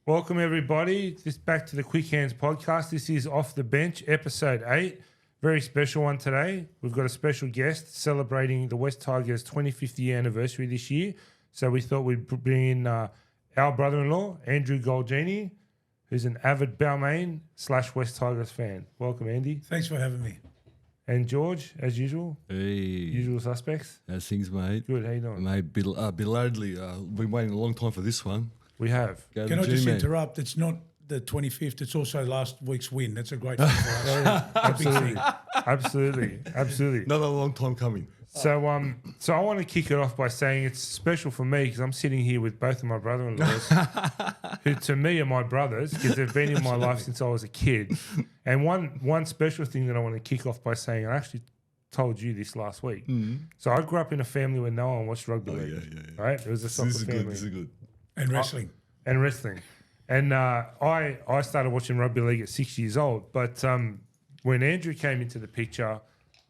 Welcome, everybody. Just back to the Quick Hands podcast. This is Off the Bench, episode 8. Very special one today. We've got a special guest celebrating the West Tigers' 25th year anniversary this year. So we thought we'd bring in our brother-in-law, Andrew Golgini, who's an avid Balmain / West Tigers fan. Welcome, Andy. Thanks for having me. And George, as usual. Hey. Usual suspects. How's things, mate? Good, how you doing? Mate, belatedly, been waiting a long time for this one. We have. Can I just interrupt? It's not the 25th. It's also last week's win. That's a great thing for us. Absolutely. Another long time coming. So I want to kick it off by saying it's special for me because I'm sitting here with both of my brother-in-laws, who to me are my brothers because they've been in my life since I was a kid. And one special thing that I want to kick off by saying, I actually told you this last week. Mm-hmm. So I grew up in a family where no one watched rugby league. Yeah. Right? It was a soccer family. This is good. And wrestling. And I started watching rugby league at 6 years old. But when Andrew came into the picture,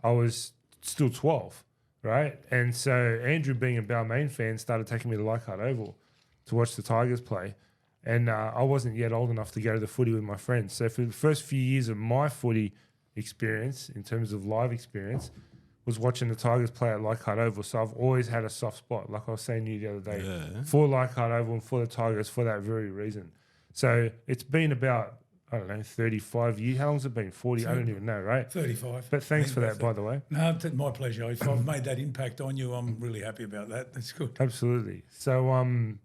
I was still 12, right? And so Andrew, being a Balmain fan, started taking me to Leichhardt Oval to watch the Tigers play. And I wasn't yet old enough to go to the footy with my friends. So for the first few years of my footy experience, in terms of live experience, was watching the Tigers play at Leichhardt Oval. So I've always had a soft spot, like I was saying to you the other day, for Leichhardt Oval and for the Tigers for that very reason. So it's been about, 35 years. How long's it been? 40? I don't even know, right? 35. But thanks for that, by the way. No, my pleasure. If I've made that impact on you, I'm really happy about that. That's good. Absolutely. So,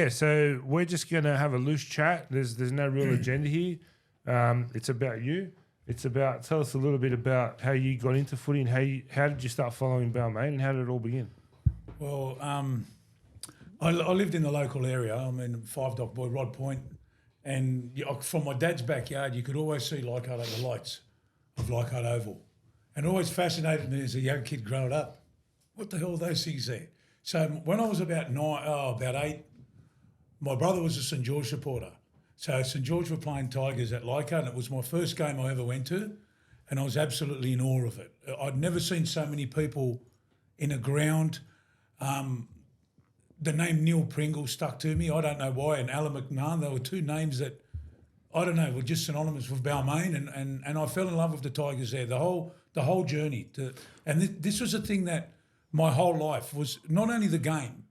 so we're just going to have a loose chat. There's no real agenda here. It's about you. It's about, tell us a little bit about how you got into footy and how did you start following Balmain and how did it all begin? Well, I lived in the local area. I'm in Five Dock Boy, Rod Point. And from my dad's backyard, you could always see Leichhardt Oval, the lights of Leichhardt Oval. And it always fascinated me as a young kid growing up. What the hell are those things there? So when I was about 8, my brother was a St George supporter. So St George were playing Tigers at Leichhardt, and it was my first game I ever went to, and I was absolutely in awe of it. I'd never seen so many people in a ground. The name Neil Pringle stuck to me. I don't know why, and Alan McMahon, they were two names that, I don't know, were just synonymous with Balmain, and I fell in love with the Tigers there, the whole journey. This was a thing that my whole life was not only the game,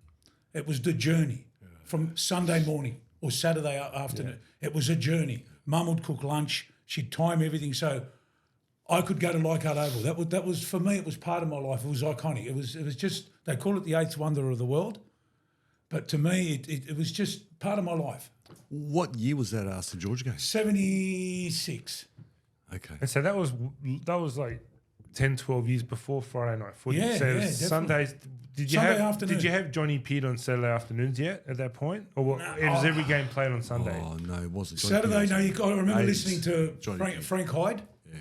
it was the journey from Sunday morning or Saturday afternoon. It was a journey. Mum would cook lunch. She'd time everything so I could go to Leichhardt Oval. That was for me. It was part of my life. It was iconic. It was just, they call it the eighth wonder of the world, but to me it was just part of my life. What year was that St George game? 76. Okay. And so that was like 10, 12 years before Friday night footy. Yeah, so yeah, Sundays. Did you have Johnny Peet on Saturday afternoons yet at that point, or was every game played on Sunday? Oh no, it wasn't. Saturday. No, I remember 80s. listening to Frank Hyde. Yeah.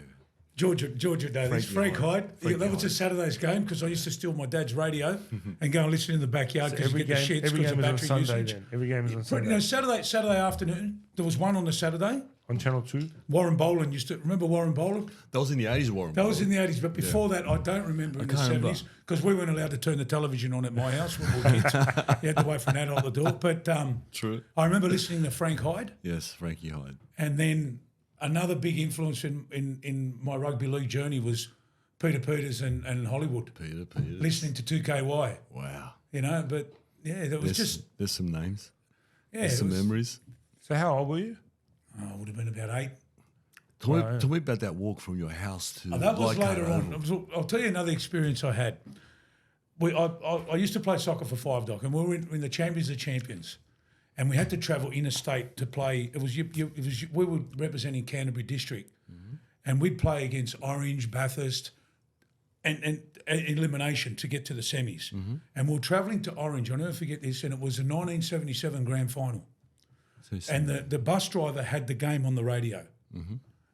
Georgia Davies, Frank Hyde. That was a Saturday's game because I used to steal my dad's radio and go and listen in the backyard because you get the shits because of battery usage. Then. Every game was on Sunday. No, Saturday afternoon. There was one on the Saturday. On Channel 2? Warren Boland used to... Remember Warren Boland? That was in the 80s, Warren. That was in the 80s, but before that, I don't remember in the 70s because we weren't allowed to turn the television on at my house when we were kids. You had to wait for an adult to do it. But True. I remember listening to Frank Hyde. Yes, Frankie Hyde. And then another big influence in my rugby league journey was Peter Peters and Hollywood. Peter Peters. Listening to 2KY. Wow. But yeah, that was There's some names. Yeah. There's some memories. So how old were you? I would have been about 8. Tell me about that walk from your house to that was Leichhardt later on. Oval. I'll tell you another experience I had. I used to play soccer for Five Dock, and we were in the Champions of Champions, and we had to travel interstate to play. We were representing Canterbury District, and we'd play against Orange, Bathurst, and elimination to get to the semis. And we were travelling to Orange. I'll never forget this, and it was the 1977 Grand Final. And the bus driver had the game on the radio.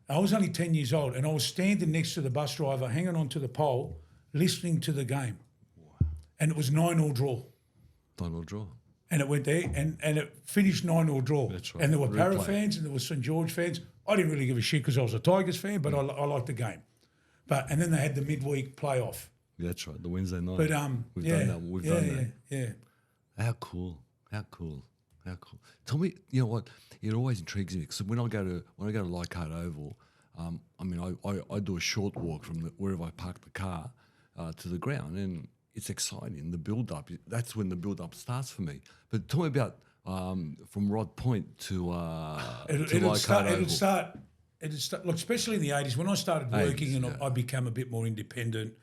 I was only 10 years old, and I was standing next to the bus driver, hanging onto the pole, listening to the game. Wow. And it was 9-9 draw. 9-9 draw. And it went there, and it finished 9-9 draw. That's right. And there were Para fans, and there were St George fans. I didn't really give a shit because I was a Tigers fan, but I liked the game. And then they had the midweek playoff. Yeah, that's right, the Wednesday night. But We've done that. Yeah. How cool. How cool. Tell me, you know what? It always intrigues me because when I go to Leichhardt Oval, I mean, I do a short walk from wherever I park the car to the ground, and it's exciting. The build up, that's when the build up starts for me. But tell me about from Rod Point to Leichhardt Oval. It'll start. Look, especially in the 80s when I started working and I became a bit more independent.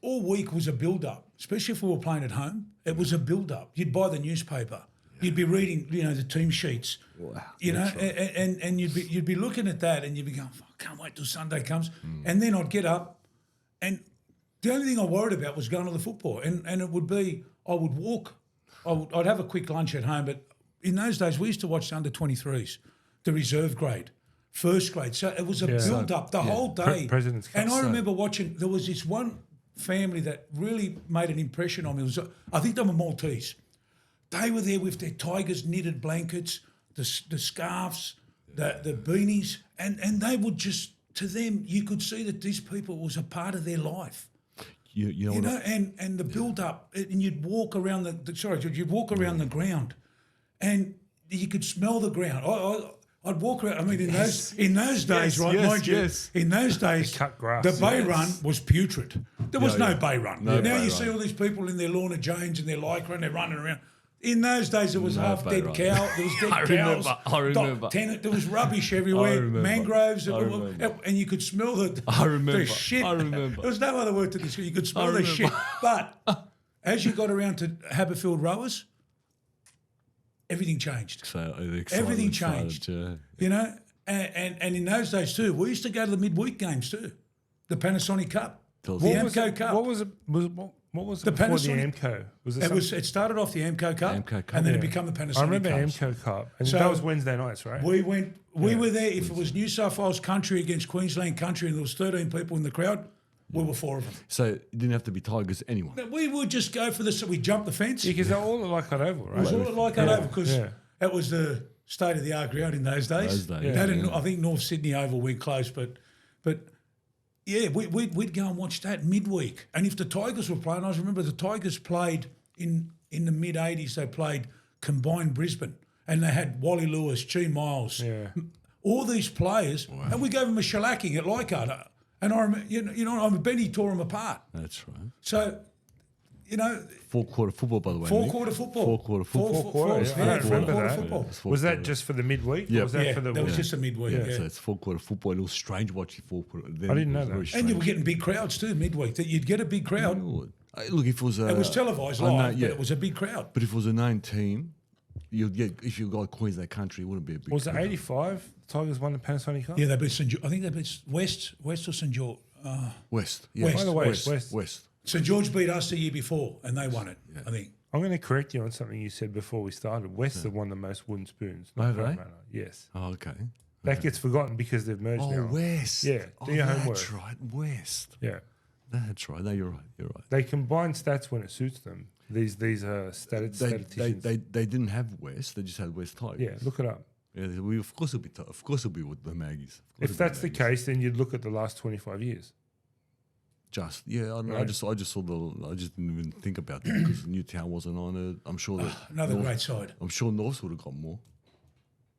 All week was a build-up, especially if we were playing at home. It was a build-up. You'd buy the newspaper. You'd be reading, the team sheets. Wow, and you'd be looking at that and you'd be going, I can't wait till Sunday comes. And then I'd get up, and the only thing I worried about was going to the football. And it would be, I would walk. I'd have a quick lunch at home, but in those days we used to watch the under-23s, the reserve grade, first grade. So it was a build-up the whole day. President's Cup. And I remember watching. There was this one family that really made an impression on me. I think they were Maltese. They were there with their Tigers knitted blankets, the scarves, the beanies, and they would just, to them, you could see that these people was a part of their life. You know, and the build up, and you'd walk around you'd walk around the ground, and you could smell the ground. I'd walk around. I mean, in those days, right? Mind you, in those days, cut grass, the Bay Run was putrid. There was no Bay Run. No now Bay you Run. see all these people in their Lorna Janes and their lycra, and they're running around. In those days, there was half Bay dead Run. cow. There was dead cows. I remember. There was rubbish everywhere. Mangroves, and you could smell the shit. I remember. There was no other word to this. You could smell the shit. But as you got around to Haberfield Rowers, everything changed. So Everything changed. And in those days too, we used to go to the midweek games too, the Panasonic Cup, the Amco Cup. What was it? What was The it before Panasonic- the Amco? Was It started off the Amco Cup, and then it became the Panasonic I remember Cups. Amco Cup, and So- that was Wednesday nights, right? We were there. If it was New South Wales country against Queensland country, and there was 13 people in the crowd, we were 4 of them. So it didn't have to be Tigers, anyone. We would just go for this. We jumped the fence. Because they're all at Leichhardt Oval, right? It was all at Leichhardt Oval because Yeah. it was the state of the art ground in those days. That and I think North Sydney Oval went close, but yeah, we'd go and watch that midweek. And if the Tigers were playing, I remember the Tigers played in the mid '80s. They played combined Brisbane, and they had Wally Lewis, G Miles, all these players, and we gave them a shellacking at Leichhardt. And I remember, Benny tore them apart. That's right. So, 4-quarter football, by the way. four-quarter football. 4-quarter football. Quarters, Yeah, I don't remember four-quarter that. football. Was that just for the midweek? Yeah. Or was that Yeah, for the that was just a midweek. Yeah. So it's 4-quarter football. It was strange watching 4-quarter. I didn't know that. And you were getting big crowds too midweek. That you'd get a big crowd. Look, if it was It was televised live, but it was a big crowd. But if it was a known team, you'd get. If you got Queensland country, it wouldn't be a big. Was it crowd. 85? Tigers won the Panasonic Cup? Yeah, they beat St. George. I think they beat West or St. George. West? Yeah. West. By the way, West. West. St. George beat us the year before, and they won it. I think. I'm going to correct you on something you said before we started. West have won the most wooden spoons. Not Have they? Parramatta. Yes. Oh, okay. That gets forgotten because they've merged now. West. Yeah, do your homework. That's right. West. Yeah. That's right. No, you're right. You're right. They combine stats when it suits them. These are statisticians. They didn't have West. They just had West Tigers. Yeah, look it up. Yeah, of course it'll be with the Maggies. If that's the case, then you'd look at the last 25 years. I don't know. I just saw I just didn't even think about that because Newtown wasn't on it. I'm sure that Another great side. I'm sure Norths would have got more.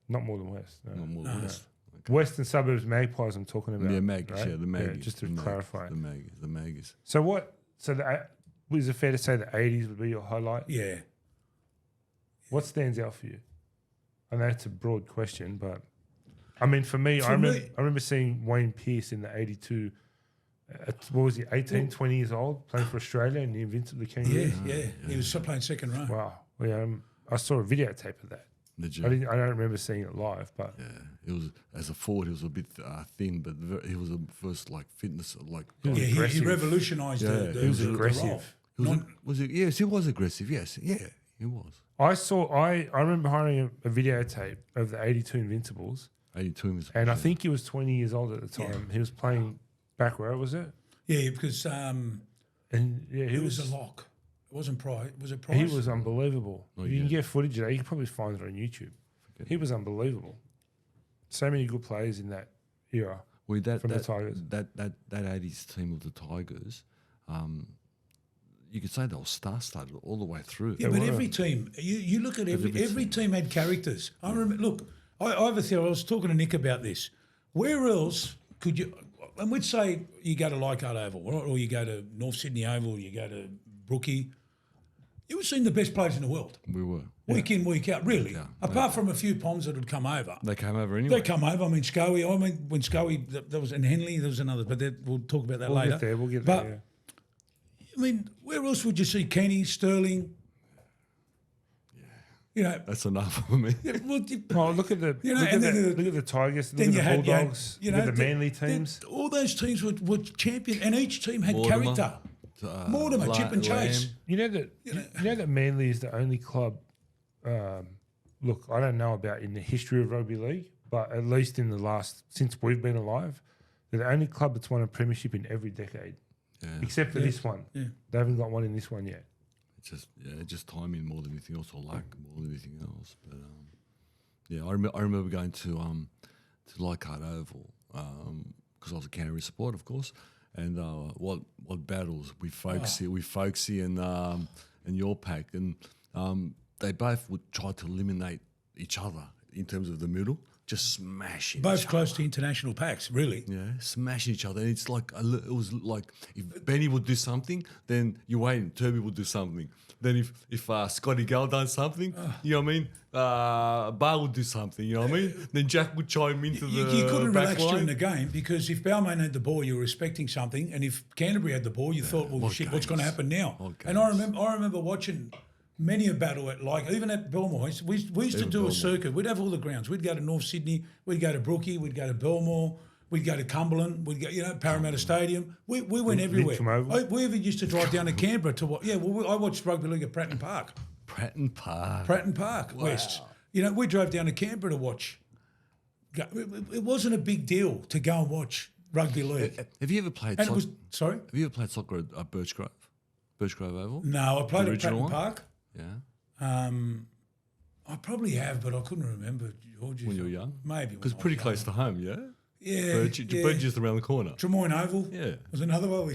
Not more than West. No. Not more than West. Western suburbs Magpies I'm talking about. Yeah, Maggies. right? Yeah, the Maggies. just to the clarify. the Maggies. So what? So was it fair to say the 80s would be your highlight? Yeah. What stands out for you? I know it's a broad question, but I mean, for me, I remember seeing Wayne Pearce in the 82. What was he, 18, 20 years old, playing for Australia in the Invincible Kangaroos? Yeah. He was playing second row. Wow. Yeah, I saw a videotape of that. Did you? I don't remember seeing it live, but Yeah, it was as a forward. He was a bit thin, but he was a first fitness Yeah, he aggressive. revolutionised the he was the role. aggressive. Yes, he was aggressive. Yes, yeah, he was. I remember hiring a videotape of the 82 Invincibles, 82 was. and I think he was 20 years old at the time. He was playing back row, was it? Yeah, because And yeah, he was a lock. It wasn't Price. Was it Price? He was unbelievable. You can get footage of that. You can probably find it on YouTube. He was unbelievable. So many good players in that era from the Tigers. That 80s team of the Tigers, you could say they were star-studded all the way through. Yeah, but every team, you look at every team had characters. I remember. Look, I have a theory. I was talking to Nick about this. Where else could you? And we'd say you go to Leichhardt Oval, or you go to North Sydney Oval, you go to Brookie. You were seeing the best players in the world. We were. Week in, week out, really. Yeah, apart from a few Poms that would come over. They came over anyway. They come over. I mean, Scoey. I mean, when Scoey, there was, and Henley, there was another, but we'll talk about that later. We'll get but, there. I mean, where else would you see Kenny, Sterling? Yeah. You know. That's enough for me. Yeah, well, look at the look at the Tigers, look at the Bulldogs, look at the Manly teams. All those teams were champion, and each team had character. Mortimer, Chip and Chase. You know that Manly is the only club. Look, I don't know about in the history of rugby league, but at least in the last since we've been alive, they're the only club that's won a premiership in every decade, except for this one. Yeah. They haven't got one in this one yet. It's just timing more than anything else, or luck more than anything else. But I remember going to Leichhardt Oval because I was a Canterbury supporter, of course. And what battles with Folksy and your pack, and they both would try to eliminate each other in terms of the middle, just smashing. Both close to international packs, really. Yeah, smashing each other. And it's like it was like if Benny would do something, then you wait, and Turby would do something. Then if Scotty Gale done something, you know what I mean? Bar would do something, you know what I mean? Then Jack would chime into the You couldn't back relax line. during the game because if Balmain had the ball, you were expecting something, and if Canterbury had the ball, you thought, well, shit, what's going to happen now? And I remember watching many a battle at even at Belmore. We used to do a circuit. We'd have all the grounds. We'd go to North Sydney. We'd go to Brookie. We'd go to Belmore. We'd go to Cumberland. We'd go, Parramatta Stadium. We went everywhere. We even used to drive down to Canberra to watch. Yeah, I watched rugby league at Pratton Park. Pratton Park, wow. West. We drove down to Canberra to watch. It wasn't a big deal to go and watch rugby league. Have you ever played? And sorry. Have you ever played soccer at Birchgrove Oval? No, I played at Pratton Park. Yeah. I probably have, but I couldn't remember. George, when you were young, maybe because pretty close to home. Yeah. Yeah, Birch just around the corner. Tremoyne Oval, yeah, was another one.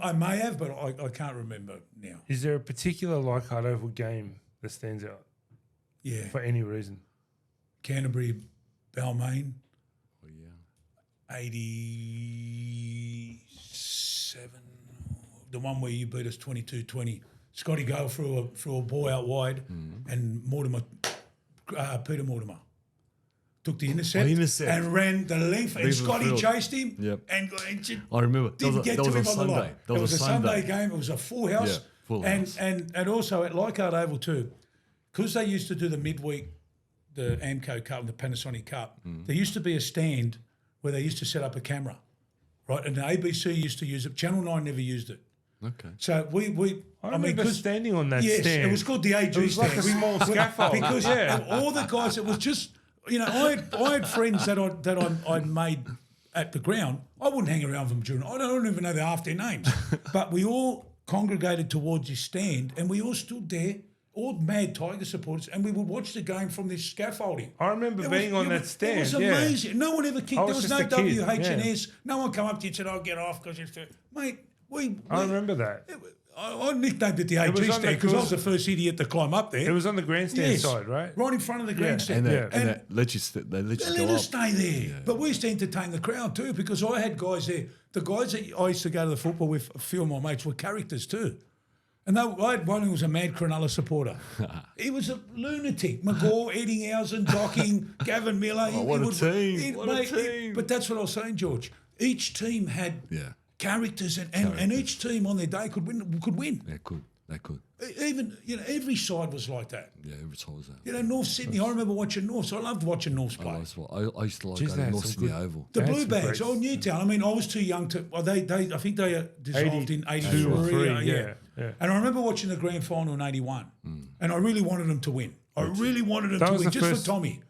I may have, but I can't remember now. Is there a particular Leichhardt Oval game that stands out? Yeah, for any reason. Canterbury, Balmain. Oh yeah, 87. The one where you beat us 22-20. Scotty Gale threw a ball out wide, and Peter Mortimer took the intercept and ran the length, and Scotty chased him. Yep. And I remember didn't get to him on the line. That was a Sunday game. It was a full house. Yeah, full house. And also at Leichhardt Oval too, because they used to do the midweek, the Amco Cup and the Panasonic Cup. There used to be a stand where they used to set up a camera, right? And the ABC used to use it. Channel 9 never used it. Okay. So I remember standing on that stand. Yes, it was called the AG stand. It was like a small scaffold. Because all the guys, it was just, I had friends that I'd made at the ground. I wouldn't hang around them during. I don't even know half their names. But we all congregated towards this stand, and we all stood there, all mad Tiger supporters, and we would watch the game from this scaffolding. I remember being on that stand. It was amazing. No one ever kicked. There was no WH&S. Yeah. No one come up to you and said, "I'll get off," because it's mate. I remember that. I nicknamed it the AG stand because I was the first idiot to climb up there. It was on the grandstand side, right? Right in front of the grandstand. And they let you let us stay there. Yeah. But we used to entertain the crowd too, because I had guys there. The guys that I used to go to the football with, a few of my mates, were characters too. And I had one who was a mad Cronulla supporter. He was a lunatic. McGaw, Eddinghausen, Docking, Gavin Miller. What a team. But that's what I was saying, George. Each team had characters, and each team on their day could win. They could. Even every side was like that. Yeah, every side was that. North Sydney. I remember watching North. So I loved watching North's play. I used to like going to North Sydney Oval. The Blue Bags, Newtown. I mean, I was too young to. Well, I think they dissolved in 83. Yeah. And I remember watching the grand final in 81, and I really wanted them to win. I really wanted them to win, just for Tommy.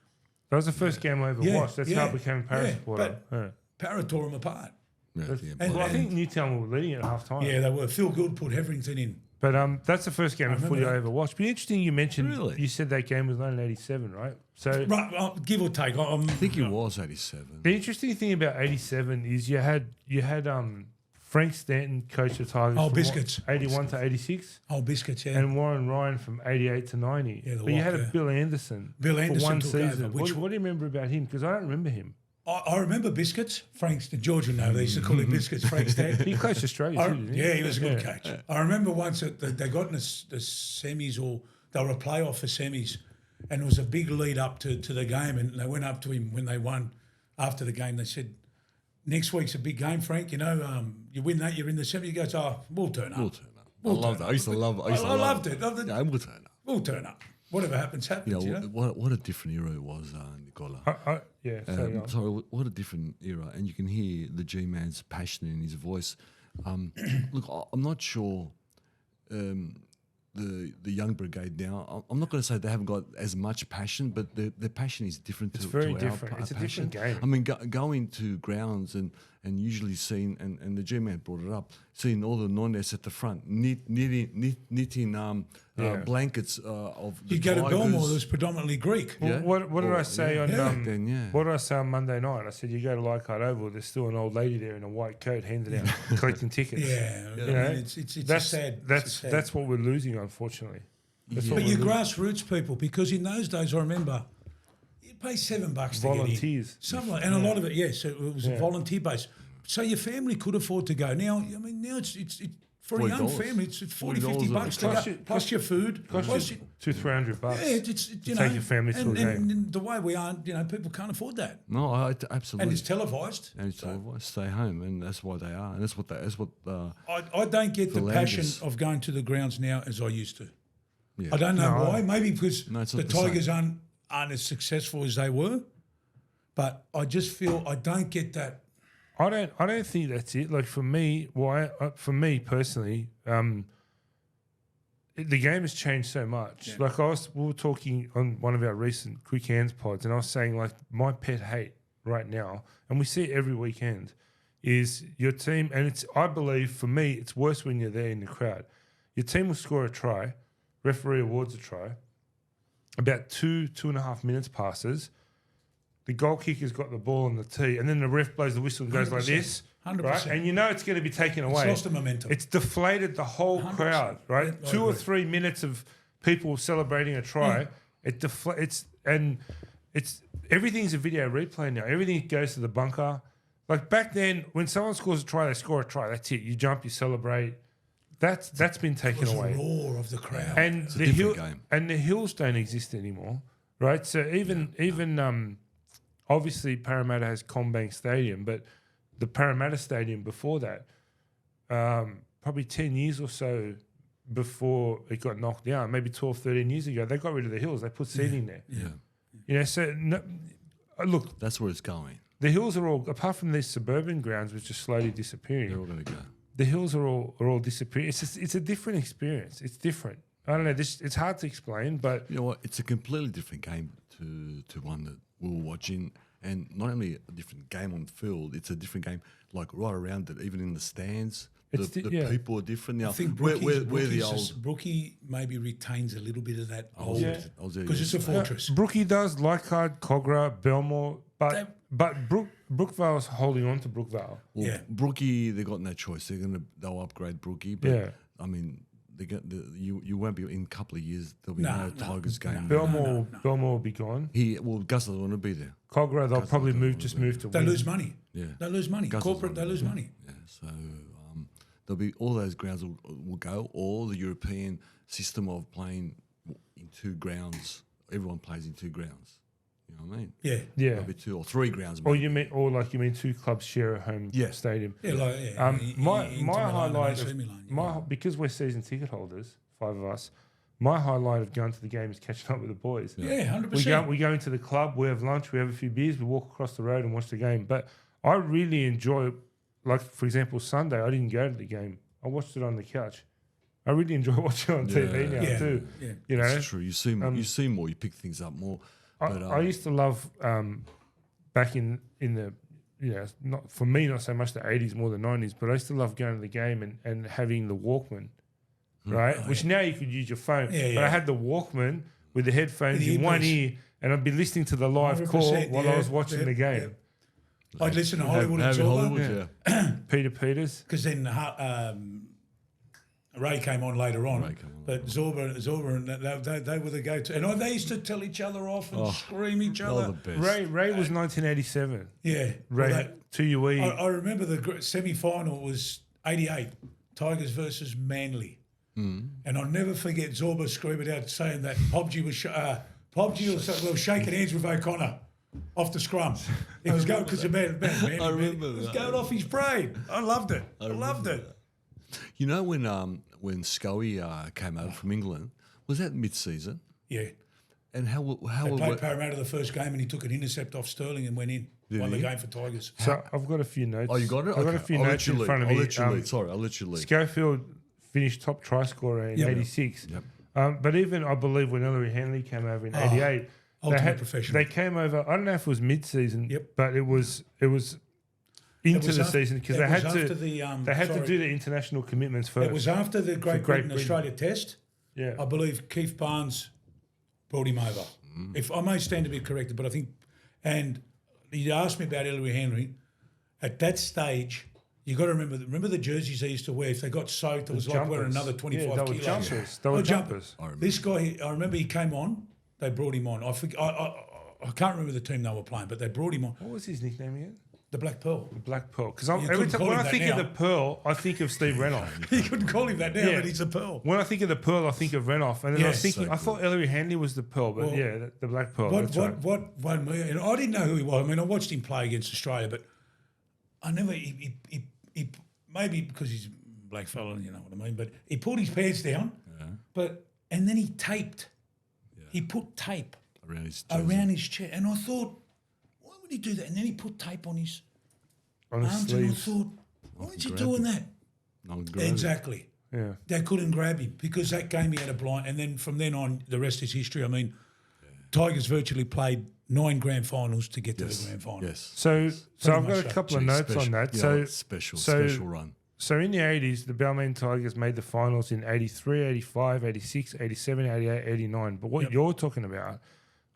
That was the first game I ever watched. That's how I became a Para supporter. But Para tore them apart. I think Newtown were leading at half time. Yeah, they were. Phil Good put Hetherington in. But that's the first game of footy I ever watched. But interesting you mentioned, you said that game was 1987, right? So give or take. I think it was 87. The interesting thing about 87 is you had Frank Stanton coached the Tigers. Oh, from Biscuits. 81 to 86. Oh, Biscuits, yeah. And Warren Ryan from 88 to 90. Yeah, the but you had a Lock, yeah. Bill Anderson, Bill Anderson for one took over, season. which- What do you remember about him? Because I don't remember him. I remember Biscuits. Frank's George would know. They used to call him Biscuits. Frank's dad. He coached Australia too, didn't he? Yeah, he was a good coach. I remember once that they got in the semis, or they were a playoff for semis, and it was a big lead up to the game, and they went up to him when they won. After the game, they said, "Next week's a big game, Frank. You know, you win that, you're in the semis." He goes, "Oh, we'll turn up. We'll turn up. I love that. I used to love it. I loved it. Loved it. Yeah, we'll turn up. We'll turn up. Whatever happens, happens." You You know, know? what a different era it was, Nicola. Yeah. Sorry, what a different era, and you can hear the G-Man's passion in his voice. Look, I'm not sure the young brigade now. I'm not going to say they haven't got as much passion, but their passion is different. It's to very our different. It's a passion. different game. I mean, going to grounds and usually seeing, and the G-Man brought it up, seeing all the nonnes at the front knitting blankets of the You go to Tigers. Belmore, it was predominantly Greek. Well, Yeah. what did I say on Then, yeah. what did I say on Monday night? I said you go to Leichhardt Oval, there's still an old lady there in a white coat handing out collecting tickets. Yeah, You I know, mean, it's that's sad. that's it's sad. that's what we're losing, unfortunately. That's what But we're you're losing. grassroots people, because in those days, I remember, you pay $7 to get in. Volunteers. Something like, and a lot of it, yes, it was a volunteer base. So your family could afford to go. Now, I mean, now it's for a young $40. family, it's 40, $50 $40 bucks to Plus go, you- plus your food. Cost Plus you $200-300 bucks. yeah, it's you to know, take your family to a game. and the way we are, people can't afford that. No, absolutely. And it's televised. And it's all stay home, and that's why they are, and that's what I don't get the passion Landers. of going to the grounds now as I used to. Yeah. I don't know No, why. Maybe because No, it's the not the same. Tigers aren't as successful as they were. But I just feel I don't get that. I don't think that's it. Like for me, for me personally, the game has changed so much. Yeah. Like we were talking on one of our recent Quick Hands pods, and I was saying like my pet hate right now, and we see it every weekend, is your team, and I believe for me it's worse when you're there in the crowd. Your team will score a try, referee awards a try. About 2.5 minutes passes. The goal kicker's got the ball on the tee, and then the ref blows the whistle and goes like 100%, this, 100%. right? And you know it's going to be taken away. It's lost the momentum. It's deflated the whole 100%. crowd, right? Yeah, I 2 or agree. 3 minutes of people celebrating a try. It's everything's a video replay now. Everything goes to the bunker. Like back then, when someone scores a try, they score a try. That's it. You jump, you celebrate. That's been It taken was away. the roar of the crowd. And It's a the different game. and the hills don't exist anymore, right? So even obviously Parramatta has Combank Stadium, but the Parramatta Stadium before that, probably 10 years or so before it got knocked down, maybe 12, 13 years ago, they got rid of the hills. They put seating there. Yeah, You know, so look, that's where it's going. the hills are all, apart from these suburban grounds, which are slowly They're disappearing. all going to go. The hills are all disappearing. It's a different experience. It's different. I don't know. It's hard to explain, but You know what? It's a completely different game to one that we were watching, and not only a different game on the field, it's a different game like right around it, even in the stands. It's The yeah. people are different now. I think we're the old. Brookie maybe retains a little bit of that old Yeah. because it's a fortress. Brookie does, Leichhardt, Cogra, Belmore, but Brookvale's holding on to Brookvale. Well, Yeah. Brookie, they got no choice. They'll upgrade Brookie, but Yeah. I mean, you won't be in a couple of years. There'll be No, no Tigers game. Belmore will be gone. Gus doesn't want to be there. Cogra, they'll probably doesn't move to They win. lose money. Yeah. They lose money. Gus Corporate, doesn't they lose want money. Yeah, so there'll be all those grounds will go, or the European system of playing in 2 grounds. Everyone plays in 2 grounds. You know what I mean? Yeah. Yeah. There'll be 2 or 3 grounds. Or maybe. you mean 2 clubs share a home Yeah. stadium. Yeah, like, yeah. My Inter my Milan and highlight AC of, Milan, yeah. because we're season ticket holders, 5 of us. My highlight of going to the game is catching up with the boys. Yeah, 100%. We go into the club, we have lunch, we have a few beers, we walk across the road and watch the game. But I really enjoy, like for example, Sunday. I didn't go to the game. I watched it on the couch. I really enjoy watching it on TV now Yeah. too. Yeah. You know, It's true. You see more. You see more. You pick things up more. But, I used to love back in the not for me not so much the 80s, more the 90s, but I used to love going to the game and having the Walkman, right? Which now you could use your phone, Yeah, but I yeah. had the Walkman with the headphones With the in one earpiece. ear, and I'd be listening to the live call 100%, while I was watching yeah, the game. I'd listen to Hollywood and Having Zorba. Hollywood, yeah. Peter Peters. Because then Ray came on later on. Ray came on But Zorba and they were the go-to. And they used to tell each other off and scream each All other. the best. Ray was 1987. Yeah. Ray Well, TUE. I remember the semi-final was 88, Tigers versus Manly. And I'll never forget Zorba screaming out saying that Pobji was shaking hands with O'Connor off the scrum. He was going because Manly I remember it was that. going off his brain. I loved it. I loved it. You know when Scully came over from England, was that mid-season? Yeah. And how They were played Parramatta the first game and he took an intercept off Sterling and went in. Won the he? game for Tigers. So I've got a few notes. Oh, you got it? I've got a Okay. few I'll notes let you in lead. front of I'll me. let you lead. Sorry, I'll let you lead. Schofield finished top try scorer in Yep. 86. Yep. But even, I believe, when Ellery Hanley came over in 88, ultimate professional. They came over, I don't know if it was mid-season, Yep. but it was into the season because they had to do the international commitments first. It was after the Great Britain Australia Test. Yeah. I believe Keith Barnes brought him over. If I may stand to be corrected, but I think, and you asked me about Ellery Henry. At that stage, you got to remember the jerseys they used to wear. If they got soaked, it was like wearing jumpers. another 25 Yeah, they were kilos. jumpers. They were jumpers. This guy, I remember he came on. They brought him on. I can't remember the team they were playing, but they brought him on. What was his nickname again? The Black Pearl. The Black Pearl. Because couldn't every time call when him I that think of now. the Pearl, I think of Steve Renoff. You couldn't call him that now, Yeah. but he's a Pearl. When I think of the Pearl, I think of Renoff. And then I was Yes. thinking, I thought Ellery Hanley was the Pearl, but Well, the Black Pearl. What that's right. won me? And I didn't know who he was. I mean, I watched him play against Australia, but I never. He maybe because he's a black fella, you know what I mean. But he pulled his pants down, and then he taped. Yeah. He put tape around his chest, and I thought, why would he do that? And then he put tape on his On his arms, and I sleeves. thought, why is he grab doing him. that? No one grabbed it. Exactly. Yeah. They couldn't grab him because that game he had a blind, and then from then on, the rest is history. I mean, Tigers virtually played 9 grand finals to get to the grand final. Yes. So I've much got so. a couple of notes on that. Yeah, So special run. So in the 80s, the Balmain Tigers made the finals in 83, 85, 86, 87, 88, 89. But what you're talking about,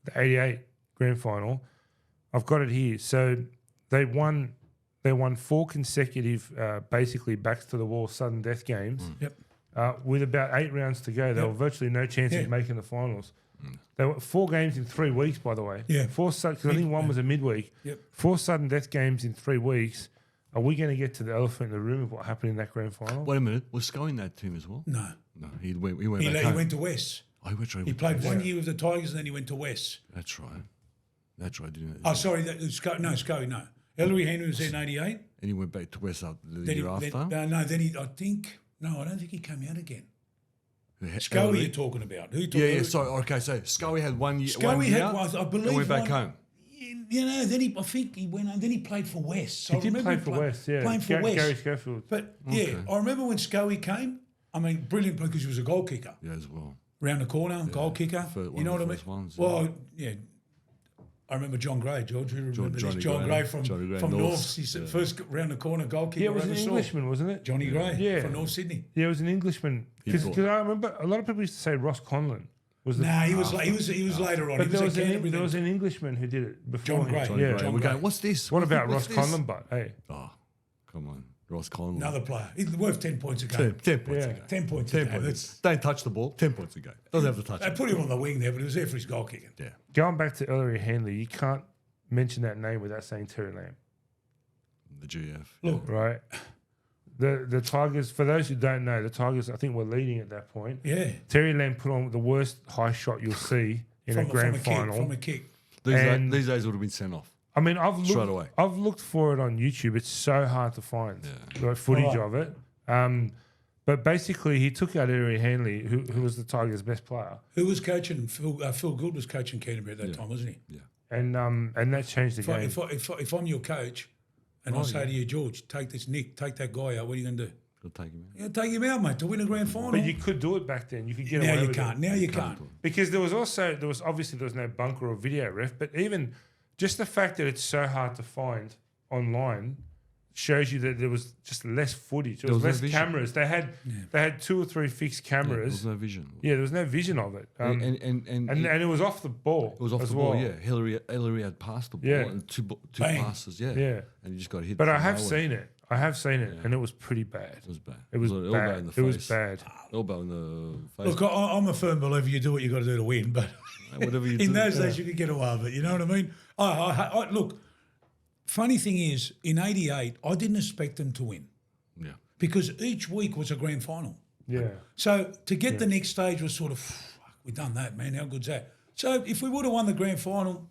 the 88 grand final, I've got it here. So they won 4 consecutive, basically backs to the wall sudden death games. Yep. With about 8 rounds to go. There were virtually no chance of making the finals. They were 4 games in 3 weeks, by the way. Yeah. 4 because I think one was a midweek. Yep. 4 sudden death games in 3 weeks. Are we going to get to the elephant in the room of what happened in that grand final? Wait a minute. Was Scully in that team as well? No. No, he went He back home. went to West. Oh, he went straight. He played 1 year with the Tigers and then he went to West. That's right. That's right. Didn't it? Oh, sorry. That was Scully, no. Ellery Henry was there in 88. And he went back to West after the Then year after. I don't think he came out again. Ellery? Scully you're talking about. Who you talking Yeah, about? sorry. Okay, so Scully had 1 year. Scully one year had, I believe, and went back one- home. You know, I think he went on. Then he played for West. So He I did remember play for West, yeah. Playing for West. Gary Schofield. But yeah, I remember when Scully came. I mean, brilliant because he was a goal kicker. Yeah, as well. Round the corner, goal kicker. One You know of what I the mean? first ones, Well, yeah. I remember John Gray. George, you remember this? Johnny John Gray. Gray from Johnny Gray, North. Norths, He's the first round the corner goal kicker. Yeah, it was I an ever saw. Englishman, wasn't it? Johnny Gray Yeah. from North Sydney. Yeah, it was an Englishman. Because bought- I remember a lot of people used to say Ross Conlon was the. Nah, he was later on. But He was at Canterbury there then. was an Englishman who did it before John him. Gray. Johnny Yeah. Gray. John We're Gray. going, what's this? What about What's Ross this? Conlon? But hey, Oh, come on. Ross Conlon. Another player. He's worth 10 points a game. 10 points Yeah. a game. 10 points 10 a game. points. Don't touch the ball. 10 points a game. Doesn't have to touch They it. put him on the wing there, but he was there for his goal kicking. Yeah. going back to Ellery Hanley, you can't mention that name without saying Terry Lamb, The GF. Look, right? The Tigers, for those who don't know, the Tigers I think were leading at that point. yeah. Terry Lamb put on the worst high shot you'll see in a grand final. From a kick. And- These days would have been sent off. I mean, Straight away. I've looked for it on YouTube. It's so hard to find like footage Right. of it. But basically, he took out Ellery Hanley, who was the Tigers' best player, Who was coaching? Phil Gould was coaching Canterbury at that time, wasn't he? Yeah. and that changed the game. If I'm your coach and I say to you, George, take that guy out, what are you going to do? Go take him out. Yeah, take him out, mate, to win a grand final. But you could do it back then. You could get now away you with can't. it. Now you can't. Because there was obviously no bunker or video ref, but even just the fact that it's so hard to find online shows you that there was just less footage. There was was no less vision. cameras. They had 2 or 3 fixed There cameras. was no vision. Yeah, there was no vision of it. And And it was off the ball. it was off as the ball. well. Yeah, Hillary had passed the ball Yeah. and two Bang. passes. Yeah, Yeah. and you just got hit. But I from have nowhere. seen it. I have seen it, and it was pretty bad. It was bad. It was an elbow bad. in the It was face. bad. Elbow in the face. Look, I'm a firm believer you do what you got to do to win, but Whatever you in do. those days you could get away with it. You know what I mean? Look, funny thing is, in '88, I didn't expect them to win Yeah. because each week was a grand final. Yeah. So to get the next stage was sort of, fuck, we've done that, man. How good's that? So if we would have won the grand final,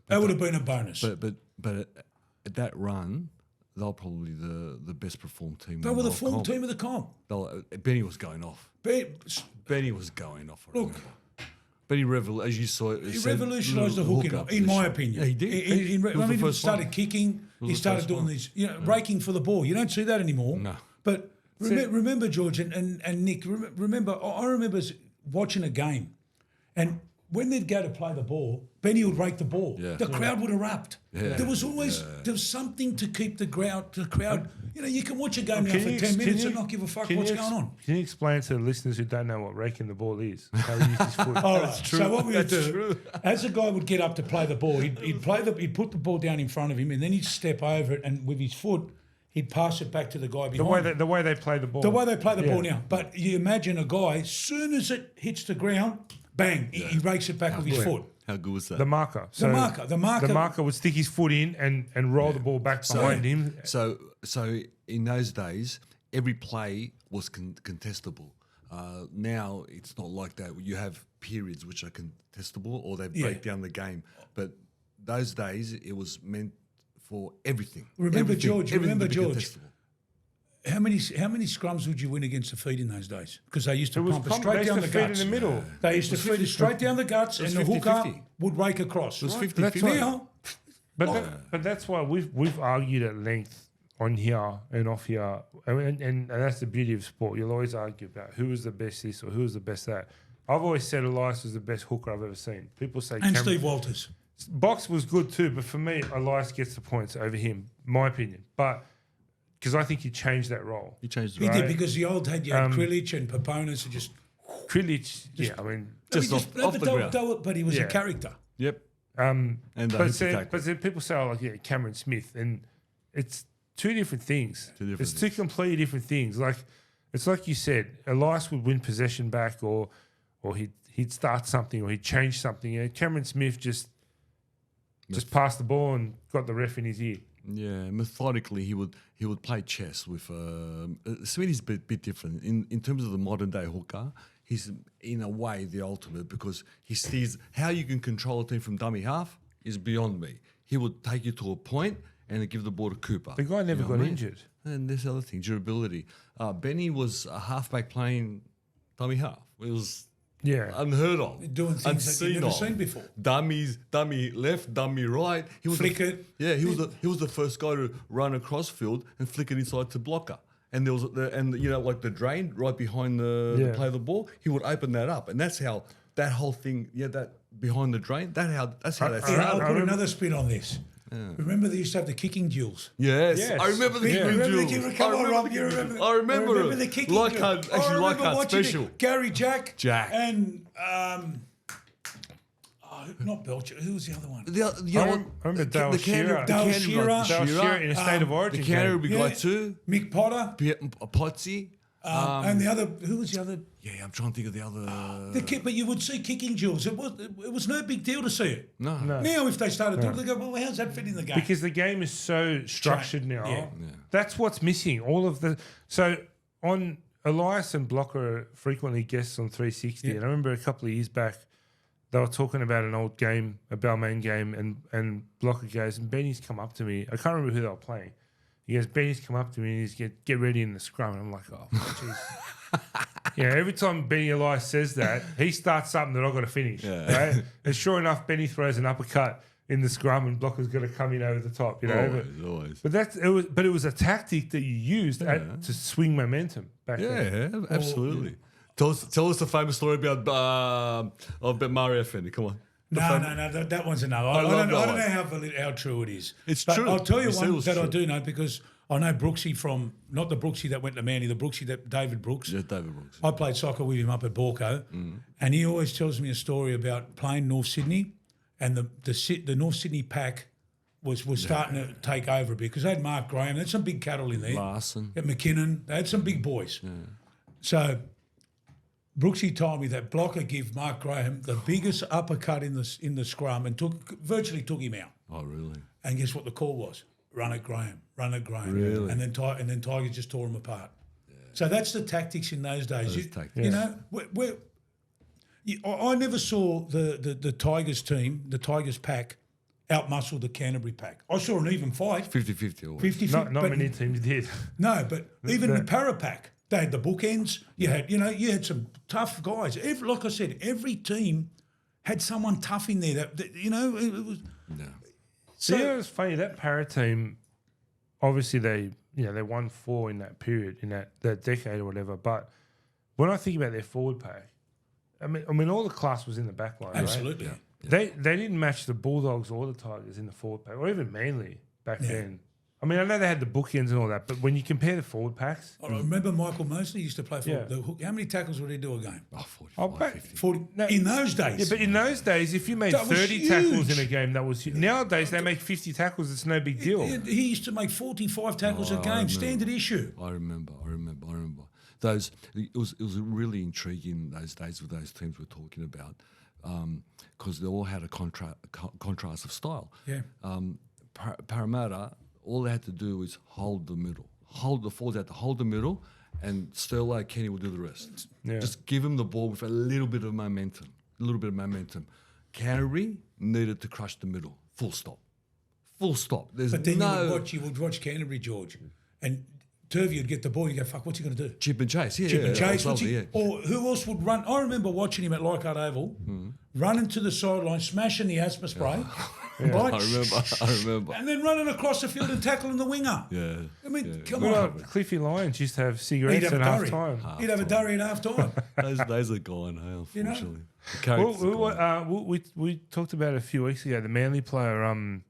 that would have been a bonus. But at that run, they were probably the best performed team. They in were the whole full comp. team of the comp. Benny was going off. Benny was going off. I Look, remember. Benny as you saw it. he revolutionised the hook, in my opinion. Yeah, he did. He was the he first started one. kicking. He the started first doing one. these, raking for the ball. You don't see that anymore. No. But remember, George and Nick, remember, I remember watching a game, and when they'd go to play the ball, Benny would rake the ball. Yeah. The crowd would erupt. Yeah. There was always there was something to keep the crowd. You can watch a game now for 10 minutes and not give a fuck what's going on. Can you explain to the listeners who don't know what raking the ball is? How he used his foot. All right. So what we would That's do, true. as a guy would get up to play the ball, he'd put the ball down in front of him, and then he'd step over it, and with his foot, he'd pass it back to the guy behind. The way they play the ball. The way they play the ball now. But you imagine a guy, as soon as it hits the ground, bang, he rakes it back with his foot. How good was that? The marker. The marker. The marker would stick his foot in and roll the ball back behind him. So in those days, every play was contestable. Now it's not like that. You have periods which are contestable, or they break down the game. But those days, it was meant for everything. Remember, George, everything to be George. contestable. How many scrums would you win against the feet in those days? Because they used to pump it They straight used down to the feed guts. in the middle. They used to feed it straight down the guts, and was the hooker 50-50. would rake across. It was right? 50-50. Now, But that's why we've argued at length on here and off here, and that's the beauty of sport. You'll always argue about who was the best this or who was the best that. I've always said Elias was the best hooker I've ever seen. People say and Steve Walters. Box was good too, but for me, Elias gets the points over him, my opinion. But because I think he changed that role. He changed He the did, because the old had Krilic and Paponis and just Krilic, I mean, Just off the ground. but he was Yeah. a character. Yep. and And but then people say, oh, like Cameron Smith, and it's two different things. It's two completely different things. Like it's like you said, Elias would win possession back, or he'd start something, or he'd change something. Cameron Smith just passed the ball and got the ref in his ear. Yeah, methodically he would play chess with. Smitty's a bit different in terms of the modern day hooker. He's in a way the ultimate, because he sees how you can control a team from dummy half is beyond me. He would take you to a point and give the ball to Cooper. The guy never got injured. And this other thing, durability. Benny was a halfback playing dummy half. It was unheard of. Doing things that you've never seen before. Dummy left, dummy right. He was Flick it. Yeah, he was the first guy to run across field and flick it inside to blocker. And there was like the drain right behind the play of the ball. He would open that up, and that's how that whole thing. Yeah, that behind the drain. That's how that started. I'll put another spin on this. Remember they used to have the kicking duels. Yes. I remember the kicking duels. I remember the kicking like duels. actually like hard special. Gary Jack. And not Belcher. Who was the other one? I remember Dale Shearer. Dale Shearer In a state of origin. The counter would be guy too. Mick Potter. Potsy. And the other, who was the other? Yeah, I'm trying to think of the other. But you would see kicking duels. It was no big deal to see it. No. Now, if they started doing it, they go, well, how's that fit in the game? Because the game is so structured now. Yeah. That's what's missing. All of the on Elias and Blocker are frequently guests on 360, and I remember a couple of years back they were talking about an old game, a Balmain game, and Blocker goes, and Benny's come up to me. I can't remember who they were playing. He goes, Benny's come up to me and he's get ready in the scrum. And I'm like, oh, jeez. Every time Benny Elias says that, he starts something that I've got to finish. Yeah. Right? And sure enough, Benny throws an uppercut in the scrum and Blocker's going to come in over the top. Always. But it was a tactic that you used to swing momentum back then. Yeah, absolutely. Tell us the famous story about Mario Fendi. Come on. No, that one's a no. I don't know how true it is. It's but true. I'll tell you You said it one was that I true. do know, because I know Brooksy from, not the Brooksy that went to Manly, the Brooksy that David Brooks. Yeah, David Brooks. I played soccer with him up at Borco, and he always tells me a story about playing North Sydney, and the North Sydney pack was starting to take over a bit because they had Mark Graham, they had some big cattle in there. Larson. At McKinnon, they had some big boys. So Brooksy told me that Blocker gave Mark Graham the biggest uppercut in the scrum and virtually took him out. Oh, really? And guess what the call was? Run at Graham, run at Graham. Really? And then Tigers just tore him apart. Yeah. So that's the tactics in those days. You know, I never saw the Tigers team, the Tigers pack, outmuscle the Canterbury pack. I saw an even fight. 50-50 always. 50-50. Not many teams did. No, but even the Para pack, they had the bookends. You had some tough guys. Like I said, every team had someone tough in there. That it was. Yeah. So it was funny, that Para team, obviously they won 4 in that period, in that decade or whatever. But when I think about their forward pack, I mean all the class was in the back line. Absolutely. Right? Yeah. They didn't match the Bulldogs or the Tigers in the forward pack, or even Manly back then. I mean, I know they had the bookends and all that, but when you compare the forward packs... I remember Michael Mosley used to play for the hook. How many tackles would he do a game? Oh, 45, 50. 40. No, in those days. Yeah, but in those days, if you made 30 tackles in a game, that was huge. Nowadays, they make 50 tackles. It's no big deal. He used to make 45 tackles a game, standard issue. I remember. Those it was really intriguing those days with those teams we're talking about because they all had a contrast of style. Yeah. Parramatta, all they had to do was hold the middle. The forwards had to hold the middle, and Sterlo, Kenny will do the rest. Yeah. Just give him the ball with a little bit of momentum. Canterbury needed to crush the middle. Full stop. There's But then you would watch Canterbury, George, and Turvey would get the ball. You go, fuck, what's he going to do? Chip and chase. Chip and chase. Lovely, Or who else would run? I remember watching him at Leichhardt Oval, running to the sideline, smashing the asthma spray. Right? I remember. And then running across the field and tackling the winger. Yeah. I mean, come Well, on. Cliffy Lyons used to have cigarettes at half time. He'd have a durry at half time. Those are gone, unfortunately. We talked about it a few weeks ago. The Manly player,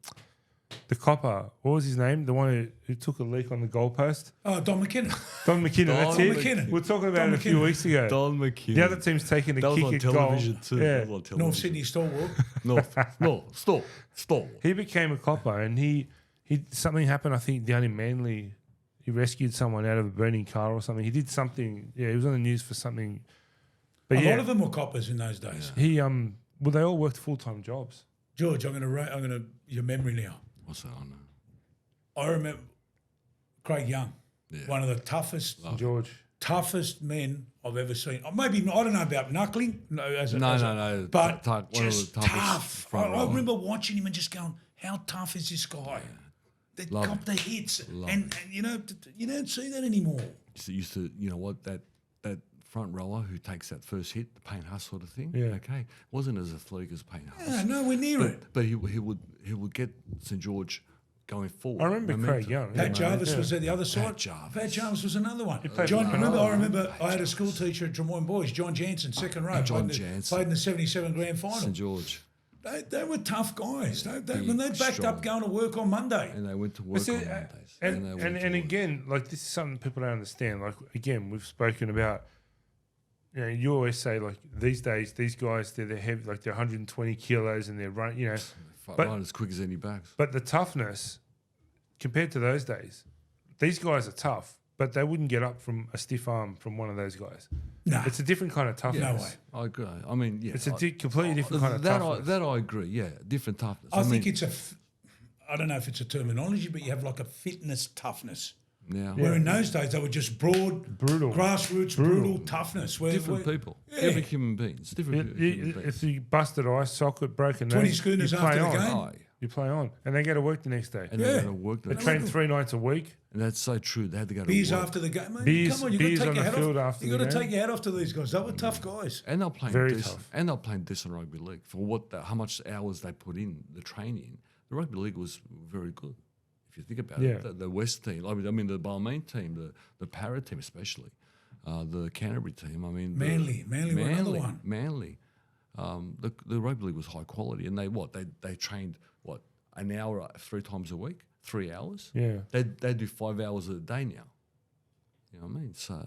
the copper, what was his name? The one who took a leak on the goalpost? Oh, Don McKinnon. Don McKinnon, that's Don it. McKinnon. We were talking about Don it a few McKinnon. weeks ago. Don McKinnon. The other team's taking a That was kick on at television goal. too. Yeah. That was on television. North Sydney stalwart. Stop. He became a copper, and he something happened. I think down in Manly, he rescued someone out of a burning car or something. He did something. Yeah, he was on the news for something. But A lot of them were coppers in those days. he they all worked full-time jobs. George, I'm going to your memory now. What's that on? I remember Craig Young, one of the toughest men I've ever seen. Or maybe I don't know about knuckling. No. But One just of the toughest tough. front I row. remember watching him and just going, "How tough is this guy?" They got the hits, and you don't see that anymore. Used to, that front rower who takes that first hit, the Payne Huss sort of thing. Yeah. Okay, wasn't as athletic as Payne Huss. Yeah, nowhere near it. But he would get St George going forward. I remember Craig Young. Pat Jarvis was at the other side. Pat Jarvis was another one. I remember I had a school teacher at Drummoyne Boys, John Jansen, second row. Played in the 77 grand final. St George. They were tough guys. When they backed up going to work on Monday. And they went to work on Mondays. And again, like this is something people don't understand. Like again, we've spoken about. You always say like these days, these guys they're heavy, like they're 120 kilos and they're running. Run as quick as any backs. But the toughness compared to those days, these guys are tough, but they wouldn't get up from a stiff arm from one of those guys. No, it's a different kind of toughness. No way. I agree. I mean, yeah, it's a completely different kind of toughness. That I agree. Yeah, different toughness. I think it's I don't know if it's a terminology, but you have like a fitness toughness. Yeah. Where in those days they were just broad, brutal, grassroots, brutal toughness. Different people. Yeah. Every human being. It's different. Human beings. If you busted eye socket, broken nose, 20 schooners after the game. You play on, and they go to work the next day. And they go to work. They train 3 nights a week. And that's so true. They had to go to beers work. after the game. Mate, beers, come on, you've got to take your hat off. You've got to take your hat off to these guys. They were tough guys. And they're playing very decent, tough. And they're playing decent rugby league for how much hours they put in the training. The rugby league was very good. If you think about it, the West team, I mean the Balmain team, the Para team especially, the Canterbury team. I mean, Manly were another one. Manly, the rugby league was high quality, and they trained an hour 3 times a week, 3 hours. Yeah. They do 5 hours a day now. You know what I mean? So,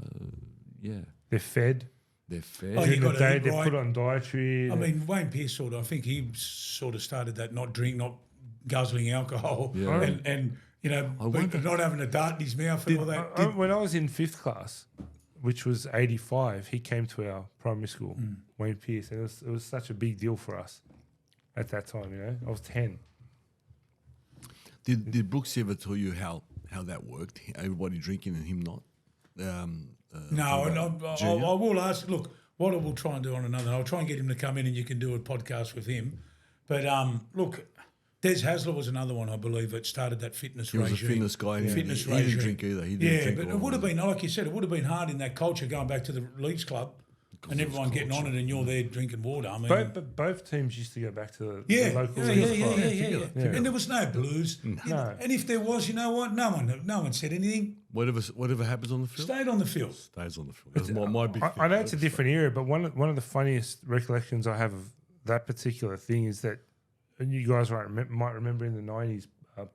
yeah, They're fed. they're fair. Oh, you During the gotta day, eat they right. put on dietary. I mean, Wayne Pearce I think he sort of started that not guzzling alcohol Yeah. and you know, wonder- not having a dart in his mouth and all that. when I was in 5th class, which was 85, he came to our primary school, Wayne Pearce, and it was such a big deal for us at that time. You know, I was 10. Did Brooks ever tell you how that worked? Everybody drinking and him not? No, and Junior? I will ask. Look, what I will try and do on another. I'll try and get him to come in, and you can do a podcast with him. But look, Des Hasler was another one, I believe, that started that fitness He was regime. a fitness guy. And Fitness he didn't regime. drink either. He didn't Yeah, drink but a it lot. would have been, like you said, it would have been hard in that culture going back to the Leagues Club and everyone getting on it and you're there drinking water. I mean, Both teams used to go back to the yeah, local yeah, league yeah, club. yeah. And there was no blues. No. And if there was, you know what? No one said anything. Whatever happens on the field, Stayed on the field. stays on the field. That's my big thing. I know it's a different era, but one of the funniest recollections I have of that particular thing is that, and you guys might remember in the 90s,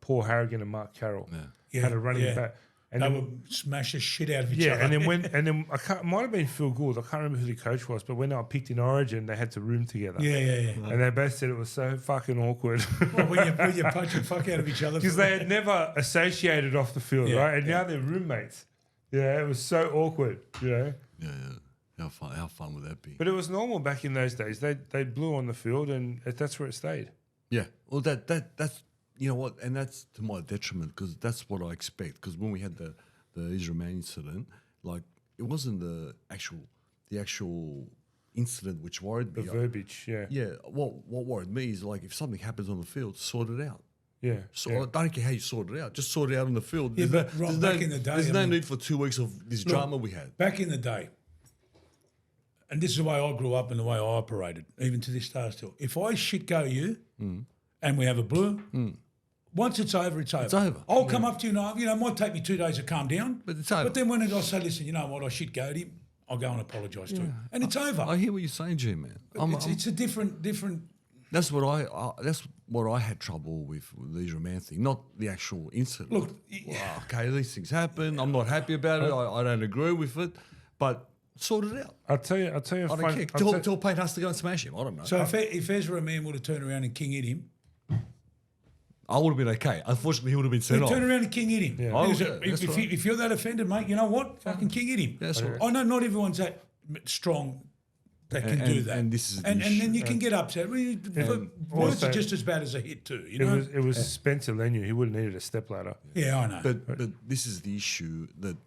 Paul Harrigan and Mark Carroll had a running back. And They then, would smash the shit out of each yeah, other. and then it might have been Phil Gould. I can't remember who the coach was, but when they were picked in Origin, they had to room together. yeah. And they both said it was so fucking awkward Well, when you punch the fuck out of each other. because they had never associated off the field, Yeah, right? And now they're roommates. Yeah, it was so awkward, you know. Yeah. How fun would that be? But it was normal back in those days. They blew on the field, and that's where it stayed. Yeah. Well, that's you know what, and that's to my detriment because that's what I expect. Because when we had the Israel Man incident, like it wasn't the actual incident which worried The me. verbiage, yeah. Yeah. What worried me is like if something happens on the field, sort it out. Yeah. So yeah. I don't care how you sort it out. Just sort it out on the field. Yeah, There's but Rob, back in the day, there's I no mean- need for 2 weeks of this drama we had. Back in the day, and this is the way I grew up and the way I operated, even to this day still. If I shit go you and we have a blue, once it's over, it's over. It's over. I'll come up to you and it might take me 2 days to calm down. But it's over. But then when I say, listen, you know what, I shit go him, I'll go and apologise to him. And it's over. I hear what you're saying, G man. It's a different. That's what I had trouble with the Israel Man thing, not the actual incident. Look, Well, okay, these things happen. I'm not happy about it. I don't agree with it, but sort it out. I'll tell you. I don't care. Tell Payne Haas to go and smash him. I don't know. So if Ezra Man would have turned around and king hit him, I would have been okay. Unfortunately, he would have been he'd sent off. turn around and king hit him. Yeah. Oh, Because yeah, that's right. if you're that offended, mate, you know what? Fucking king hit him. That's right. I know not everyone's that strong that can do that. and this is the and then issue. you can get upset. I mean, words also- are just as bad as a hit too. You It know? was Spencer Lenu. He would have needed a stepladder. Yeah, I know. But this is the issue that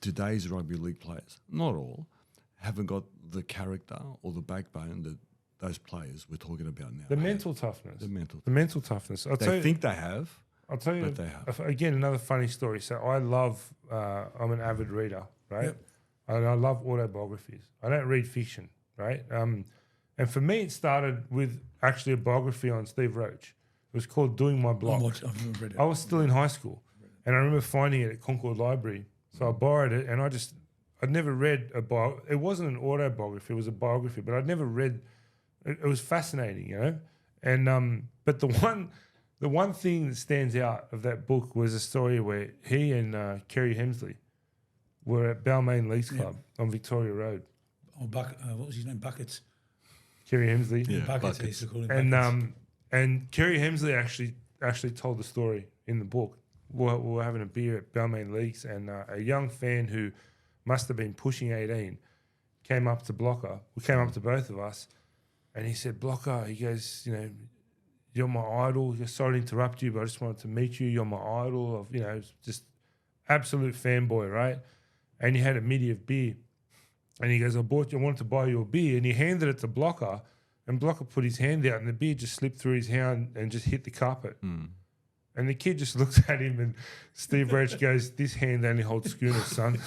today's rugby league players, not all, haven't got the character or the backbone that those players we're talking about now. The mental toughness. The mental. The mental toughness. They think they have. I'll tell you but they have. again another funny story. So I love. I'm an avid reader, right? Yep. And I love autobiographies. I don't read fiction, right? And for me, it started with actually a biography on Steve Roach. It was called "Doing My Block." I've read it. I was still in high school, and I remember finding it at Concord Library. So I borrowed it, and I'd never read a bio. It wasn't an autobiography; it was a biography. But I'd never read. It was fascinating, you know. And but the one thing that stands out of that book was a story where he and Kerry Hemsley were at Balmain Leagues Club on Victoria Road. Oh, what was his name? Buckets. Kerry Hemsley. Yeah, Buckets. They Buckets. used to call him And Buckets. and Kerry Hemsley actually told the story in the book. We were having a beer at Balmain Leagues, and a young fan who must have been pushing 18 came up to Blocker. We came up to both of us, and he said, "Blocker," he goes, "You know, you're my idol. Sorry to interrupt you, but I just wanted to meet you. You're my idol." Of just absolute fanboy, right? And he had a middy of beer, and he goes, I wanted to buy you a beer," and he handed it to Blocker. And Blocker put his hand out, and the beer just slipped through his hand and just hit the carpet. And the kid just looks at him, and Steve Roach goes, "This hand only holds schooners, son."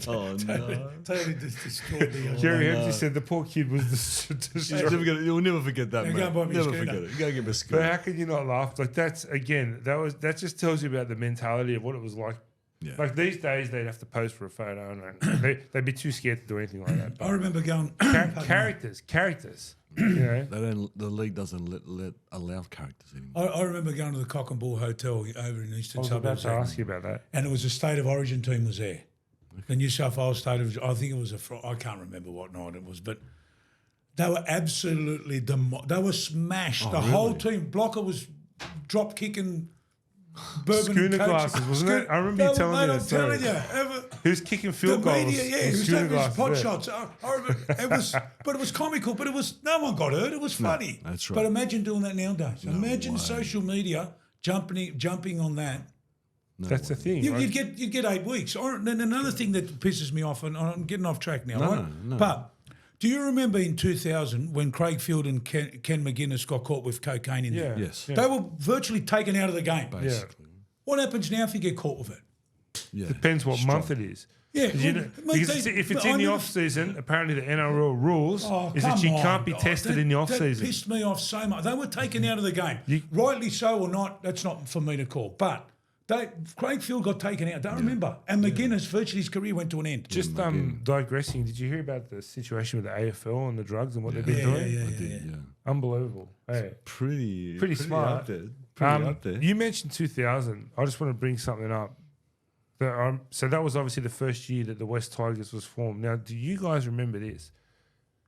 Oh no! Totally destroyed the. Jerry Hemsley said the poor kid was destroyed. You'll never forget that, Yeah, mate. go and buy me a Never schooner. forget it. Go get me a But schooner. how can you not laugh? Like that just tells you about the mentality of what it was like. Yeah. Like these days, they'd have to pose for a photo, and they'd be too scared to do anything like that. I remember going. Characters. You know, They don't. The league doesn't allow characters anymore. I remember going to the Cock and Bull Hotel over in I Eastern was about Suburbs, to ask you about that. and it was a State of Origin team was there. The New South Wales State of, I think it was I can't remember what night it was, but they were absolutely they were smashed. The whole team. Blocker was drop kicking. Bourbon Schooner coach. glasses, wasn't it? I remember you telling me that story. He was kicking field the goals. media, yeah, with he was schooner having his pot glasses, shots. I remember it was, but it was comical. But it was no one got hurt. It was funny. that's right. But imagine doing that nowadays. Imagine way. social media jumping on that. That's the thing. You, right? you'd get 8 weeks. Or then another thing that pisses me off, and I'm getting off track now. right? No. But do you remember in 2000 when Craig Field and Ken McGuinness got caught with cocaine in there? Yes. They were virtually taken out of the game. Basically. What happens now if you get caught with it? Yeah. Depends what month it is. Yeah, 'Cause you know, because if it's in the off season, apparently the NRL rules is that you can't be tested in the off That season. pissed me off so much. They were taken out of the game, rightly so or not. That's not for me to call. But Craig Field got taken out. Don't remember. And McGuinness, virtually his career went to an end. Just digressing, did you hear about the situation with the AFL and the drugs and what they've been doing? Yeah. Unbelievable. Hey, Pretty smart. up there. Pretty up there. You mentioned 2000. I just want to bring something up. So that was obviously the first year that the West Tigers was formed. Now, do you guys remember this?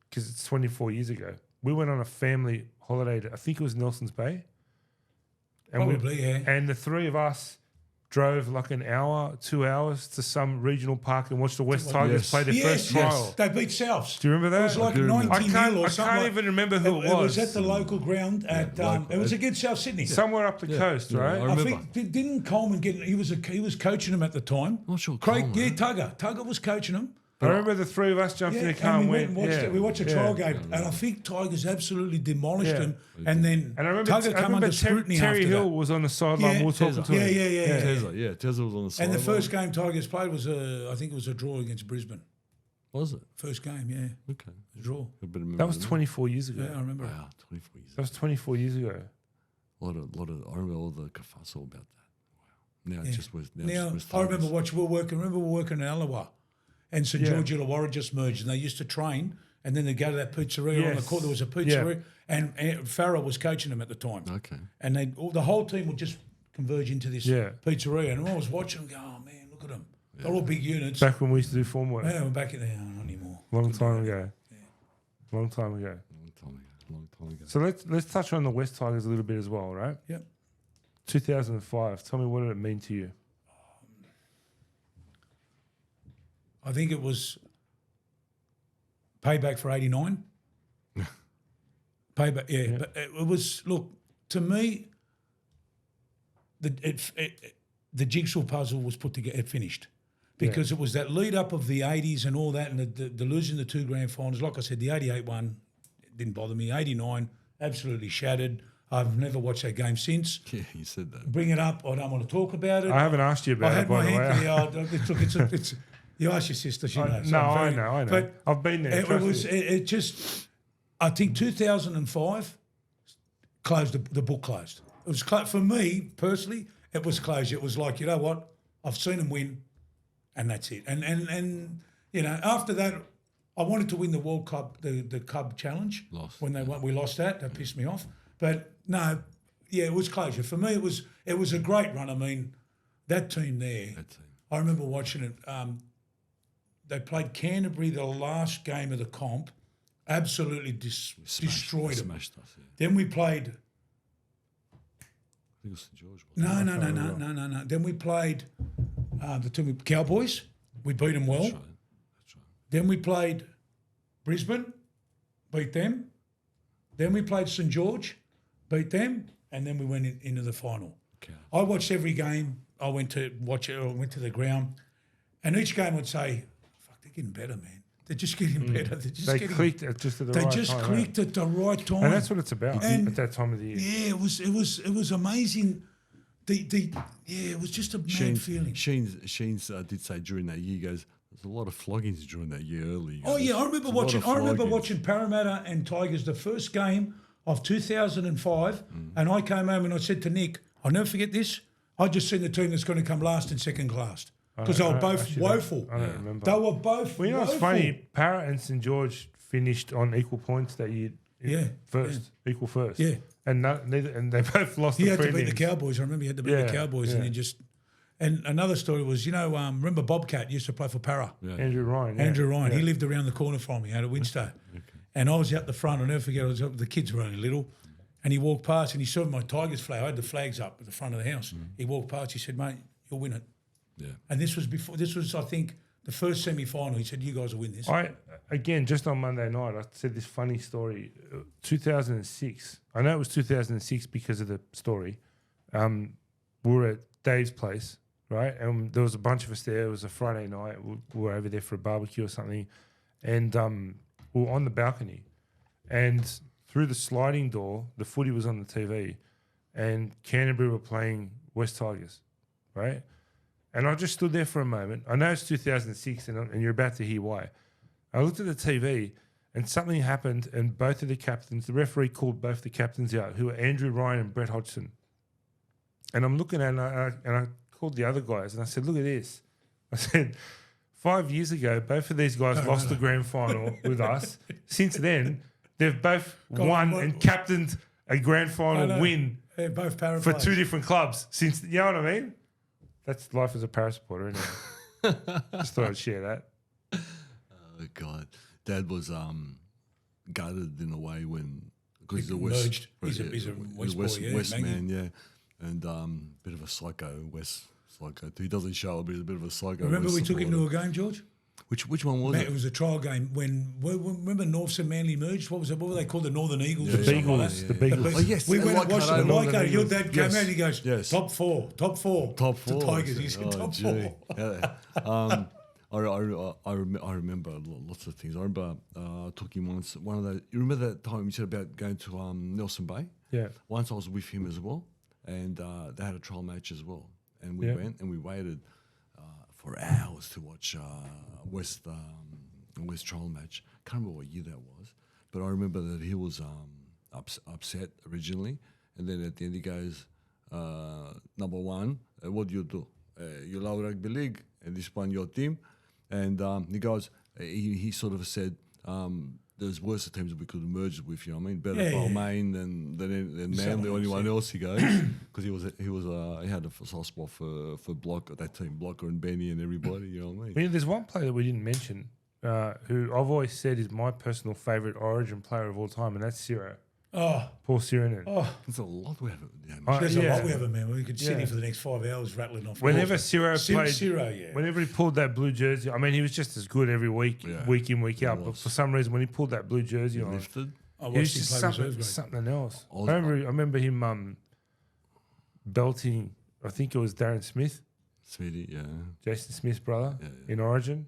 Because it's 24 years ago. We went on a family holiday to, I think it was Nelson's Bay. And Probably, yeah. And the three of us drove like an hour, 2 hours to some regional park and watched the West Tigers play their first trial. They beat Souths. Do you remember that? It was like I do remember. 90 0 or I something. can't even remember who it It was. was at the local ground at. It was against South Sydney. Somewhere up the coast, right? I I remember. think didn't Coleman get? He was coaching him at the time. Not sure Craig, Coleman. Tugger was coaching him. I remember the three of us jumped in the car and went. We watched a trial game, and I think Tigers absolutely demolished Yeah. him. And then And I remember, Tugger come under scrutiny Terry after Hill that. was on the sideline. Yeah. We were talking to him. Yeah. Tesla was on the side. And the first game Tigers played was I think it was a draw against Brisbane. Was it? First game, yeah, Okay. a draw. A bit of That was memory 24 years ago. Yeah, I remember. Wow, 24 years. That was 24 years ago. A lot of. I remember all the kerfuffle about that. Wow. Now it just was. Now just I remember we were working in Allawa, and St George Illawarra just merged, and they used to train, and then they go to that pizzeria on the court. There was a pizzeria, and Farrell was coaching them at the time. Okay. And the whole team would just converge into this Yeah. pizzeria, and I was watching them go, oh man, look at them. They're all big units. Back when we used to do form work. Yeah, we're back in there, not anymore. Long time ago. Long time ago. Long time ago. So let's touch on the West Tigers a little bit as well, right? Yep. 2005. Tell me, what did it mean to you? I think it was payback for 89. Payback, yeah. But it was, look, to me, the jigsaw puzzle was put together, it finished. Because it was that lead up of the 80s and all that, and the losing the two grand finals. Like I said, the 88 one didn't bother me. 89, absolutely shattered. I've never watched that game since. Yeah, you said that. Bring it up. I don't want to talk about it. I haven't asked you I about it, had by my the way. hand. It's you ask your sister, she knows. No, I'm I very- know. But I've been there. it trust was. me. It just. I think 2005 closed. The book closed. It was for me personally. It was closed. It was like, you know what? I've seen them win, and that's it. And you know, after that, I wanted to win the World Cup, the Cub Challenge. Lost. When they won, we lost that. That pissed me off. But no, yeah, it was closure for me. It was a great run. I mean, that team there. I remember watching it. They played Canterbury the last game of the comp. Absolutely destroyed them. Smashed us. Yeah. Then we played. I think it was St George. Wasn't it? No. Then we played the team Cowboys. We beat them well. That's right. Then we played Brisbane, beat them. Then we played St George, beat them, and then we went into the final. Okay. I watched every game. I went to watch it. I went to the ground, and each game would say, "Fuck, they're getting better, man. They're just getting better. They're just They getting." clicked at just at the They right just time. clicked at the right time. And that's what it's about And- at that time of the year. Yeah, it was amazing. It was just a mad feeling. Sheens did say during that year, he goes, there's a lot of floggings during that year early. Oh yeah, I remember watching Parramatta and Tigers the first game of 2005, and I came home and I said to Nick, I'll never forget this. I just seen the team that's going to come last and second class because they were both woeful. I don't remember. They were both. Well, you know what's woeful. funny? Parra and St George finished on equal points that year first, equal first. Yeah. And and they both lost. He the had to beat the prelims. Cowboys. I remember he had to beat the Cowboys, and he just. And another story was, remember Bobcat used to play for Para. Yeah. Andrew Ryan. Yeah. Andrew Ryan. Yeah. He lived around the corner from me out of Winstow. And I was out the front. I'll never forget. The kids were only little. And he walked past and he saw my Tigers flag. I had the flags up at the front of the house. He walked past. He said, "Mate, you'll win it." Yeah. And this was, I think, the first semi-final. He said, "You guys will win this." Again, just on Monday night, I said this funny story. 2006. I know it was 2006 because of the story. We were at Dave's place, right? And there was a bunch of us there. It was a Friday night. We were over there for a barbecue or something. And we were on the balcony. And through the sliding door, the footy was on the TV. And Canterbury were playing West Tigers, right? And I just stood there for a moment. I know it's 2006 and you're about to hear why. I looked at the TV and something happened and both of the captains, the referee called both the captains out, who were Andrew Ryan and Brett Hodgson. And I'm looking at it and I called the other guys and I said, "Look at this." I said, 5 years ago, both of these guys lost the grand final with us. Since then, they've both won and captained a grand final win both Para for players. 2 different clubs. Since, you know what I mean? That's life as a Para supporter, anyway. Just thought I'd share that. Oh God, Dad was gutted in a way when because he's a merged. West. He's a West boy, yeah, West Maggie. man, yeah, and bit of a psycho West psycho. He doesn't show it, but he's a bit of a psycho. Remember West we took him supporter. to a game, George? Which one was It it? was a trial game when remember Norths and Manly merged. What was it? What were they called? The Northern Eagles. Yeah, or something like Beagles, that? the Beagles. Oh, yes, We and went and watched Waikato, it. Northern Waikato, your Eagles. dad came Yes, out and he goes, yes. top four. Top four. The Tigers. He said, top gee. four. Yeah. I remember lots of things. I remember I took him once. One of those. You remember that time you said about going to Nelson Bay? Yeah. Once I was with him as well, and they had a trial match as well, and we went and we waited for hours to watch West trial match. Can't remember what year that was, but I remember that he was upset originally, and then at the end he goes, "Number one, what do? You love rugby league, and this one your team," and he goes, he sort of said. There's worse teams that we could have merged with, you know what I mean? Better Balmain than Manly or anyone else, he goes. Because he had a soft spot for Blocker, that team, Blocker and Benny and everybody, you know what I mean? I mean, there's one player that we didn't mention who I've always said is my personal favourite Origin player of all time, and that's Ciro. Oh, Paul Sironen. There's a lot we haven't. there's a lot we haven't, man. We could sit here for the next 5 hours rattling off. Whenever Ciro played, Ciro, yeah. whenever he pulled that blue jersey, I mean, he was just as good every week, week in, week out. But for some reason, when he pulled that blue jersey on, Lifted. I he was watched him just play reserve grade. something else. I remember him belting, I think it was Darren Smith, Smithy, yeah. Jason Smith's brother, in Origin.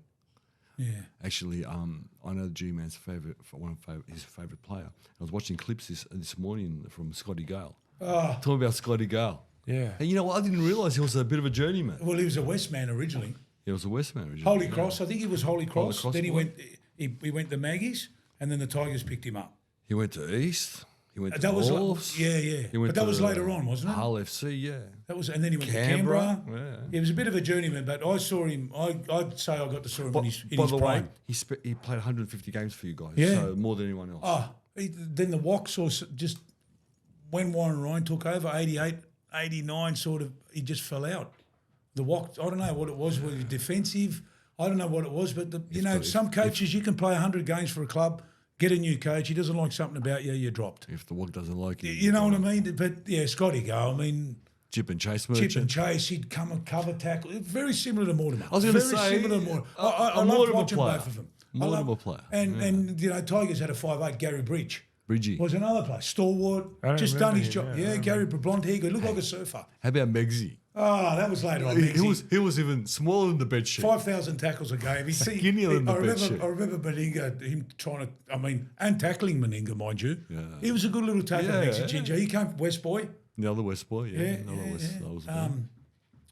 Yeah. Actually, I know G-Man's his favourite player. I was watching clips this morning from Scotty Gale. Talking about Scotty Gale. Yeah. And you know what? I didn't realise he was a bit of a journeyman. Well, he was a West man originally. He was a West man originally. Holy Cross. I think he was Holy Cross. Cross Then he boy. went. He went to Maggies, and then the Tigers picked him up. He went to East. He went to That was Wolves. yeah. He went But that to was later on, wasn't it? Hull FC, yeah. That was, and then he went Canberra, to Canberra. yeah. He was a bit of a journeyman, but I saw him. I'd say I got to saw him in his By the way, prime. he played 150 games for you guys, Yeah. so more than anyone else. Then the Woks just when Warren Ryan took over, 88, 89, sort of, he just fell out. The Woks, I don't know what it was. Was it defensive? I don't know what it was, but some coaches you can play 100 games for a club. Get a new coach. He doesn't like something about you. You're dropped. If the Wog doesn't like you, You know what I mean? But yeah, Scotty Go. I mean, Chip and Chase merchant. Chip and Chase. He'd come and cover tackle. Very similar to Mortimer. I was going to Very say, similar to Mortimer. I a loved Mortimer watching player. both of them. Mortimer player. And Tigers had a 5'8", Gary Bridge. Bridgie. Was another player. Stalwart. I don't Just done remember his him, job. yeah, Yeah, Gary, blonde hair. He looked like a surfer. How about Meggsy? Oh, that was later on. He was even smaller than the bed sheet. 5,000 tackles a game. Skinnier than the bed sheet. I remember Meninga, him trying to, and tackling Meninga, mind you. Yeah. He was a good little tackler, Yeah. Mexi Ginger. He came from West Boy. The other West boy, yeah. That was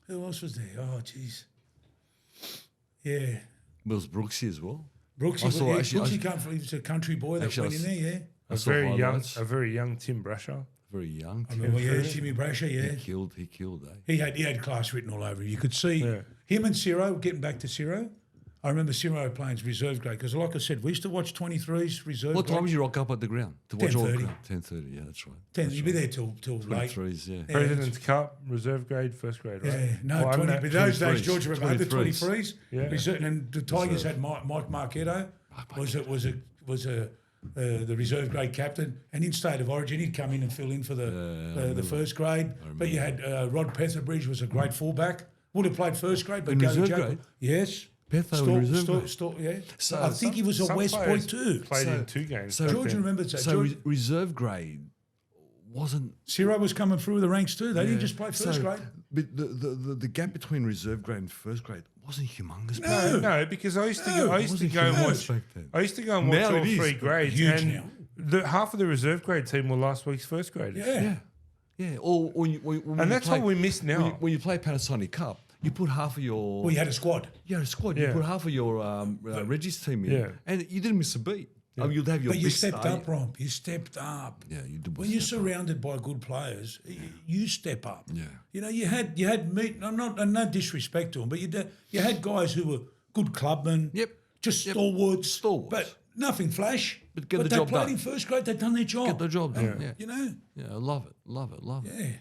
Who else was there? Oh, jeez. Yeah. There was Brooksy as well. Brooksy came from, he was a country boy that Actually, went in there, yeah. I saw highlights. A very young Tim Brasher. Very young. I remember, Jimmy Brasher, yeah. He killed, eh? He had class written all over him. You could see him and Ciro, getting back to Ciro, I remember Ciro playing reserve grade because, like I said, we used to watch 23s reserve What grade. time did you rock up at the ground to watch all the 10:30. ground? 10:30. Yeah, that's right. 10, you'd be there till late. 23s. Yeah. President's Cup, reserve grade, first grade, right? Yeah, no, Well, I'm 20, at but those days, 23s, George, remember the 23s. 23s? Yeah. We certain, and the Tigers had Mike Marchetto, was the reserve grade captain, and in State of Origin, he'd come in and fill in for the first grade. But you had Rod Petherbridge was a great fullback. Would have played first grade, but In Gary reserve Jacob, grade? yes. Petho in reserve grade? Yeah. So I think he was a Some West Point players too. Played in 2 games. so back George then. remembers that. So George, reserve grade wasn't. Ciro was coming through the ranks too. They didn't just play first So, grade. But the gap between reserve grade and first grade wasn't humongous. No. No, because I used to No, go. I used to wasn't go and huge watch. back then. I used to go and watch Now all it is 3 grades, huge and now. half of the reserve grade team were last week's first graders. Yeah. Yeah. Or when And that's what we miss now. When you play Panasonic Cup, you put half of your. Well, you had a squad. You had a squad. Yeah. You put half of your Reggie's team in, Yeah. and you didn't miss a beat. I mean, you'd have your But you big stepped star. up, Rob. You stepped up. Yeah, you did. When you're surrounded by good players, you step up. Yeah. You know, you had meet. I'm not, and no disrespect to them, but you had guys who were good clubmen. Yep. Just Yep. stalwarts. Stalwarts. But nothing flash. But get the they job played done. in first grade. They've done their job. Get the job done. Yeah. You know. Yeah, I love it.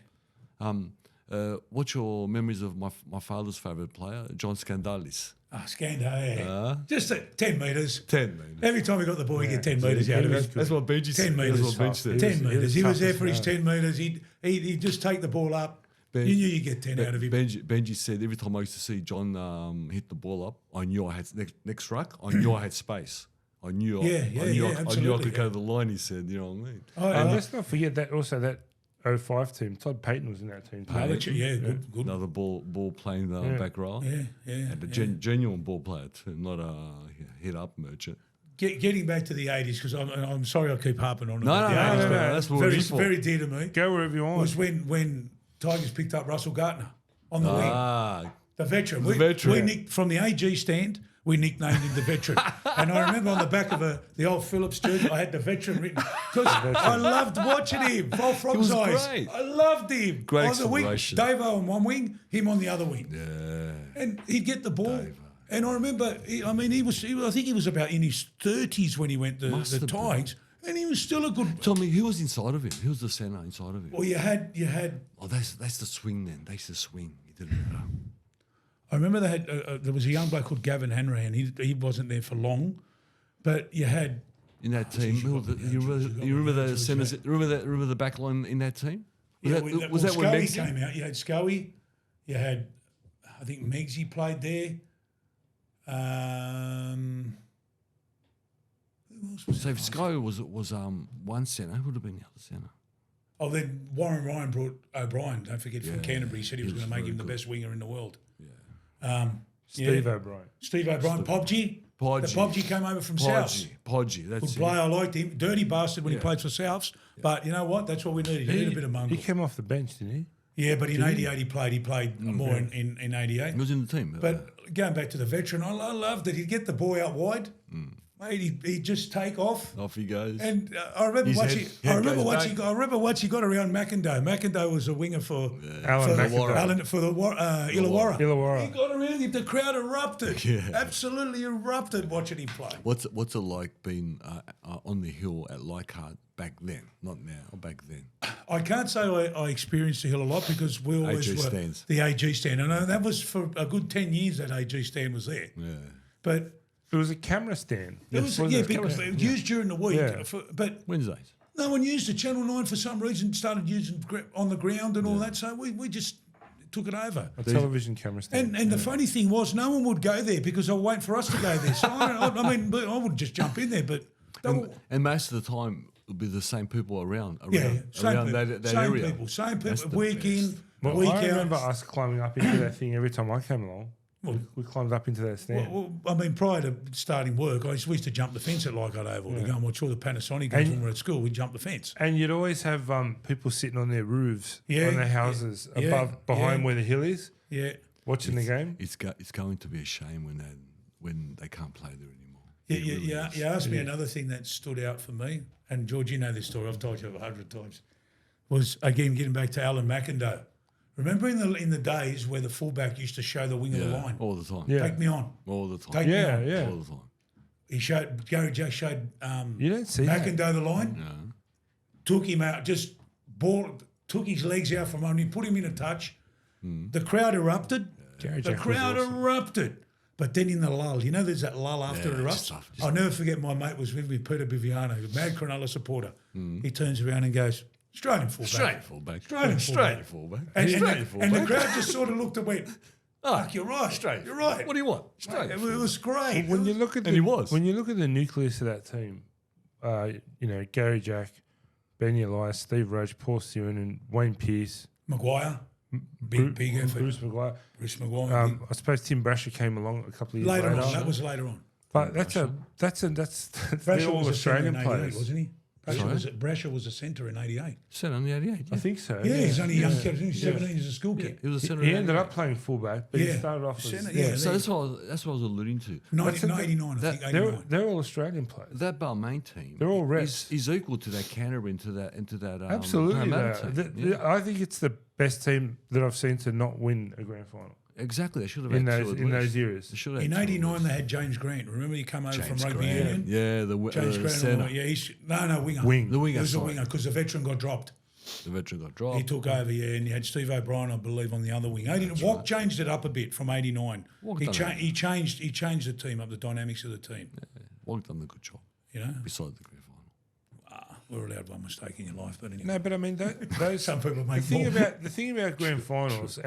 Yeah. What's your memories of my father's favourite player, John Scandalis? Scando, yeah. Just 10 metres. 10 metres. Every time we got the ball, he get 10 metres out of it. That's what Benji 10 said. metres. That's what Benji said. 10 He was metres. He was there tough for his as 10 metres. He'd just take the ball up. Ben- You knew you'd get 10 out of him. Benji said every time I used to see John hit the ball up, I knew I had next ruck. I knew I had space. I knew I knew I absolutely, could go to the line. He said, you know what I mean? And let's not forget that also that 05 team. Todd Payton was in that team. too. Yeah, good. Another ball playing back row. Yeah. And a genuine ball player too, not a hit up merchant. Getting back to the 80s, because I'm sorry I keep harping on it. No, but the 80s, but that's what we're very, here for. very dear to me. Go wherever you want. Was when Tigers picked up Russell Gartner on the wing. The veteran. The veteran. We nicked from the AG stand. We nicknamed him the veteran. And I remember on the back of the old Phillips jersey, I had the veteran written because I loved watching him from was size. great. I loved him. Great on the wing, exploration. Davo on one wing, him on the other wing. Yeah. And he'd get the ball. And I remember, I think he was about in his 30s when he went to Must the have been. Tigers. And he was still a good. Tell me, who was inside of him? Who was the centre inside of him? Well, you had. Oh, that's the swing then. That's the swing. It didn't matter. I remember they had. There was a young bloke called Gavin Hanrahan. He wasn't there for long, but you had. In that team, you remember the centres? Remember the back line in that team? Was that when Scully Meggsy came out? You had Scully. You had, I think Meggsy played there. Who else was So there? if Sky was one centre, who would have been the other centre? Oh, then Warren Ryan brought O'Brien. Don't forget from Canterbury. He said he was he going was to make him very the good. best winger in the world. Steve O'Brien. Steve O'Brien, Podgy. Podgy. The Podgy came over from Souths. Podgy, Good that's player. it. I liked him. Dirty bastard when he played for Souths. But you know what? That's what we needed. You need a bit of He mongrel. came off the bench, didn't he? Yeah, but in 88 he played more in 88. He was in the team. But going back to the veteran, I loved it. He'd get the boy out wide. Mate, he'd just take off. Off he goes. And I remember His watching. head I remember goes watching. back. I remember once he got around Mackindo. Mackindo was a winger for Alan for McIntyre. for the Illawarra. Illawarra. He got around him. The crowd erupted. Yeah. Absolutely erupted watching him play. What's it like being on the hill at Leichhardt back then? Not now, back then. I can't say I experienced the hill a lot because we always AG were stands. the AG stand. I know that was for a good 10 years that AG stand was there. Yeah. But It was a camera stand. it was Wasn't it? because it was used during the week. Yeah. But Wednesdays. no one used it. Channel 9 for some reason started using on the ground and all that. So we just took it over. A television camera stand. And the funny thing was, no one would go there because they were waiting for us to go there. So I would just jump in there, but they were, And most of the time, it would be the same people around same that people, same area. people, same That's people, the week best. in, Well, week I out. remember us climbing up into that thing every time I came along. We climbed up into that stand. Prior to starting work, we used to jump the fence at Leichhardt Oval to go and watch all the Panasonic games when we were at school. We'd jump the fence. And you'd always have people sitting on their roofs, Yeah, on their houses, yeah, behind yeah. where the hill is, Yeah. watching the game. It's going to be a shame when they can't play there anymore. You asked me another thing that stood out for me, and George, you know this story, I've told you 100 times, was, again, getting back to Alan McIndoe. Remember in the days where the fullback used to show the wing of the line? all the time. Yeah. Take me on. All the time. Take me Yeah, on. yeah. All the time. He showed Gary Jack showed You don't see that. McIndoe the line, Yeah. took him out, took his legs out from under him, put him in a touch. The crowd erupted. Gary The Jack was crowd awesome. erupted. But then in the lull, there's that lull after it erupts. I'll never forget my mate was with me, Peter Biviano, a mad Cronulla supporter. He turns around and goes, Australian fullback. Straight fullback. Australian Straight fullback. And, Straight and fullback. the crowd just sort of looked and went, fuck, you're right. Straight. You're right. What do you want? Straight. It was great. When you look at And he was. when you look at the nucleus of that team, Gary Jack, Ben Elias, Steve Roach, Paul Stewart, and Wayne Pearce, Maguire, big effort. Bruce Maguire. Bruce Maguire. I suppose Tim Brasher came along a couple of years Later later. on, that was later on. But that's they're Brasher all was a centre Australian in 88, players, wasn't he? Brasher was a centre in 88. Centre on the 88. I think so. Yeah, he's only a young kid. He's 17. He's a school kid. He was a centre. He in ended 88. up playing fullback, but he Yeah. started off as Centre, yeah. So that's what I was alluding to. 89, I think, 89. They're all Australian players. That Balmain team, They're all reps. is equal to that Canterbury into that Absolutely, Parramatta they team. are. I think it's the best team that I've seen to not win a grand final Exactly, they should have in had those two at in least. those eras. They should have In had two at 89, least. they had James Grant. Remember he come over James from Rugby Grant. Union? Yeah, James Grant. centre. Yeah, no, winger. Wing. The He winger, was a sorry. winger because the veteran got dropped. The veteran got He dropped. took over, and you had Steve O'Brien, I believe, on the other wing. Walk changed it up a bit from 89. Walk He, done it. he changed the team up, the dynamics of the team. Walked done the good job. Beside the grand final. We're allowed one mistake in your life, but anyway. No, but I mean those. Some people the make thing more. about grand finals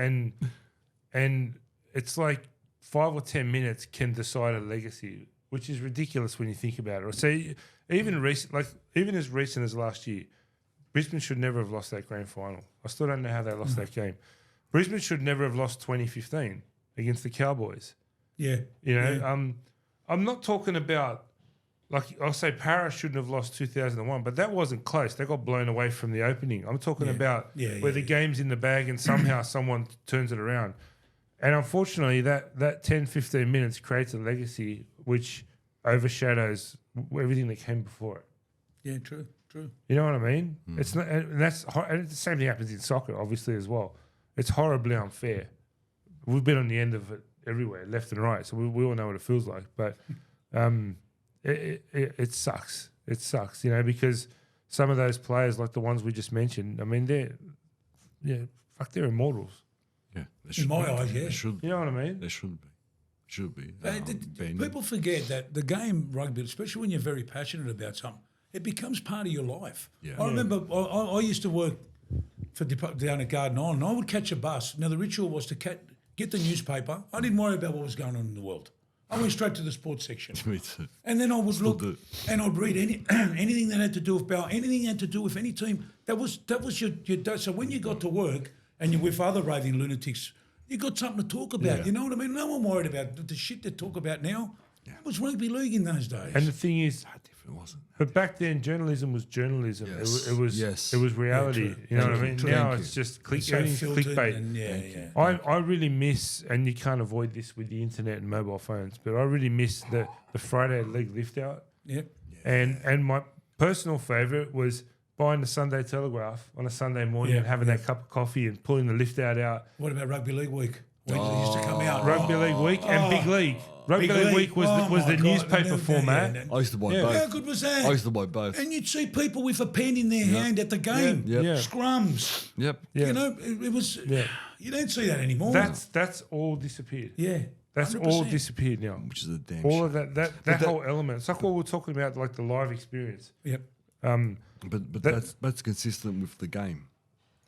and it's like 5 or 10 minutes can decide a legacy, which is ridiculous when you think about it. So even as recent as last year, Brisbane should never have lost that grand final. I still don't know how they lost that game. Brisbane should never have lost 2015 against the Cowboys. Yeah. I'm not talking about, like I'll say Para shouldn't have lost 2001, but that wasn't close. They got blown away from the opening. I'm talking about where the game's in the bag and somehow someone turns it around. And unfortunately, that 10, 15 minutes creates a legacy which overshadows everything that came before it. Yeah, true. You know what I mean? It's not, and the same thing happens in soccer, obviously, as well. It's horribly unfair. We've been on the end of it everywhere, left and right, so we all know what it feels like. But it sucks. It sucks, because some of those players, like the ones we just mentioned, I mean, they're immortals. Yeah, In my eyes, yeah. They should. You know what I mean? They should be. Should be. Ben. People forget that the game rugby, especially when you're very passionate about something, it becomes part of your life. Yeah. I remember I used to work down at Garden Island, and I would catch a bus. Now, the ritual was to get the newspaper. I didn't worry about what was going on in the world. I went straight to the sports section. Me too. And then I would look do. and I'd read anything that had to do with Bell, anything that had to do with any team. That was your day. So when you got to work and you're with other raving lunatics, you got something to talk about. Yeah. You know what I mean? No one worried about the shit they talk about now. Yeah. It was rugby league in those days. And the thing is, How different was it? but back then, journalism was journalism. Yes. It was Yes. it was reality. Yeah, true. You know Thank what I you. mean? True. Now Thank it's you. just It's so everything's filtered clickbait. and yeah. I really miss, and you can't avoid this with the internet and mobile phones, but I really miss the Friday leg lift out. Yep. And my personal favourite was buying the Sunday Telegraph on a Sunday morning Yeah, and having that cup of coffee and pulling the lift out. What about rugby league week? When it used to come out. Rugby League week and Big League. Rugby Big League League. week was Oh the, was my the God. newspaper Yeah, format. yeah. I used to buy Yeah. both. How good was that? I used to buy both. And you'd see people with a pen in their hand at the game. Yep. Yeah. Scrums. Yep. Yeah. You know, it was. Yeah. You don't see that anymore. That's all disappeared. yeah. That's all 100%. disappeared now. Which is a damn All shame. of that whole element. It's like what we're talking about, like the live experience. Yep. But that's consistent with the game.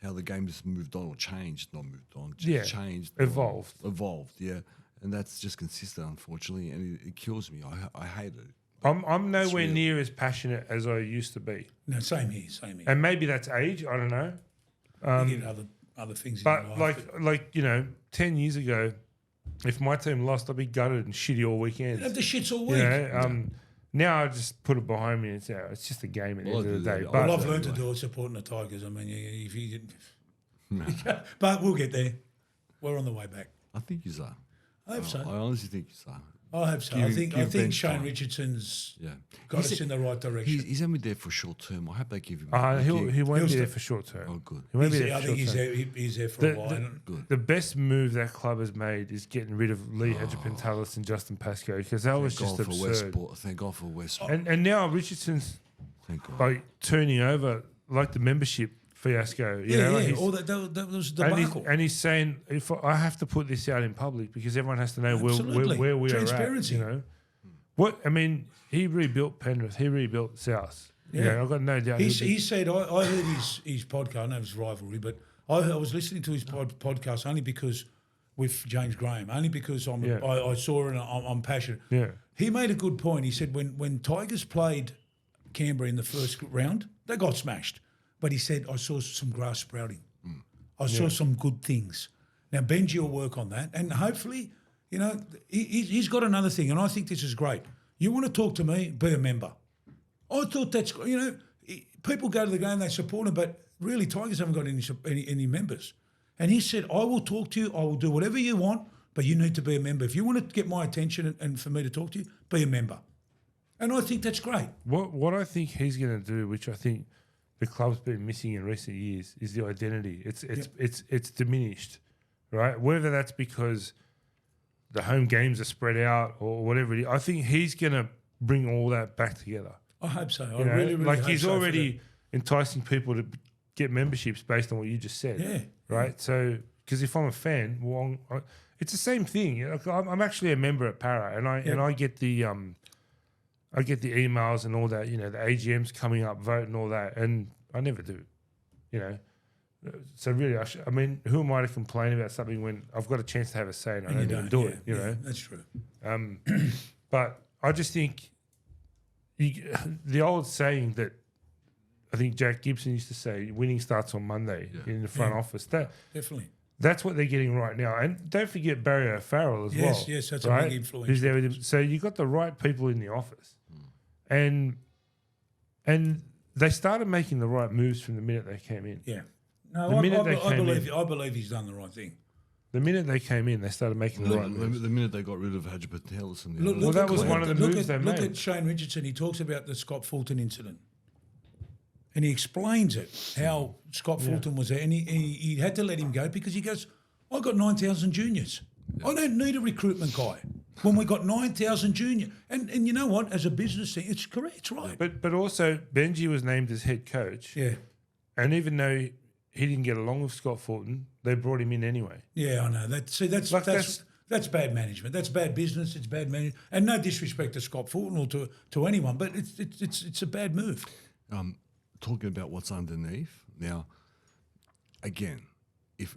How the game has moved on or changed, not moved on, just Yeah. changed. Evolved. Evolved, yeah. And that's just consistent, unfortunately, and it kills me. I hate it. I'm nowhere real. near as passionate as I used to be. No, same here. And maybe that's age, I don't know. You get other things in But your life. like 10 years ago, if my team lost, I'd be gutted and shitty all weekend. Have the shits all You week. know, now I just put it behind me and say, it's just a game at the Well, end I of the do day. that. But Well, I've learned to do it supporting the Tigers. I mean, if you didn't. But we'll get there. We're on the way back. I think you are. I hope so. I honestly think you are. I hope so. Give I him- think give Shane bench time. Richardson's Yeah. got He's- us in the right direction. He's only there for short term. I hope they give him. He won't He'll be there st- for short term. Oh, good. He won't be He's- there I for think short term. he's there for a while. The best move that club has made is getting rid of Lee Hadjipantalis and Justin Pascoe, because that was just God for absurd. Westport. Thank God for Westport. And now Richardson's Thank God. like turning over like the membership fiasco. You know, like he's- All that was and debacle. he's saying, if I have to put this out in public because everyone has to know Absolutely. where we are at. Transparency. You know, he rebuilt Penrith, he rebuilt South. Yeah. Yeah, I've got no doubt. He said, I heard his podcast, I know it's rivalry, but I was listening to his podcast only because with James Graham, only because I saw it and I'm passionate. Yeah. He made a good point. He said when Tigers played Canberra in the first round, they got smashed. But he said, I saw some grass sprouting. I saw some good things. Now, Benji will work on that. And hopefully, you know, he's got another thing. And I think this is great. You want to talk to me, be a member. I thought that's, you know, people go to the game, they support him, but really Tigers haven't got any members. And he said, I will talk to you, I will do whatever you want, but you need to be a member. If you want to get my attention and for me to talk to you, be a member. And I think that's great. What I think he's going to do, which I think the club's been missing in recent years, is the identity. It's diminished, right? Whether that's because the home games are spread out or whatever it is, I think he's going to bring all that back together. I hope so. I You know? really like hope he's so for already enticing people to get memberships based on what you just said. Yeah. Right. So, because if I'm a fan, well, it's the same thing. You know, I'm actually a member at Para, and I get the emails and all that. You know, the AGMs coming up, vote and all that, and I never do. You know. So really, I mean, who am I to complain about something when I've got a chance to have a say and I don't even do it? You know, that's true. but I just think the old saying that I think Jack Gibson used to say, "Winning starts on Monday" in the front office. Definitely. That's what they're getting right now, and don't forget Barry O'Farrell as well. Yes, that's right? a big influence. Who's there with him? So you got the right people in the office, and they started making the right moves from the minute they came in. Yeah. No, The minute they I came believe he's done the right thing. The minute they came in, they started making the right moves. The minute they got rid of Hadjipantalis and the Look, other- Well, that at- was look one at- of the look moves at- they Look made. at Shane Richardson. He talks about the Scott Fulton incident. And he explains it, how Scott Fulton was there. And he had to let him go because he goes, I got 9,000 juniors. I don't need a recruitment guy when we got 9,000 junior. And you know what? As a business thing, it's correct. It's right. But also Benji was named as head coach, Yeah. and even though he didn't get along with Scott Fulton, they brought him in anyway. Yeah, I know. That's bad management. That's bad business. It's bad management. And no disrespect to Scott Fulton or to anyone, but it's a bad move. Talking about what's underneath now. Again, if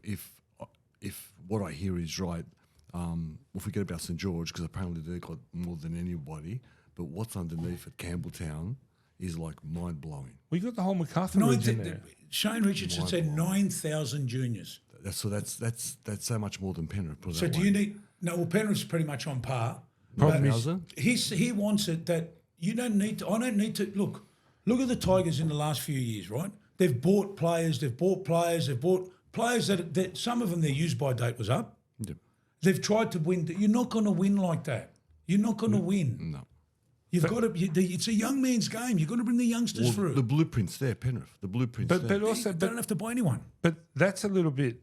what I hear is right, we'll forget about St George because apparently they've got more than anybody. But what's underneath at Campbelltown is like mind blowing. We got the whole MacArthur Ridge in there. Shane Richardson said 9,000 juniors. That's so much more than Penrith. Put it So that do way. you need? No, well, Penrith's pretty much on par. Problem But is- he wants it that you don't need to. I don't need to look. Look at the Tigers in the last few years, right? They've bought players. They've bought players that some of them their use by date was up. Yep. They've tried to win. You're not going to win like that. You're not going to win. No. You've got to. It's a young man's game. You've got to bring the youngsters Well, through. the blueprint's there, Penrith. The blueprint's But there. also, They don't have to buy anyone. but that's a little bit.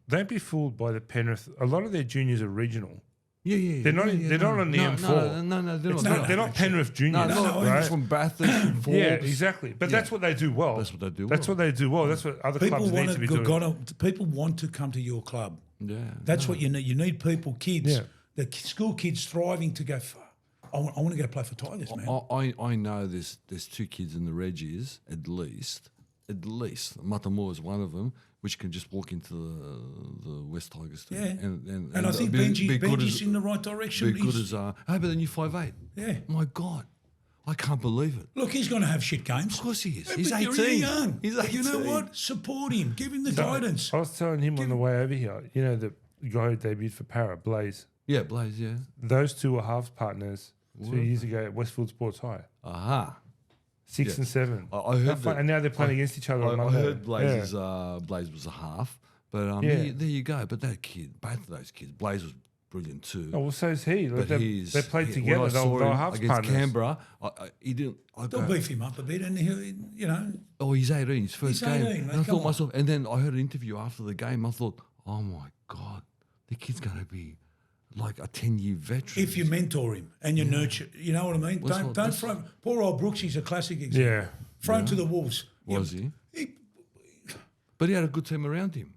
Don't be fooled by the Penrith. A lot of their juniors are regional. yeah. They're not. They're not on the M4. No, they're It's not. not, they're not Penrith juniors, No, right? from Bathurst, from Forbes. Yeah, exactly. But that's what they do well. That's what they do That's well. what they do well. That's what other People clubs need to be doing. People want to come to your club. Yeah. That's what you need. You need people, kids, Yeah. the school kids thriving to go. I want to go play for Tigers, man. I know there's two kids in the Reggies, at least. Matamua is one of them, which can just walk into the West Tigers team. Yeah. And I think Benji's in the right direction. Be good as but then you're 5'8". Yeah. My God. I can't believe it. Look, he's going to have shit games. Of course he is. Yeah, He's but 18. You're young. He's But you know 18. what? Support him. Give him the guidance. I was telling him on the way over here. You know the guy who debuted for Para, Blaze. Yeah, Blaze, yeah. Those two were halves partners 2 years ago at Westfield Sports High. Aha. 6 and 7. I heard that. And now they're playing against each other on I Monday. heard Blaze was a half. But there you go. But that kid, both of those kids, Blaze was brilliant too. Oh, well, so is he. Like, But they played when together. I They saw were him halves against partners. Canberra, he didn't. They'll beef him up a bit, and Oh, he's 18, his first He's game. 18, mate, And I come thought on. myself, and then I heard an interview after the game. I thought, oh my God, the kid's going to be like a 10-year veteran. if you mentor him and you nurture, you know what I mean. Well, Don't that's- throw him. Poor old Brooksy's a classic example. Yeah. Throw him to the wolves. Was he? But he had a good team around him.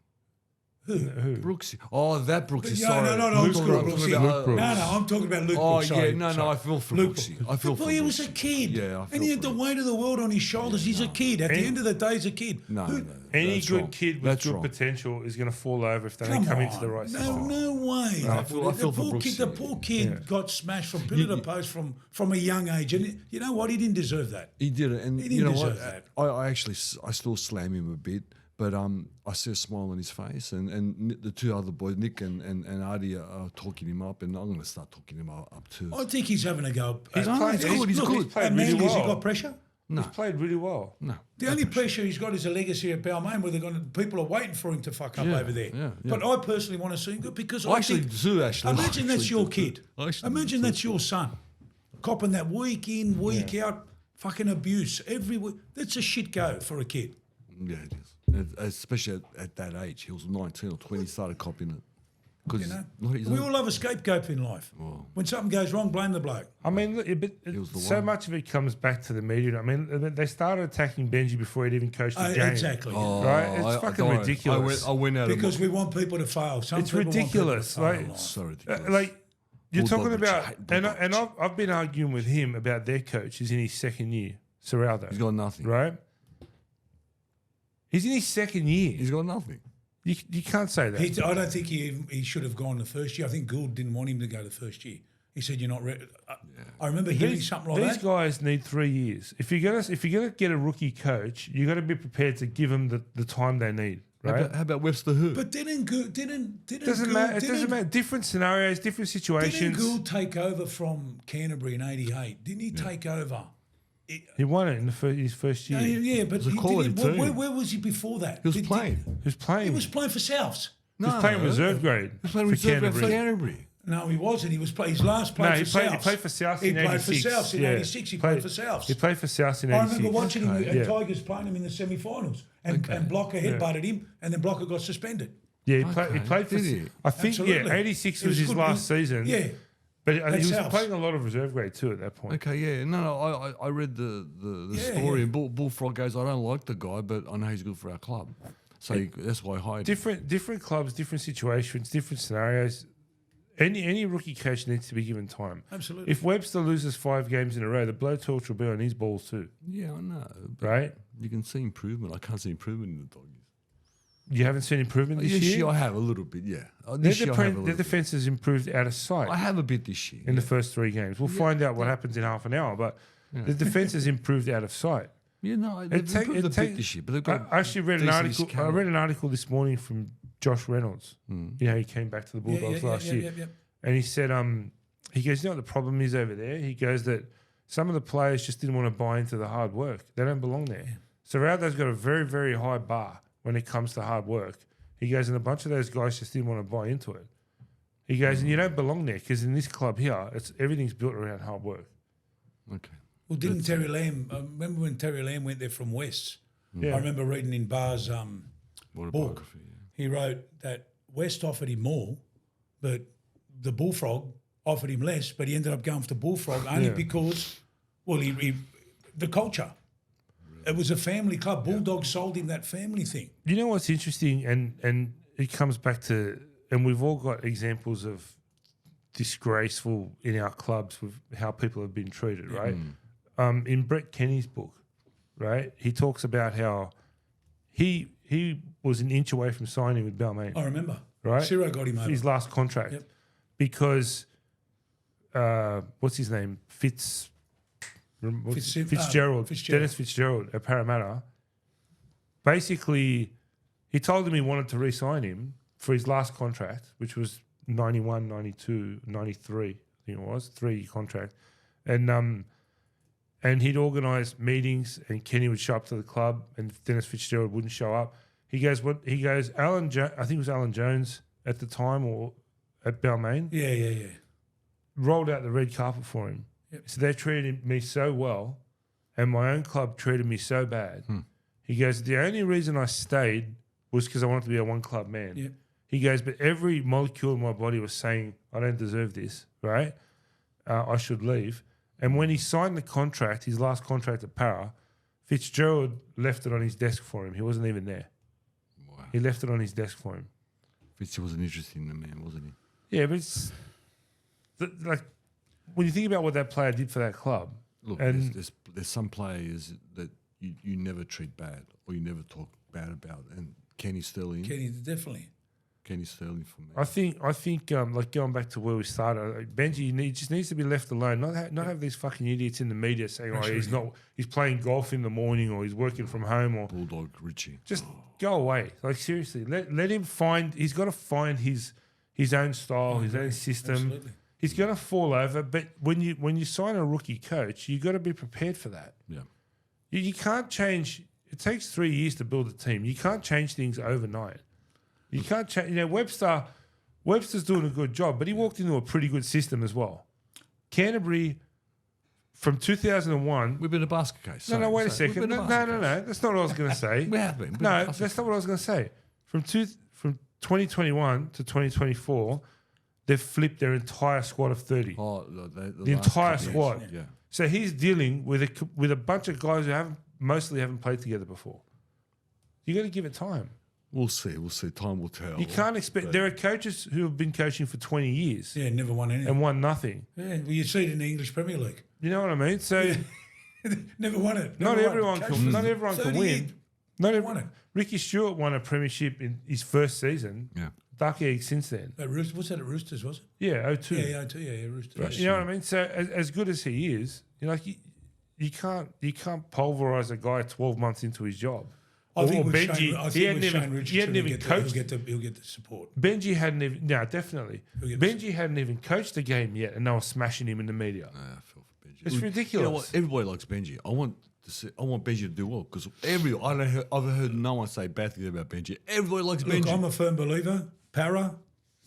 Who? Brooksy. Oh, that Brooksy. No, sorry. no, no, no. I'm talking about I'm Brooksy. talking about, Luke No, no, I'm talking about Luke Oh, Brooks. Sorry, yeah, no, sorry. I feel for Luke Brooksy. Brooks. I feel But for boy, he was Brooksy. a kid. Yeah, I and feel he had for the him. weight of the world on his shoulders. He's a kid. At the end of the day, he's a kid. No, Who- no. Any that's good wrong. kid with That's good wrong. potential is going to fall over if they Come don't come on. into the right no, system. no way. I feel the for poor kid, Brooksy. the poor kid got smashed from pillar to post from a young age, and you know what? He didn't deserve that. He did it, and He didn't you know what? deserve that. I actually I still slam him a bit, but I see a smile on his face, and the two other boys, Nick and Artie, are talking him up, and I'm going to start talking him up too. I think he's having a go. He's at- played- he's good, he's look, good. He's played at really Manly, has he well. got pressure? No, He's played really well. no. The only pressure he's got is a legacy at Balmain where people are waiting for him to fuck up Yeah, over there. yeah, But I personally want to see him go because I actually do. Actually, Imagine that's your kid. I actually Imagine do. that's your son. Copping that week in, week out, fucking abuse every week. That's a shit go for a kid. Yeah, it is. Especially at that age, he was 19 or 20, started copying it. Because You know, we all have a scapegoat in life. When something goes wrong, blame the bloke. I mean, look, was the so one. much of it comes back to the media. I mean, they started attacking Benji before he'd even coached the game. Exactly. Right? It's fucking don't worry. ridiculous. I went out Because of we want people to fail. Some It's people want people to ridiculous. fail Like, in life. so ridiculous. Like, you're Bulldog talking about, rich, and Bulldog I've been arguing with him about their coach. He's in his second year, Serraldo. He's got nothing. Right? He's in his second year. He's got nothing. You can't say that. I don't think he should have gone the first year. I think Gould didn't want him to go the first year. He said, "You're not ready." I remember hearing something like These that. guys need 3 years. If you're gonna get a rookie coach, you got to be prepared to give them the time they need. Right? How about Webster Who? But didn't It doesn't matter. It doesn't matter. Different scenarios, different Didn't situations. Gould take over from Canterbury in '88? Didn't he take over? He won it in his first year. Yeah, but a he quality didn't, team. where was he before that? He was playing. He was playing. He was playing for Souths. He was playing reserve grade. He was playing for reserve grade for Canterbury. Canterbury. No, he wasn't. He was his last play No, for he Souths. played for South He in played for 86. Souths in Yeah. '86. He played for Souths. He played for South in I 86. remember watching him and Yeah. Tigers playing him in the semi-finals, and Blocker headbutted him, and then Blocker got suspended. Yeah, he played for. Did he? I think Absolutely. 86 It was his good. last season. Yeah, but he was Souths. playing a lot of reserve grade too at that point. Okay, yeah. No, I read the Yeah, story, yeah. and Bullfrog goes, I don't like the guy, but I know he's good for our club. So that's why I hired him. Different clubs, different situations, different scenarios. Any rookie coach needs to be given time. absolutely. If Webster loses 5 games in a row, the blowtorch will be on his balls too, Yeah, I know. But right? you can see improvement. I can't see improvement in the Doggies. You haven't seen improvement this This year. year I have a little bit, yeah. This year I have a Their little bit. defense has improved out of sight I have a bit this year. in the first 3 games. We'll find out what happens in half an hour, but the defense has improved out of sight. Yeah, no, they've improved a bit this year, but they've got I actually read an decent article. I read an article this morning from Josh Reynolds. You know, he came back to the Bulldogs last year, and he said, he goes, you know what the problem is over there? He goes that some of the players just didn't want to buy into the hard work. They don't belong there. So Ronaldo's got a very, very high bar when it comes to hard work. He goes, and a bunch of those guys just didn't want to buy into it. He goes, and you don't belong there because in this club here, everything's built around hard work. Okay. Well, didn't Terry Lamb? I remember when Terry Lamb went there from West. Yeah. I remember reading in Barr's What a book. biography, yeah. He wrote that West offered him more, but the Bullfrog offered him less. But he ended up going for the Bullfrog only because, well, the culture. It was a family club. Bulldogs sold him that family thing. You know what's interesting, and it comes back to, and we've all got examples of disgraceful in our clubs with how people have been treated, right? In Brett Kenny's book, right, he talks about how he was an inch away from signing with Balmain, I remember. right? Ciro got him over. His last contract, Yep. because what's his name, Fitzgerald, Dennis Fitzgerald at Parramatta. Basically, he told him he wanted to re-sign him for his last contract, which was 91, 92, 93, I think it was, 3-year contract. And he'd organise meetings, and Kenny would show up to the club, and Dennis Fitzgerald wouldn't show up. He goes, I think it was Alan Jones at the time, or at Balmain. Yeah. Rolled out the red carpet for him. Yep. So they treated me so well, and my own club treated me so bad. He goes, the only reason I stayed was because I wanted to be a one club man. Yep. He goes, but every molecule in my body was saying, I don't deserve this, right? I should leave. And when he signed the contract, his last contract at Para, Fitzgerald left it on his desk for him. He wasn't even there. Wow. He left it on his desk for him. Fitzy wasn't interested in the man, wasn't he? Yeah, but it's like when you think about what that player did for that club. Look, And- there's some players that you never treat bad or you never talk bad about. And Kenny Sterling Definitely. for me. I think like going back to where we started, like Benji just needs to be left alone. Not have these fucking idiots in the media saying, "Oh, he's playing golf in the morning or he's working from home or Bulldog Richie. just go away." Like seriously, let him find. He's got to find his own style, his own system. Absolutely. He's going to fall over, but when you sign a rookie coach, you got to be prepared for that. Yeah. You can't change. It takes 3 years to build a team. You can't change things overnight. You can't change. You know, Webster's doing a good job, but he walked into a pretty good system as well. Canterbury, from 2001. We've been a basket case. No, wait a we've second. been a No. basket That's not what I was going to say. We have been. No, that's not what I was going to say. From 2021 to 2024, they've flipped their entire squad of 30. Oh, The last entire couple squad. years, Yeah. So he's dealing with a bunch of guys who mostly haven't played together before. You got to give it time. We'll see. Time will tell. You can't expect. There are coaches who have been coaching for 20 years Yeah, never won anything. and won nothing. Yeah, well, you see it in the English Premier League. You know what I mean? So Never won it. not Never everyone won. can. Not everyone can 30 win. years. Not won it. Ricky Stewart won a premiership in his first season. Yeah. Duck egg since then. What's that at Roosters, was it? Yeah, 02. Yeah, Roosters. You know what I mean? So as good as he is, you can't pulverize a guy 12 months into his job. I think Or with Benji, Shane, I he think hadn't with even- Shane he Richardson, hadn't even coached. He'll get the support. Benji hadn't even. No, definitely. He'll get Benji hadn't even coached the game yet, and they were smashing him in the media. I feel for Benji. It's Look, ridiculous. You know what? Everybody likes Benji. I want Benji to do well because I've heard no one say bad things about Benji. Everybody likes Look, Benji. I'm a firm believer. Para,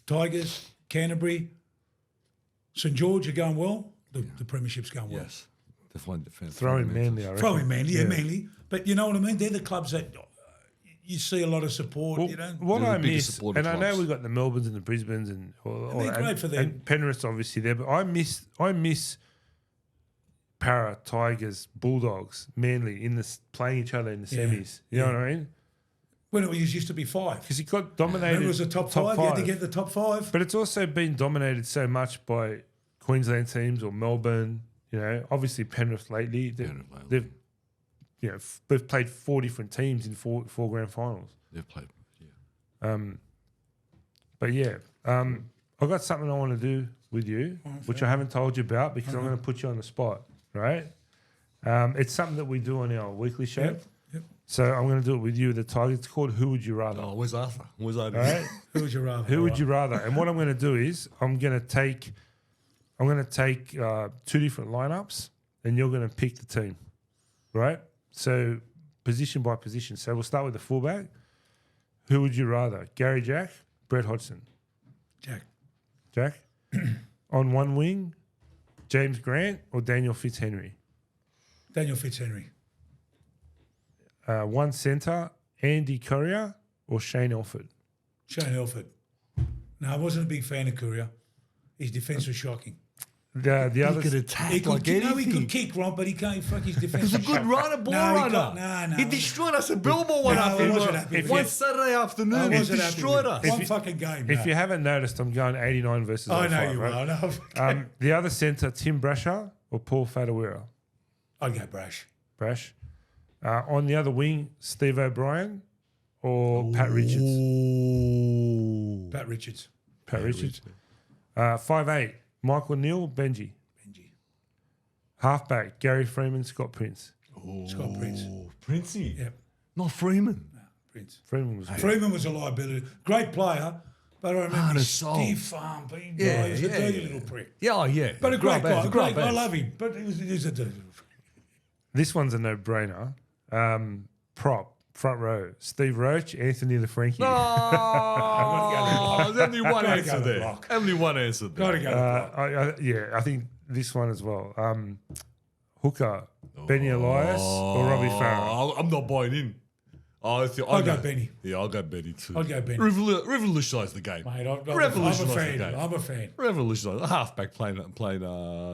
Tigers, Canterbury, St George are going well. The premiership's going well. Yes. Define Throw in Manly, I reckon. Throw in Manly, Manly. But you know what I mean? They're the clubs that you see a lot of support, Well, you know. what They're the I biggest miss, supporter and I know clubs. we've got the Melbournes and the Brisbanes and they're great for them. and Penrith's obviously there, but I miss Para, Tigers, Bulldogs, Manly in this playing each other in the Yeah, semis. You know what I mean? When it used to be 5. Because he got dominated. Remember it was the top 5? You had to get the top 5. But it's also been dominated so much by Queensland teams or Melbourne. You know, obviously Penrith lately. They've they've played 4 different teams in four grand finals. They've played. Yeah. But yeah, I've got something I want to do with you, which I haven't told you about because I'm going to put you on the spot, right? It's something that we do on our weekly show. Yep. So I'm going to do it with you, the Tigers. It's called Who Would You Rather? Oh, where's Arthur? Where's Arthur? All right? Who would you rather? Who would you rather? And what I'm going to do is I'm going to take 2 different lineups, and you're going to pick the team, right? So position by position. So we'll start with the fullback. Who would you rather? Gary Jack, Brett Hodgson. Jack. On one wing, James Grant or Daniel Fitzhenry. Daniel Fitzhenry. One centre, Andy Courier or Shane Elford. Shane Elford. No, I wasn't a big fan of Courier. His defence was shocking. The He other could attack He could, like anything. he could kick, Ron, but he can't. Fuck his defence. He's a good runner, ball runner. He destroyed us at Billmore one No, I wasn't afternoon. happy with One it. Saturday I afternoon, he wasn't happy destroyed with us. it. One fucking game. If you haven't noticed, I'm going 89 versus I 05, know you right? are. No, The other centre, Tim Brasher or Paul Fadawera? I'd go Brash. Brash. On the other wing, Steve O'Brien or Pat Richards? Pat Richards. Pat Richards. 5'8", Michael Neal, Benji. Halfback, Gary Freeman, Scott Prince. Scott Prince. Princey. Yep. Not Freeman. Prince. Freeman was good. Freeman was a liability. Great player, but I remember Heart his and soul. stiff being he was a dirty little prick. Yeah, oh, yeah. But a great Grub ass, guy. grub I ass. love him, but he was a dirty little prick. This one's a no-brainer. Prop, front row. Steve Roach, Anthony LaFranchi. Oh, there's only one Gotta answer go to there. block. Only one answer there. Got to go. to block. I think this one as well. Hooker, Benny Elias or Robbie Farah. I'm not buying in. I'll go Benny. Yeah, I'll go Benny too. I'd go Benny. Revolutionise the game. Mate, I'm Revolutionise a the fan. game. I'm a fan. Revolutionise. A halfback playing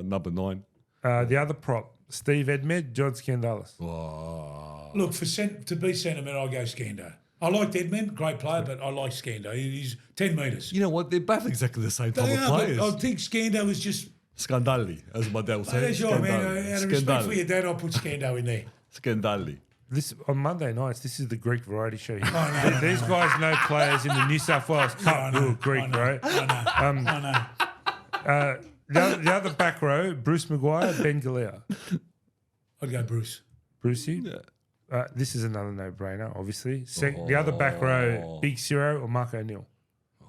number 9. The other prop, Steve Edmed, John Scandalis. Wow. Look, to be sentimental, I'll go Scando. I liked Edmund, great player, but I like Scando. He's 10 metres. You know what? They're both exactly the same type They of are, but players. I think Scando was just. Scandali, as my dad would say. That's your man. Out of respect for your Scandali. dad, I'll put Scando in there. Scandali. This on Monday nights. This is the Greek variety show. Here. no, These guys know players in the New South Wales Cup who are Greek, right? I know. The other back row, Bruce Maguire, Ben Galea. I'd go Bruce. Brucey. Yeah. This is another no-brainer, obviously. The other back row, Big Ciro or Mark O'Neill.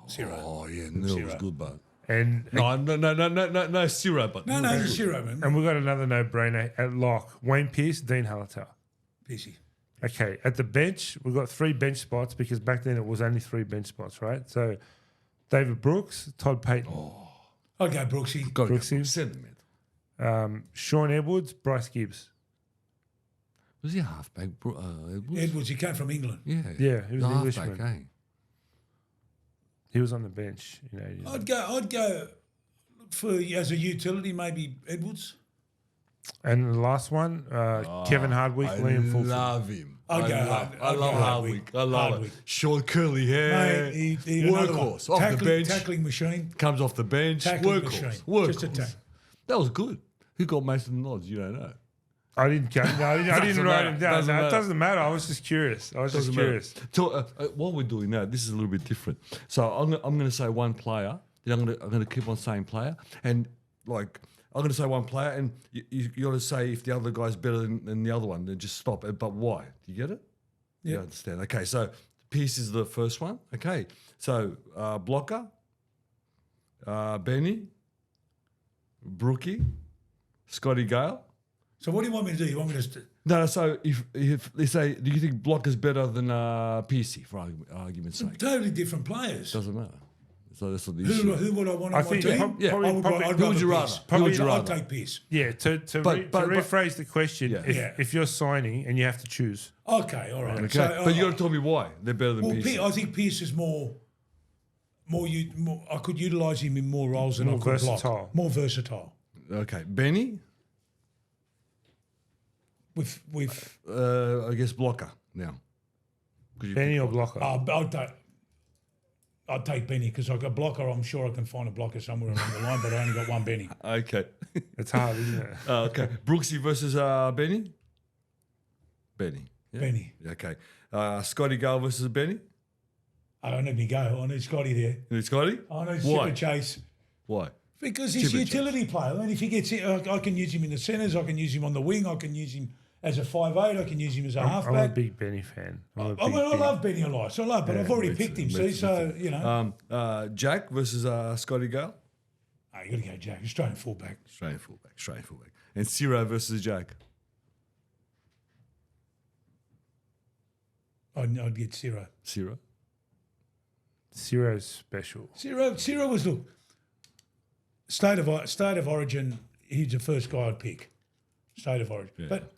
Ciro. Oh, yeah, Neil was Zero. good, but. And No, Ciro, but. No, it's Ciro, man. we've got another no-brainer at lock. Wayne Pearce, Dean Hallertau. Pissy. Okay, at the bench, we've got 3 bench spots because back then it was only 3 bench spots, right? So David Brooks, Todd Payton, I'd go Brooksy. Got to Brooksy. go sentiment. Sean Edwards, Bryce Gibbs. Was he a halfback? Edwards? Edwards, he came from England. Yeah. Yeah, he was an Halfback, Englishman. He was on the bench. I'd go for as a utility, maybe Edwards. And the last one, Kevin Hardwick, Liam Fulton. Love him. I'll go I love Hardwick. I love Hardwick. it. Short curly hair. Mate, he another one. Workhorse. Off the bench. Tackling machine. Comes off the bench. Tackling Workhorse. machine. Workhorse. Just attack. That was good. Who got most of the nods? You don't know. I didn't count. No, I didn't Doesn't write matter. him down. Doesn't No, it matter. doesn't matter. I was just curious. Doesn't matter. So, what we're doing now, this is a little bit different. So I'm going to say one player. Then I'm going to keep on saying player, and like I'm going to say one player, and you got to say if the other guy's better than the other one. Then just stop it. But why? Do you get it? Yeah. You understand? Okay. So Pearce is the first one. Okay. So blocker, Benny, Brookie, Scotty Gale. So what do you want me to do? You want me to? No, so if they say, do you think Blocker's better than Pearcey, for argument's sake? Totally different players. Doesn't matter. So that's what the issue. Who would I want on my think team? prob- Yeah. probably- I would, probably- I'd who would rather you rather? Pearce. Who would you I'd rather? take Pearce. Yeah, to rephrase the question, Yeah. if you're signing and you have to choose. Okay, all right. Okay. So, But you got to tell me why they're better than well, Pearcey. I think Pearce is more. I could utilise him in more roles than More I could versatile. block. More versatile. Okay, Benny, With I guess Blocker now. 'Cause you Benny pick or one. Blocker? I'd take Benny because like a blocker, I'm sure I can find a blocker somewhere along the line, but I only got one Benny. Okay. It's hard, isn't it? Okay. Brooksy versus Benny. Benny. Yeah? Benny. Okay. Scotty Gale versus Benny. I need me go. I need Scotty there. You need Scotty? I need Why? Chipper Chase. Why? Because he's a Chipper utility player. I mean, if he gets it, I can use him in the centres. I can use him on the wing. I can use him as a 5'8". I can use him as a I'm a halfback. big Benny fan. I love Benny Elias. I love, but I've already picked him. See, so you know, Jack versus Scotty Gale. you got to go Jack. Australian fullback. Australian fullback. And Ciro versus Jack. I'd get Ciro. Ciro. Ciro's special. Ciro was look. State of origin. He's the first guy I'd pick. State of origin, Yeah. but.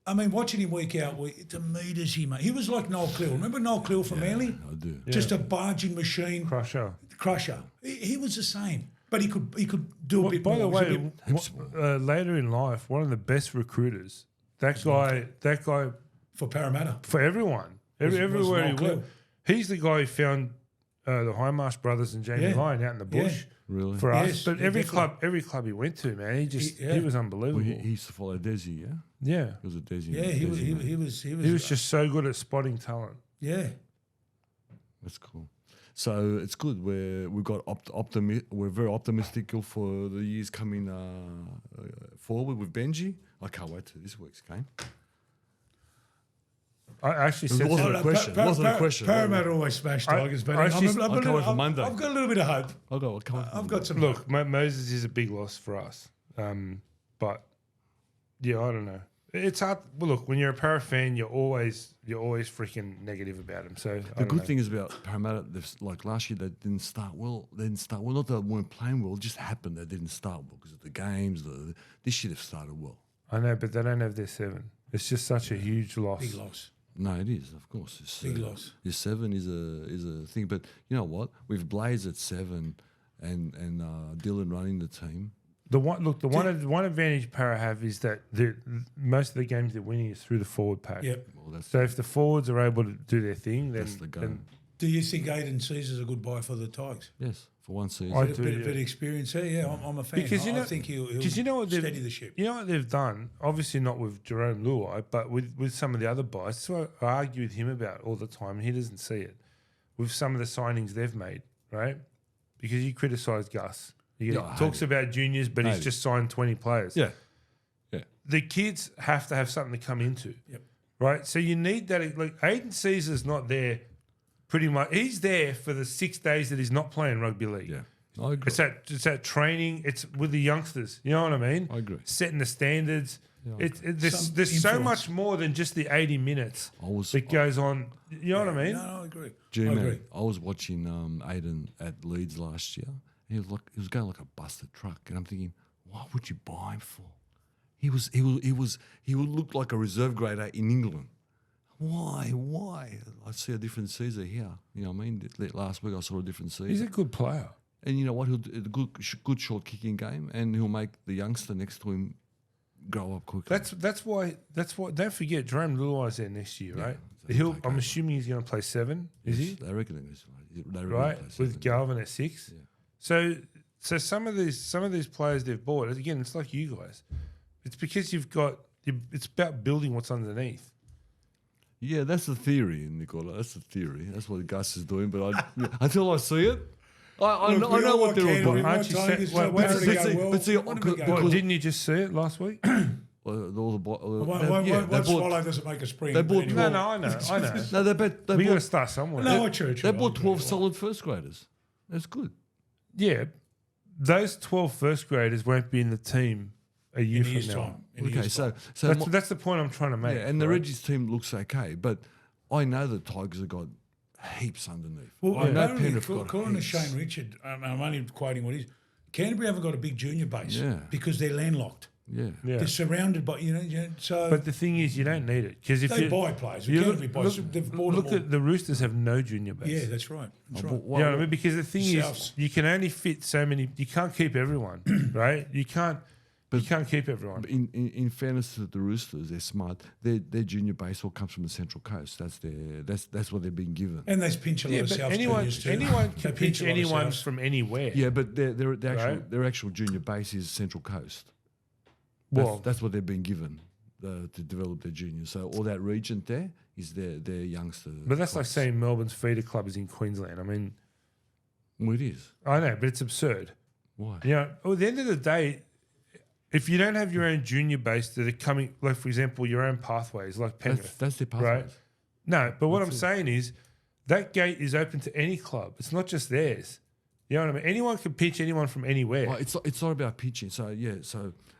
I mean, watching him week out, the meters he made. He was like Noel Cleal. Remember Noel Cleal from Manly? I do. Just a barging machine, Crusher. crusher. He was the same, but he could do a bit By the more. He was a way, bit later in life, one of the best recruiters. That guy for Parramatta. for everyone, Was everywhere he Noel Cleal. went. He's the guy who found the Highmarsh brothers and Jamie Yeah. Lyon out in the bush Really? for Yes, us. But yeah, every club he went to, man, he yeah. was unbelievable. Well, he used to follow Desi, yeah? yeah, He was a Desi. Yeah, he was. man. He was. he was just so good at spotting talent. Yeah. That's cool. So it's good. We've got we're very optimistic for the years coming forward with Benji. I can't wait to this week's game. I actually said wasn't to a question. Wasn't a question. Parramatta always smash Tigers, but I actually- I can't wait for Monday. I've got a little bit of hope. I've got some. look, Moses is a big loss for us, but yeah, I don't know. It's hard. Well, look, when you're a para fan, you're always freaking negative about him. So The good thing is about Parramatta, like last year, they didn't start well. Not that they weren't playing well. It just happened they didn't start well because of the games. This year they've started well. I know, but they don't have their 7. It's just such a huge loss. Big loss. No, it is, of course. It's, Big loss. Your 7 is a thing. But you know what? With Blaze at 7 and Dylan running the team. The one advantage Para have is that most of the games they're winning is through the forward pack. Yep. Well, So if the forwards are able to do their thing, then that's the game. Do you think Aiden Caesar's a good buy for the Tigers? Yes, for one season. I A do, bit yeah. of experience there. Yeah, I'm a fan. Because I think he'll steady the ship. You know what they've done? Obviously not with Jerome Luai, but with some of the other buys. So I argue with him about all the time, and he doesn't see it. With some of the signings they've made, right? Because you criticise Gus. He talks about juniors, but he's just signed 20 players. Yeah. The kids have to have something to come into. Yep. Right? So you need that. Like Aiden Caesar's not there pretty much. He's there for the 6 days that he's not playing rugby league. Yeah. I agree. It's that training. It's with the youngsters. You know what I mean? I agree. Setting the standards. Yeah, There's so much more than just the 80 minutes that goes on. You know what I mean? No, I agree. G-Man, I was watching Aiden at Leeds last year. He was going like a busted truck, and I'm thinking, what would you buy him for? He would look like a reserve grader in England. Why? I see a different Caesar here. You know what I mean? Last week I saw a different Caesar. He's a good player. And you know what? He'll do a good short kicking game, and he'll make the youngster next to him grow up quickly. That's why. Don't forget, Jerome Luai's there next year, right? so I'm assuming he's going to play 7. Is he? They reckon he's Right, with Galvin at 6. Yeah. So some of these players they've bought, again, it's like you guys. It's because it's about building what's underneath. Yeah, that's the theory, Nicola. That's the theory. That's what Gus is doing. But until I see it, I know what they're all doing. Aren't you didn't you just see it last week? One swallow doesn't make a spring. They bought anyway. No, I know. No, We got to start somewhere. No, true. They bought 12 solid first graders. That's good. Yeah, those 12 first graders won't be in the team a year In from years' now. time. In Okay, years' so time. That's the point I'm trying to make. yeah, and the right? Reggie's team looks okay, but I know the Tigers have got heaps underneath. Well, I know apparently, Penrith got according to heaps. Shane Richard, I'm only quoting what he's. Canterbury haven't got a big junior base because they're landlocked. Yeah. Yeah. They're surrounded by so. But the thing is, you don't need it because if they you buy players. you Canterbury buys. They've bought look them all. at the Roosters have no junior base. Yeah, that's right. That's right. You know what I mean? Because the thing Souths. is, you can only fit so many. You can't keep everyone, right? You can't keep everyone. But in fairness to the Roosters, they're smart. Their junior base all comes from the Central Coast. That's what they've been given. And they pinch a lot Yeah, of but South anyone juniors too. can They pitch a lot of anyone Souths. from anywhere. Yeah, but Right. their actual junior base is Central Coast. Well, That's what they've been given to develop their juniors. So all that region there is their youngster. but that's like class. saying Melbourne's feeder club is in Queensland. I mean, Well, it is. I know, but it's absurd. Why? You know, at the end of the day, if you don't have your own junior base that are coming, like for example, your own pathways, like Penrith, That's their pathways. right? No, but what I'm saying is that gate is open to any club. It's not just theirs. You know what I mean? Anyone can pitch anyone from anywhere. Well, it's not about pitching. So yeah,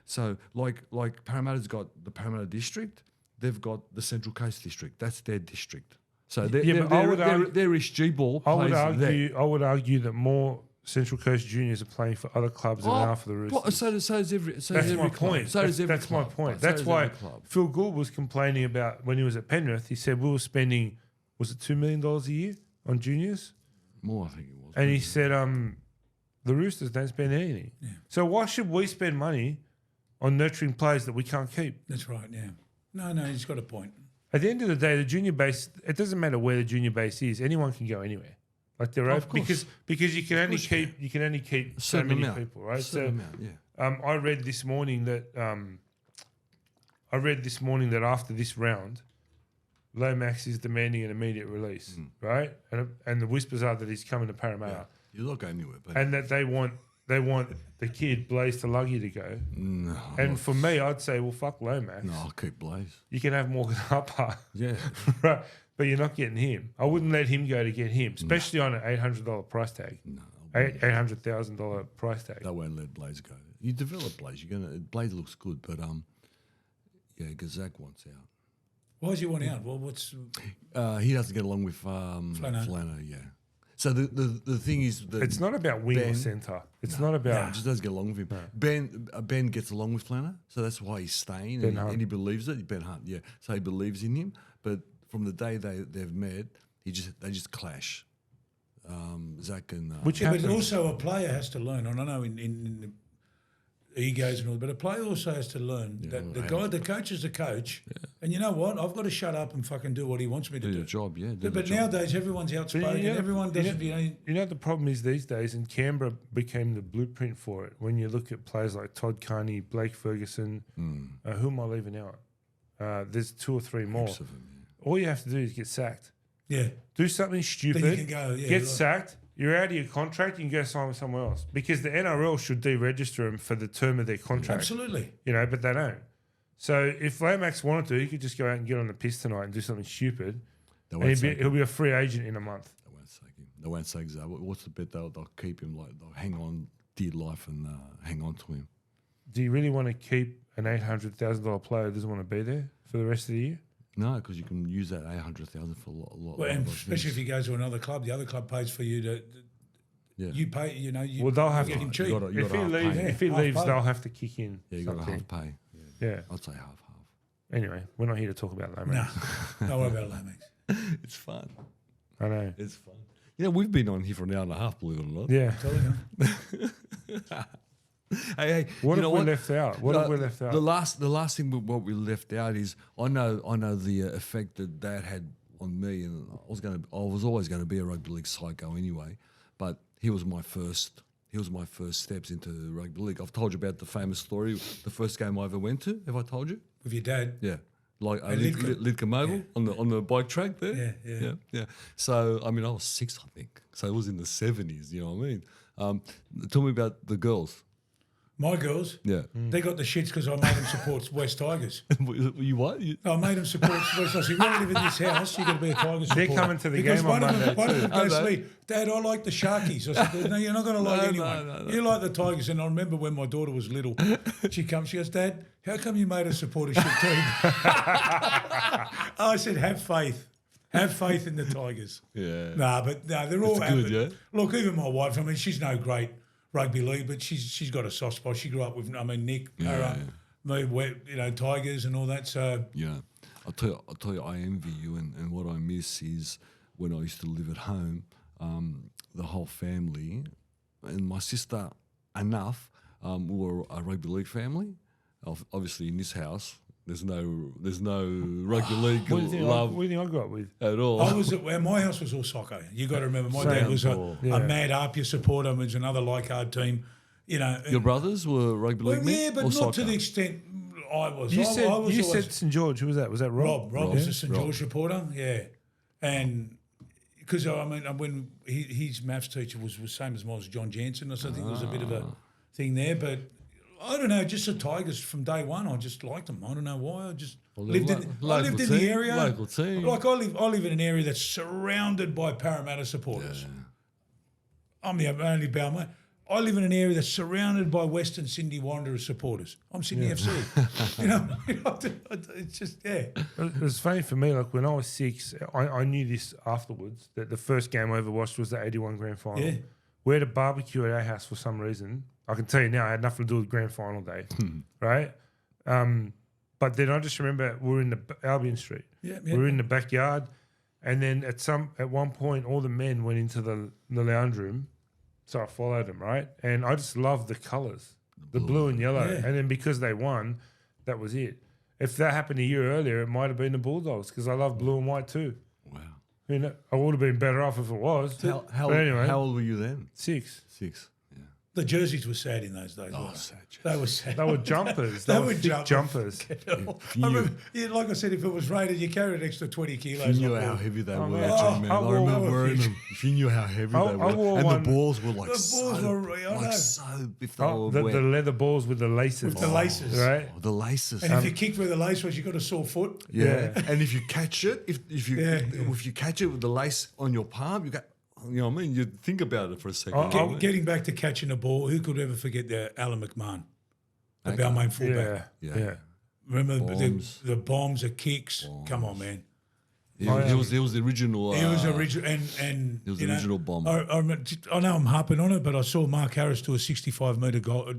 so like Parramatta's got the Parramatta district, they've got the Central Coast district. That's their district. So their SG ball I would plays there. argue that more Central Coast juniors are playing for other clubs than they are for the Roosters. Well, so does every. So That's does my every club. point. So does every That's my club. point. Right, so That's does why every club. Phil Gould was complaining about when he was at Penrith. He said we were spending, was it $2 million a year on juniors? More, I think it was. And he said, the Roosters don't spend anything. Yeah. So why should we spend money on nurturing players that we can't keep? That's right. Yeah. No, he's got a point. At the end of the day, the junior base, it doesn't matter where the junior base is. Anyone can go anywhere. Like they're Of open course. because you can only keep so Certain many amount. people, right? Certain So amount, yeah. I read this morning that after this round, Lomax is demanding an immediate release, right? And the whispers are that he's coming to Parramatta, You're not going anywhere, but and that they want the kid Blaze Tulagi to go. no. And for me, I'd say, well, fuck Lomax. No, I'll keep Blaze. You can have Morgan Harper, Yeah. right? But you're not getting him. I wouldn't let him go to get him, especially on an $800 price tag, No. $800,000 price tag. They won't let Blaze go. You develop Blaze. Blaze looks good, but Yeah, because Zach wants out. Why does he want out? Well, what's He doesn't get along with Flano, yeah. So the thing is that It's not about wing or Ben- centre. It's not about. just doesn't get along with him. Ben gets along with Flano, so that's why he's staying, Ben and, Hunt. and he believes it. Ben Hunt, yeah. So he believes in him, but from the day they've met, they just clash. Zach and Which yeah, but happens. also a player has to learn. And I know in the egos and all, but a player also has to learn that the coach is the coach, and you know what? I've got to shut up and fucking do what he wants me to do do. the job, yeah. do the But job. nowadays everyone's outspoken. Everyone doesn't. You know the problem is these days, and Canberra became the blueprint for it. When you look at players like Todd Carney, Blake Ferguson, who am I leaving out? There's 2 or 3 more. Heaps of them, yeah. All you have to do is get sacked. Yeah. Do something stupid. Then you can go. Yeah, get right. sacked. You're out of your contract. You can go sign with someone else because the NRL should deregister them for the term of their contract. Absolutely. You know, but they don't. So if Lomax wanted to, he could just go out and get on the piss tonight and do something stupid, They and won't sack he'll him. be a free agent in a month. They won't sack him. They won't sack Zach. What's the bet? They'll keep him, like they'll hang on dear life and hang on to him. Do you really want to keep an $800,000 player who doesn't want to be there for the rest of the year? No, because you can use that 800,000 for a lot. Well, and of especially if things. he goes to another club, the other club pays for you to. Yeah. You pay. You know. You, Well, they'll you have get to- him You cheap. gotta- you If he gotta half leaves, pay. if he Half leaves, pay. they'll have to kick in. Yeah, you got to something. half pay. Yeah. I'd say half. Anyway, we're not here to talk about Lomax. No, don't worry about Lomax. It's fun. I know. It's fun. You know, we've been on here for an hour and a half, believe it or not. Yeah. Tell you. Hey, What you have know we left out? What have we left out? The last thing what we left out is I know the effect that Dad had on me, and I was always going to be a rugby league psycho anyway, but he was my first steps into rugby league. I've told you about the famous story, the first game I ever went to. Have I told you? With your dad. Yeah. Like At Lidcombe. Lidcombe Oval on the bike track there. Yeah. So I mean, I was 6, I think. So it was in the 70s. You know what I mean? Tell me about the girls. My girls. Yeah. They got the shits because I made them support West Tigers. You what? I made them support West. I said, "You want to live in this house? You got to be a Tigers supporter." They're coming to the because game on Monday one of them too. goes I to know. me, "Dad, I like the Sharkies." I said, "No, you're not going to like anyone. no. You like the Tigers." And I remember when my daughter was little, she goes, "Dad, how come you made us support a shit team?" I said, "Have faith. Have faith in the Tigers." Yeah. But they're all It's good, happy. yeah? Look, even my wife. I mean, she's no great rugby league, but she's got a soft spot. She grew up with, Nick, me, Tigers and all that. So Yeah. I'll tell you, I envy you, and what I miss is when I used to live at home, the whole family and my sister enough were a rugby league family. Obviously, in this house, there's no rugby league What do you think love what do you think I grew up with? at all. I was my house was all soccer. You got to remember, my dad was a mad Arpia supporter. It was another Leichhardt team. Your brothers were rugby league men yeah, but or not soccer? to the extent I was. You I said was you always- said St George. Who was that? Was that Rob? Rob was a St Rob. George supporter, yeah. And because, I mean, when his maths teacher was the same as mine, was John Jansen, so I think there was a bit of a thing there. But I don't know, just the Tigers from day one, I just liked them. I don't know why. I just lived in the team, area. local team. Like I live in an area that's surrounded by Parramatta supporters. I'm the only Balmain. I live in an area that's surrounded by Western Sydney Wanderers supporters. I'm Sydney FC. It's just, It was funny for me. Like when I was 6, I knew this afterwards that the first game I ever watched was the '81 grand final. Yeah. We had a barbecue at our house for some reason. I can tell you now, it had nothing to do with grand final day, right? But then I just remember we were in the Albion Street. Yeah. We were in the backyard, and then at one point, all the men went into the lounge room. So I followed them, right? And I just loved the colours, the blue and yellow. Yeah. And then because they won, that was it. If that happened a year earlier, it might have been the Bulldogs because I love blue and white too. Wow. I mean, I would have been better off if it was. How But anyway, old were you then? 6. 6. Yeah. The jerseys were sad in those days. Oh, weren't sad. they? They were sad. They were jumpers. They They were were thick jumpers. I remember, like I said, if it was rated, you carried an extra 20 kilos. If you knew like how that. heavy they were, man. man. I I wore remember one. wearing them. If you knew how heavy I they were, wore and one. the balls were like The balls so, were- I know. like so. If they Oh, were the wet. leather balls with the laces. With the laces. Right? Oh, the laces. And if you kicked where the lace was, you got a sore foot. yeah. And if you catch it, if you catch it with the lace on your palm, you got. You know what I mean? You think about it for a second. you know what I mean? Getting back to catching a ball, who could ever forget the Alan McMahon, the Balmain fullback? Yeah. Yeah. Yeah. Remember Bombs. the bombs, the kicks. Come on, man. He was the original. He was original, and He was you the know, original bomber. I know I'm harping on it, but I saw Mark Harris do a 65-meter goal,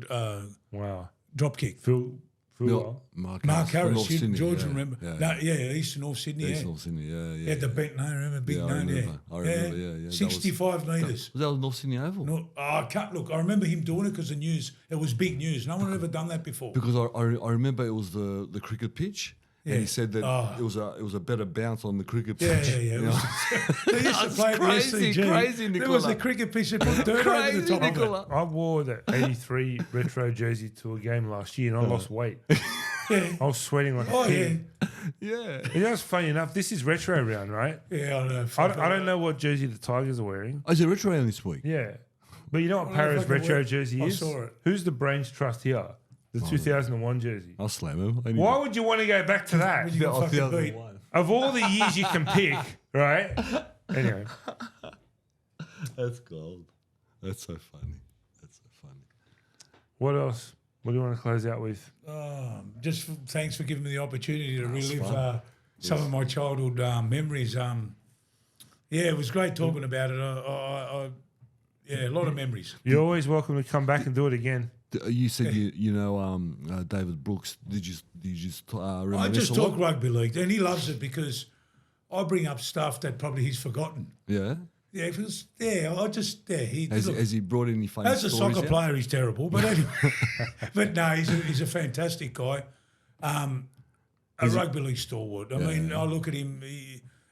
Wow. drop kick. Phil well. Mark from Harris, North Sydney, George, yeah, remember? Yeah, East North Sydney. East Yeah, North Sydney, yeah. yeah, the bent name, remember? Big Yeah, I name, remember. I remember, yeah. That was- 65 metres. Was that North Sydney Oval? No, I can't look. I remember him doing it because the news. It was big news. No one had ever done that before. Because I remember it was the cricket pitch, and he said that Oh. it was a better bounce on the cricket pitch. Yeah. you know? They used to That's play at the crazy, SCG. crazy, There was a Nicola. cricket pitch that put dirt over the Crazy, top of it. Nicola. I wore the 83 retro jersey to a game last year and I lost weight. Yeah. I was sweating like a Oh, yeah. pig. Yeah. You know, it's funny enough, this is retro round, right? Yeah, I know. I don't know what jersey the Tigers are wearing. Oh, is it retro round this week? Yeah. But you know what I don't know if Para's I can retro wear- jersey I is? saw it. Who's the brains trust here? The 2001 jersey. I'll slam him. Anyway. Why would you want to go back to that? You got fucking beat. 2001. Of all the years you can pick, right? Anyway, That's gold. That's so funny. That's so funny. what else? What do you want to close out with? Just thanks for giving me the opportunity to relive fun. some of my childhood memories. Yeah, it was great talking about it. Yeah, a lot of memories. You're always welcome to come back and do it again. You said you know David Brooks. Did you just I reminisce just a lot? talk rugby league, and he loves it because I bring up stuff that probably he's forgotten. Yeah. Yeah, he. Has Look, he brought any funny as a stories? soccer out? player, he's terrible, but anyway. But no, he's a fantastic guy. A rugby league stalwart. I mean, I look at him.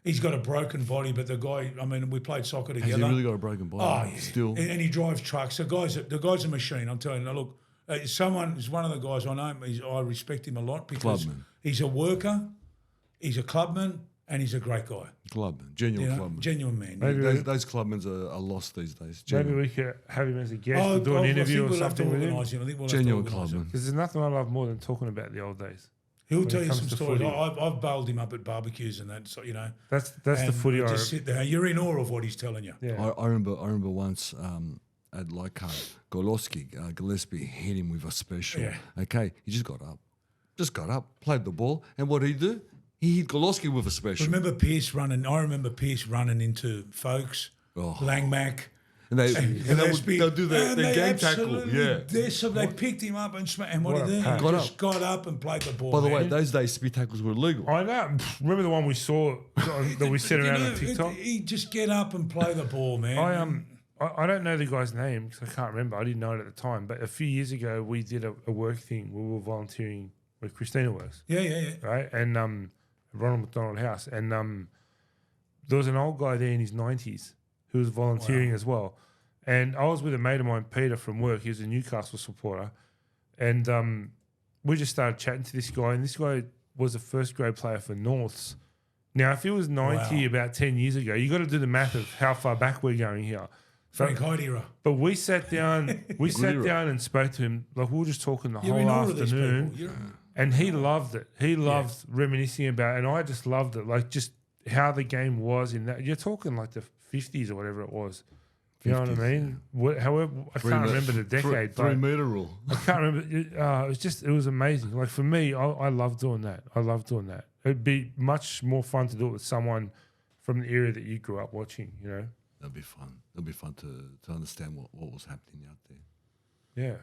He's got a broken body, but the guy. I mean, we played soccer together. Has he really got a broken body? Oh, yeah. Still. And he drives trucks. The guy's a machine. I'm telling you. Now, look, someone is one of the guys I know. I respect him a lot because Clubman. he's a worker, he's a clubman, and he's a great guy. Clubman. Genuine You know, clubman. genuine man. Maybe Those clubmen are lost these days. Maybe Genuine, we could have him as a guest Oh, to do an interview I or think we'll have to something with him. organise him. I think we'll genuine have to organise him. clubman. Because there's nothing I love more than talking about the old days. He'll it tell you comes some to stories. footy. I've bailed him up at barbecues and that. So, you know, That's the and footy we I just sit there. You're in awe of what he's telling you. yeah. I remember once at Leichhardt, Gillespie hit him with a special. Yeah. Okay, he just got up, played the ball, and what did he do? He hit Gillespie with a special. Remember Pearce running? I remember Pearce running into Folks, Oh. Langmack. And Gillespie, they'll do and the they gang tackle. absolutely Yeah. So they picked him up and and what What he a did, pack. he Got just got up and played the ball. By the way, man. those days speed tackles were illegal. I know. Remember the one we saw that we sent You around know, on TikTok? he just get up and play the ball, man. I don't know the guy's name because I can't remember. I didn't know it at the time. But a few years ago, we did a work thing. We were volunteering where Christina works, Yeah. right? And Ronald McDonald House. And there was an old guy there in his 90s who was volunteering as well. And I was with a mate of mine, Peter, from work. He was a Newcastle supporter. And we just started chatting to this guy. And this guy was a first grade player for Norths. Now, if he was 90 about 10 years ago, you got to do the math of how far back we're going here. Frank Hyde era. But we sat down, and spoke to him. Like we were just talking the You're in whole awe of these afternoon, people. and he loved it. He loved reminiscing about it, and I just loved it. Like just how the game was in that. You're talking like the 50s or whatever it was. You know what I 50s, mean? However, I can't remember the decade, but 3 meter rule. I can't remember. It was amazing. Like for me, I love doing that. I love doing that. It'd be much more fun to do it with someone from the area that you grew up watching. You know. That'll be fun. It'll be fun to understand what was happening out there.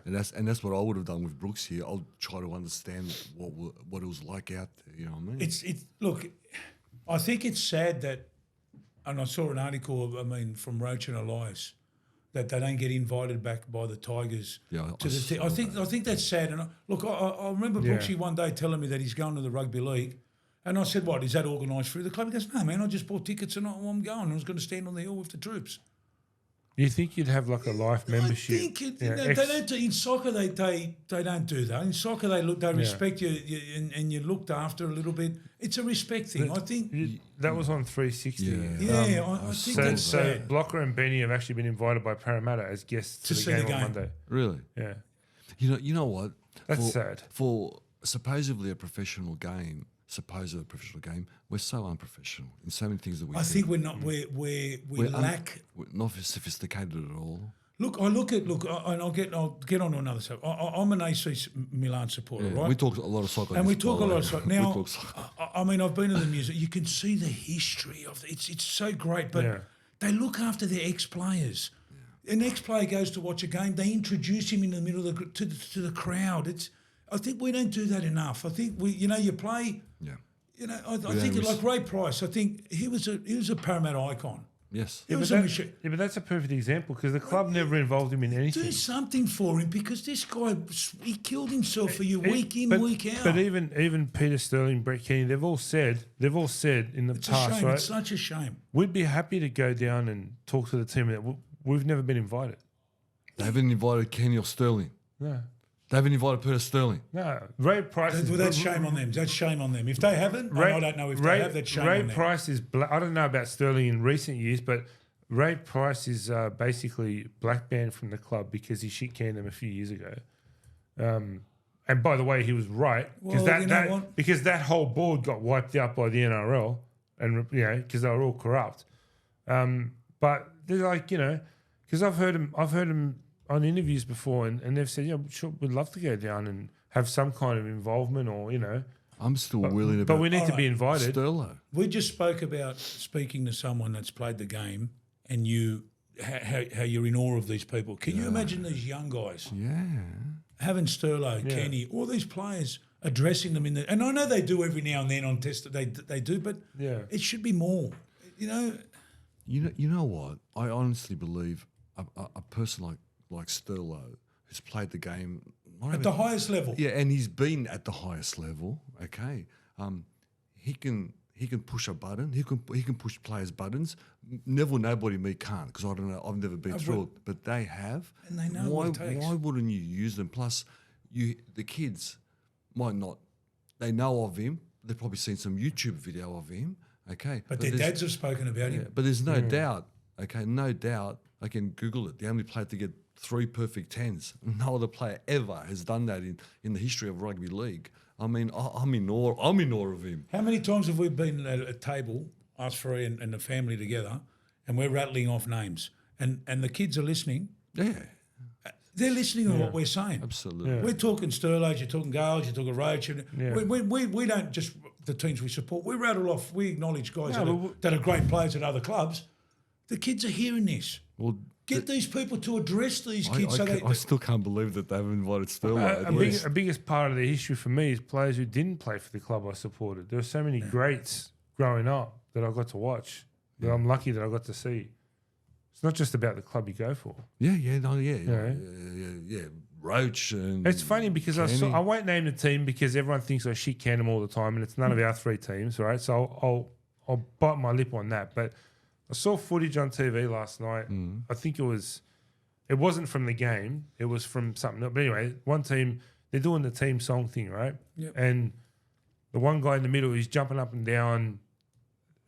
Yeah. And that's what I would have done with Brooks here. I'll try to understand what it was like out there. You know what I mean? It's look, I think it's sad that, and I saw an article, from Roach and Elias, that they don't get invited back by the Tigers. Yeah, to the team. I think that's sad. And I remember Brooksy one day telling me that he's going to the rugby league, and I said, "What is that organised through the club?" He goes, "No, man, I just bought tickets and I'm going. I was going to stand on the hill with the troops." You think you'd have like a life membership? I think they don't. In soccer, they don't do that. In soccer, they respect you, and you're looked after a little bit. It's a respect thing. I think. That was on 360. Yeah, I think that's So sad. Blocker and Benny have actually been invited by Parramatta as guests to see the the game on game. Monday. Really? Yeah. You know what? That's sad. For supposedly a professional game, we're so unprofessional in so many things that we do. I think we're not. We lack. We're not sophisticated at all. And I'll get on to another subject. I'm an AC Milan supporter, Yeah, right? we talk a lot of soccer. And we this, talk by a the lot way. of soccer. We Now, talk soccer. I mean, I've been to the museum. You can see the history of it. It's so great, but they look after their ex-players. An ex-player goes to watch a game, they introduce him in the middle of to the crowd. I think we don't do that enough. I think you play. Yeah. I think like Ray Price. I think he was a Parramatta icon. Yes. He but was a machine. but that's a perfect example because the club never involved him in anything. Do something for him because this guy, he killed himself for you week in, but, week out. But even Peter Sterling, Brett Kenny, they've all said in the It's a past, shame. right? It's such a shame. We'd be happy to go down and talk to the team. That we've never been invited. They haven't invited Kenny or Sterling. No, They haven't invited Peter Sterling. no. Ray Price. That's shame on them. That's shame on them. If they haven't, and I don't know if they have, that's shame Ray on them. Price is. I don't know about Sterling in recent years, but Ray Price is basically black banned from the club because he shit canned them a few years ago. And by the way, he was right because because that whole board got wiped out by the NRL, and because they were all corrupt. But they're like because I've heard him on interviews before, and they've said, sure, we'd love to go down and have some kind of involvement, or I'm still willing but about we need to be invited. Sterlo. We just spoke about speaking to someone that's played the game, and how you're in awe of these people. Can you imagine these young guys Yeah. having Sterlo, Kenny, all these players addressing them and I know they do every now and then on test they do, but it should be more. You know what? I honestly believe a person like Sterlo who's played the game At the highest level. Yeah, and he's been at the highest level. Okay, he can push a button. He can push players' buttons. Nobody, me can't because I don't know. I've never been through it, but they have. And they know what it takes. Why wouldn't you use them? Plus, the kids might not. They know of him. They've probably seen some YouTube video of him. Okay, but their dads have spoken about him. But there's no doubt. Okay, no doubt. I can Google it. The only player to get 3 perfect tens. No other player ever has done that in the history of rugby league. I mean, I'm in awe. I'm in awe of him. How many times have we been at a table, us three and the family together, and we're rattling off names, and the kids are listening. Yeah, they're listening to what we're saying. absolutely. Yeah. We're talking Sterlo, you're talking Gales, you're talking Roach. Yeah. We don't just the teams we support. We rattle off. We acknowledge guys No, that are great players at other clubs. The kids are hearing this. Well, Get these people to address these kids. I still can't believe that they haven't invited Sterlo. A biggest part of the history for me is players who didn't play for the club I supported. There were so many greats growing up that I got to watch that I'm lucky that I got to see. It's not just about the club you go for. Yeah. Roach and It's funny because Kenny. I won't name the team because everyone thinks I shit can them all the time, and it's none of our 3 teams, right? So I'll bite my lip on that. But I saw footage on TV last night. I think it wasn't from the game. It was from something else. But anyway, one team, they're doing the team song thing, right? Yep. And the one guy in the middle, he's jumping up and down.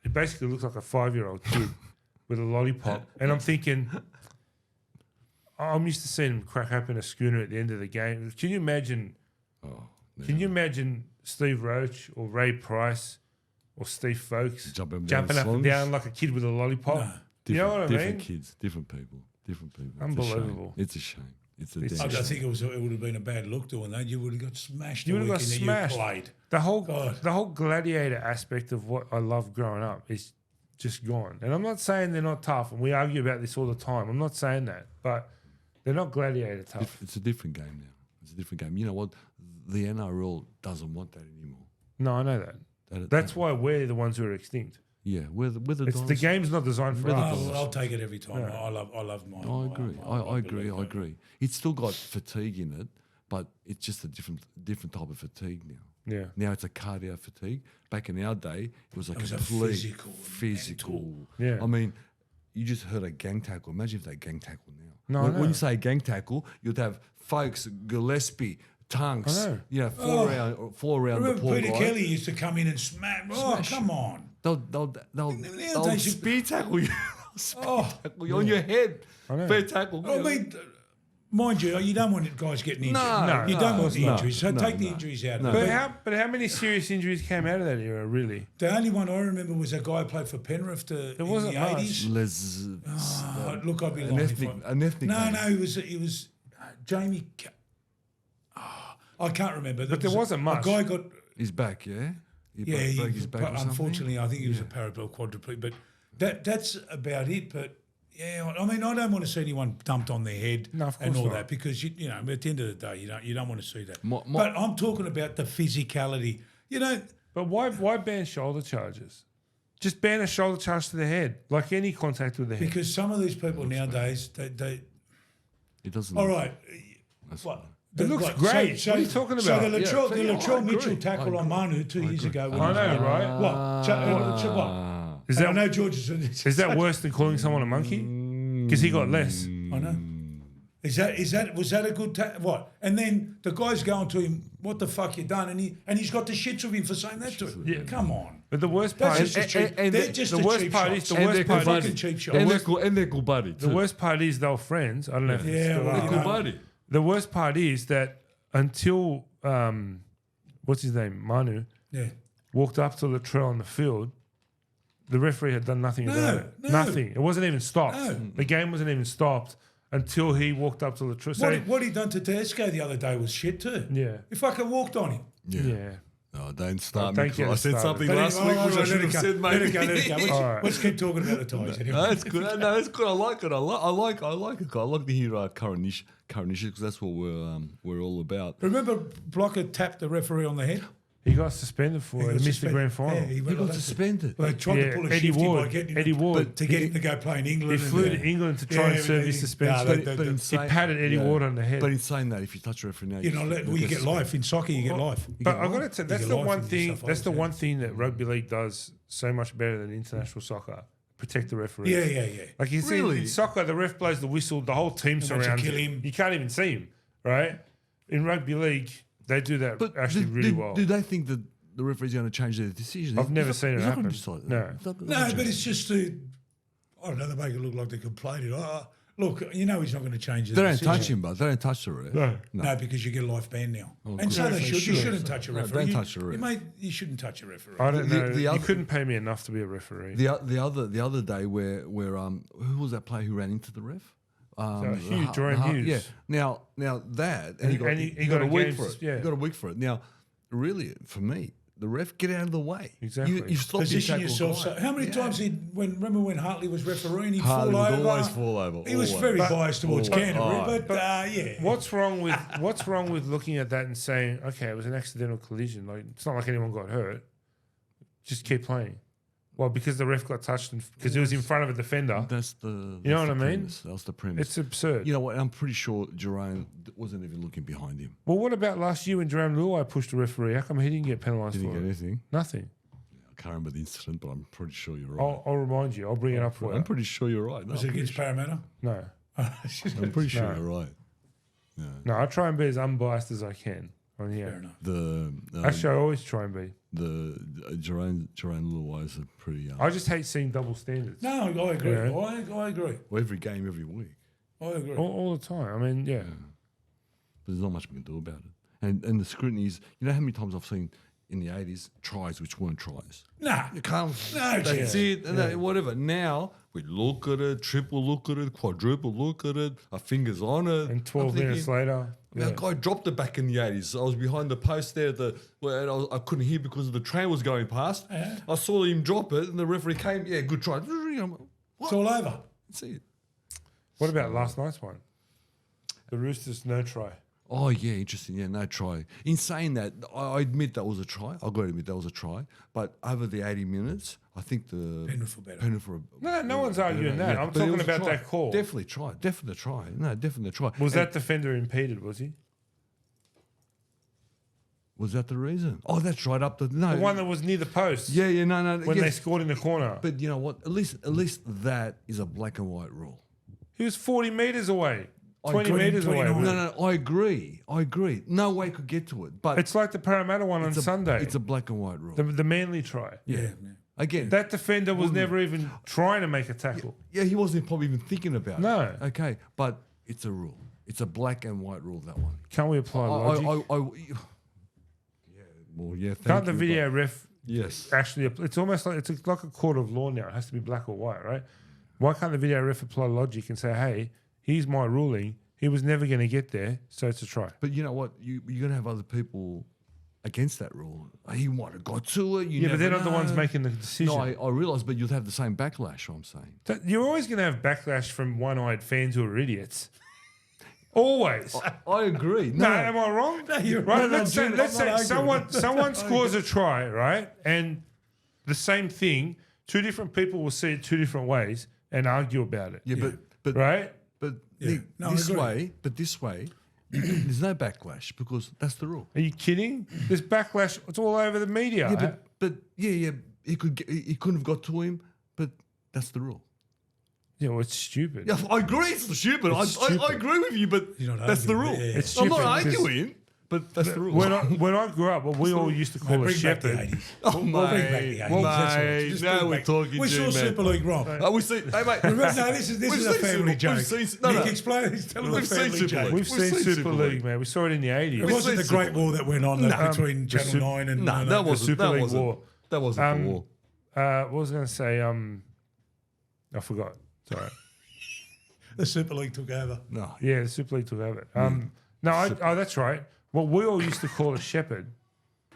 It basically looks like a 5-year-old kid with a lollipop. And I'm thinking, I'm used to seeing him crack open a schooner at the end of the game. Can you imagine? Can you imagine Steve Roach or Ray Price or Steve Folkes jumping up and down like a kid with a lollipop? No. You know what I mean? Different kids, different people. Unbelievable. It's a shame. It's a It's damn a I shame. think it would have been a bad look doing that. You would have got smashed. You the would have got weekend smashed. that you played. The whole gladiator aspect of what I loved growing up is just gone. And I'm not saying they're not tough, and we argue about this all the time. I'm not saying that, but they're not gladiator tough. It's a different game now. It's a different game. You know what? The NRL doesn't want that anymore. No, I know that. That's why we're the ones who are extinct. Yeah, we're the The dinosaurs. game's not designed for We're the us. dinosaurs. I'll take it every time. I love mine. I agree. I agree. It's still got fatigue in it, but it's just a different type of fatigue now. Yeah. Now it's a cardio fatigue. Back in our day, it was a was a complete physical, Yeah. I mean, you just heard a gang tackle. Imagine if they gang tackle now. No, I know. when you say gang tackle, you'd have Folkes, Gillespie, Tunks. I know. You know, four around the Remember poor Peter guy. Kelly used to come in and smash. Oh, Smash come on. They'll speed tackle you. Speed tackle you on your head. I know. Fair tackle. I mean, mind you don't want guys getting injured. No, you don't want the no, injuries. So no, take the no. injuries out No. of it. But how many serious injuries came out of that era, really? The only one I remember was a guy who played for Penrith in wasn't the much. 80s. Look, I'd be lying. An ethnic No, name. he was Jamie. I can't remember. But there wasn't much. A guy got. He's back, yeah? He Yeah, broke his back or something? unfortunately, I think he was a paraplegic quadriplegic. But that's about it. But yeah, I mean, I don't want to see anyone dumped on their head No, of and course all not. that because at the end of the day, you don't want to see that. My- But I'm talking about the physicality. But why ban shoulder charges? Just ban a shoulder charge to the head, like any contact with the head. because some of these people nowadays, they It doesn't. all right. That's What? It looks great. What are you talking So about? the Latrell, Yeah, I Latrell agree. Mitchell tackle on Manu 2 years ago. when I he- know, right? What? What? Is I that know George is. is that worse than calling someone a monkey? Because he got less. I know. Was that a good what? And then the guy's going to him, "What the fuck you done?" And he's got the shits of him for saying that to him. Yeah. Come on. But the worst That's part just is a cheap. and They're the- just the a worst cheap part shots. is- the worst part fucking is- cheap shots. And they're good buddy the too. worst part is they were friends. I don't know if it's Yeah, still well, are. you Good know, buddy. The worst part is that until what's his name, Manu, Yeah. walked up to Latrell on the field, the referee had done nothing about it. no. Nothing. It wasn't even stopped. No. The game wasn't even stopped until he walked up to Latrell. So, What he done to Tedesco the other day was shit too. yeah, He fucking walked on him. yeah. No, don't start Don't me. get 'Cause I us said started. something But last anyway, week which I let should it have go, said, let it maybe. go, let it go. All right. Let's keep talking about the ties. Anyway. No, it's good. No, it's good. I like it. I like it. I like to hear current issues because that's what we're all about. Remember, Blocker tapped the referee on the head. He got suspended for He it. got He missed the suspended. grand final. Yeah, he He went got like that. suspended. Well, they tried Yeah, to pull a Eddie shifty Ward. by getting Eddie him Ward. to get him to go play in England. He and flew then- to England to try and serve his everything. suspension. No, But in He saying- patted Eddie Ward on the head. But in saying that, if you touch a referee now, you know, you get life in soccer. You get life. You But get I got to life. tell you, You that's get the life one in thing. yourself, That's the obviously. one thing that rugby league does so much better than international soccer: protect the referees. Yeah. Like you see Really? in soccer, the ref blows the whistle, the whole team They want to surrounds kill him. him. You can't even see him, right? In rugby league, they do that But actually really well. Do they think that the referee's going to change their decision? I've never seen it He's not gonna happen. decide that. No. He's not gonna No, change but it. it's just to, I don't know, they make it look like they're complaining. Look, you know he's not going to change the They don't decision. touch him, but they don't touch the ref. No. No, because you get a life ban now. Oh, And good. so Yeah, they they should. You should. shouldn't touch a No, referee. don't touch a ref. You shouldn't touch a referee. I don't The- know. the You other- couldn't pay me enough to be a referee. The other day where who was that player who ran into the ref? Hughes, Jerome Hughes. Yeah. Now that and he got, And he he got got a a week game for it. sus- yeah. He got a week for it. Now, really, for me, the ref get out of the way. Exactly. You stop Position your yourself. tackle So, guy. how many times remember when Hartley was refereeing, he'd Hartley fall would over. always fall over, He was always. very But- biased towards Canterbury, but yeah. What's wrong with looking at that and saying, okay, it was an accidental collision. Like it's not like anyone got hurt. Just keep playing. Well, because the ref got touched because it was in front of a defender. That's the You know that's what the I mean? premise. That's the premise. It's absurd. You know what? I'm pretty sure Jerome wasn't even looking behind him. Well, what about last year when Jerome Luai pushed the referee? How come he didn't get penalised Didn't for get it? anything. Nothing. I can't remember the incident, but I'm pretty sure you're right. I'll remind you. I'll bring it up for I'm you. pretty sure you're right. No, Was it I'm against pretty Parramatta? No. sure, I'm pretty sure No. you're right. Yeah. No, I try and be as unbiased as I can on here. Fair enough. The Actually, I always try and be. Jerome Luai is a pretty. I just hate seeing double standards. No, I agree. Yeah. I agree. Well, every game, every week. I agree. All the time. I mean, yeah. But there's not much we can do about it. And the scrutiny is, you know how many times I've seen in the 80s tries which weren't tries? Nah. You can't. No That's chance. it. And whatever. Now we look at it, triple look at it, quadruple look at it, our fingers on it. And 12 minutes later. That guy dropped it back in the 80s. I was behind the post there, where I couldn't hear because the train was going past. Yeah. I saw him drop it, and the referee came, yeah, good try. It's all over. That's it. What about last night's one? The Roosters no try. Oh, yeah, interesting. Yeah, no try. In saying that, I admit that was a try. I've got to admit that was a try. But over the 80 minutes, I think the Penrith were better. No one's arguing that. I'm But it talking was a about try. that call. Definitely try. Definitely try. No, definitely try. Was And that defender impeded, was he? was that the reason? Oh, that's right up the no. The one that was near the post yeah, no. when yes. they scored in the corner. But you know what? At least that is a black and white rule. He was 40 metres away, I 20 agree. metres away. 29. No, I agree. No way could get to it. But It's like the Parramatta one on it's a, Sunday. It's a black and white rule. the Manly try. Yeah. Again, That defender was never even trying to make a tackle. yeah, he wasn't probably even thinking about No. it. Okay, but it's a rule. It's a black and white rule, that one. Can't we apply logic? Thank Can't the you, video but- ref Yes. actually? It's almost like it's like a court of law now. It has to be black or white, right? Why can't the video ref apply logic and say, "Hey, here's my ruling. He was never going to get there, so it's a try." But you know what? You're going to have other people against that rule. He might have got to it. Yeah, but they're not the ones making the decision. No, I realise, but you'll have the same backlash, I'm saying. You're always going to have backlash from one-eyed fans who are idiots. Always. I agree. No, am I wrong? No, you're right. right. Let's say, I'm let's not say arguing. someone scores a try, right, and the same thing. Two different people will see it two different ways and argue about it. Yeah, but Right? But Yeah. No, I this agree. way, there's no backlash because that's the rule. Are you kidding? There's backlash. It's all over the media. Yeah, but he couldn't have got to him, but that's the rule. Yeah, well, it's stupid. Yeah, I agree. It's stupid. It's I stupid. agree with you, but You're not that's the arguing, rule. yeah. It's I'm not stupid 'cause arguing, but that's the rule. When I grew up, what we all used to call a Bring back the shepherd. 80s. Oh, We'll bring back the 80s. mate, That's all. Just now bring we're back- talking We to saw you, man. Super League wrong. We see, hey mate. Remember, no, this is We've a seen family Super- joke. we've seen- no, Nick, no. explain. He's telling We've a seen family Super joke. League. We've seen Super League, man. We saw it in the 80s. It We've wasn't seen the Great Super War that went on between the Channel 9 and Nah, that wasn't Super that League wasn't war. that wasn't the war. What was I going to say? I forgot. Sorry. the Super League took over. No, Yeah, the Super League took over. That's right. What we all used to call a shepherd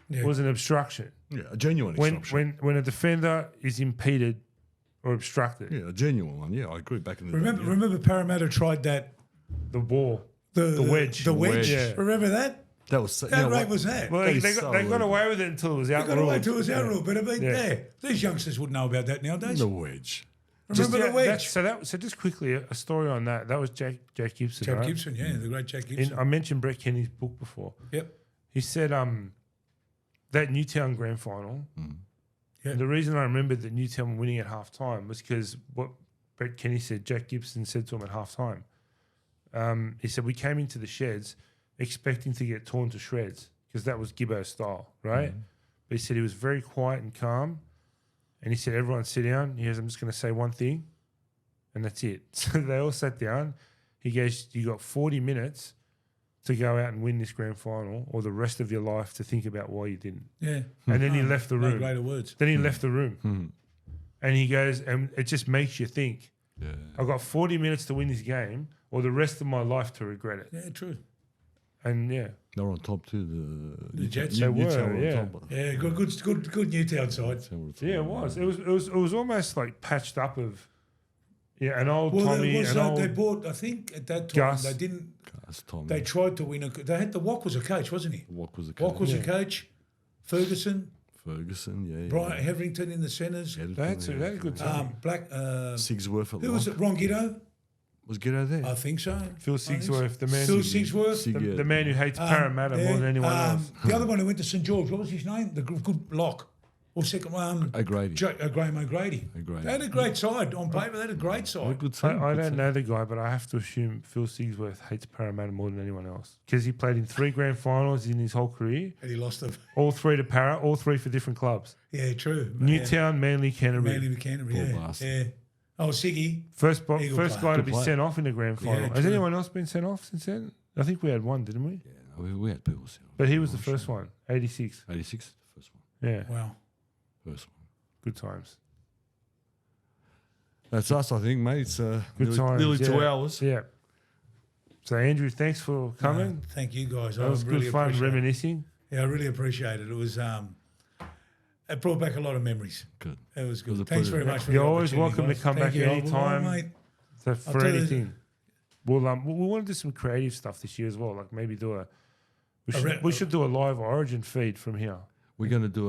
Yeah. was an obstruction. yeah, a genuine When obstruction. when a defender is impeded or obstructed, Yeah, a genuine one. Yeah, I agree. Back in the Remember, day. remember Parramatta tried that the ball. the wedge. The wedge. Yeah. Remember that? That was so, How great was that? Well, That they, is they, so got, they got illegal. away with it until it was They out. got away to his out rule, but I mean, Yeah. there, these youngsters wouldn't know about that nowadays. the wedge. Remember the wedge? So just quickly, a story on that. That was Jack Gibson. Jack right? Gibson, yeah, the great Jack Gibson. I mentioned Brett Kenny's book before. Yep. He said that Newtown grand final. Yeah. The reason I remembered that Newtown were winning at half time was because what Brett Kenny said, Jack Gibson said to him at half time. He said, we came into the sheds expecting to get torn to shreds because that was Gibbo's style, right? But he said he was very quiet and calm. And he said, everyone sit down. He goes, I'm just going to say one thing. And that's it. So they all sat down. He goes, you got 40 minutes to go out and win this grand final or the rest of your life to think about why you didn't. Yeah. And then he left the No room. greater words. Then he left the room. And he goes, and it just makes you think, Yeah. I've got 40 minutes to win this game or the rest of my life to regret it. Yeah, true. And yeah, They were on top too. The Jets. They Newtown were, on yeah. top. Yeah, good Newtown side. yeah, it was. It was almost like patched up of, an old Well, Tommy, there was, an old they bought, I think, at that time, Gus. they didn't, That's Tommy. they tried to win they had, the Wack was a coach, wasn't he? What was the Wack was Yeah. a coach, Ferguson, Ferguson, yeah. Brian Hetherington in the centres, They had a good time. Sigsworth at who was lock. it, Ron Giddo? Was Giddo there? I think so. Phil Sigsworth, the man, Phil Sigsworth. Sig- the man who hates Parramatta more than anyone else. The other one who went to St George, what was his name? The good lock. Or second one. O'Grady. Graham O'Grady. O'Grady. They had a great side on paper. They had a great What a side. good team. I good don't team. know the guy, but I have to assume Phil Sigsworth hates Parramatta more than anyone else because he played in 3 grand finals in his whole career, And he lost them. all 3 to Para, all 3 for different clubs. Yeah, true. Newtown, Manly, Canterbury. Manly Canterbury. Poor Yeah. bastard. Yeah. Oh, Siggy. First Eagle guy player. to Good be player. sent off in the grand final. Yeah, Has true. anyone else been sent off since then? I think we had one, didn't we? Yeah, no, we had people. But he was the first one, 86. 86, the first one. Yeah, Wow. First one. good times. That's us, I think, mate. It's Good nearly, times. nearly yeah. 2 hours. Yeah. So, Andrew, thanks for coming. Thank you guys. that was really good fun appreciate it. reminiscing. Yeah, I really appreciate it. It was it brought back a lot of memories. Good. It was It was good. a Thanks pleasure. very much for You're the always opportunity, welcome to guys. come Thank back you. anytime. Mate. So for tell you- anything. We'll we want to do some creative stuff this year as well. Like maybe do we should do a live Origin feed from here. We're going to do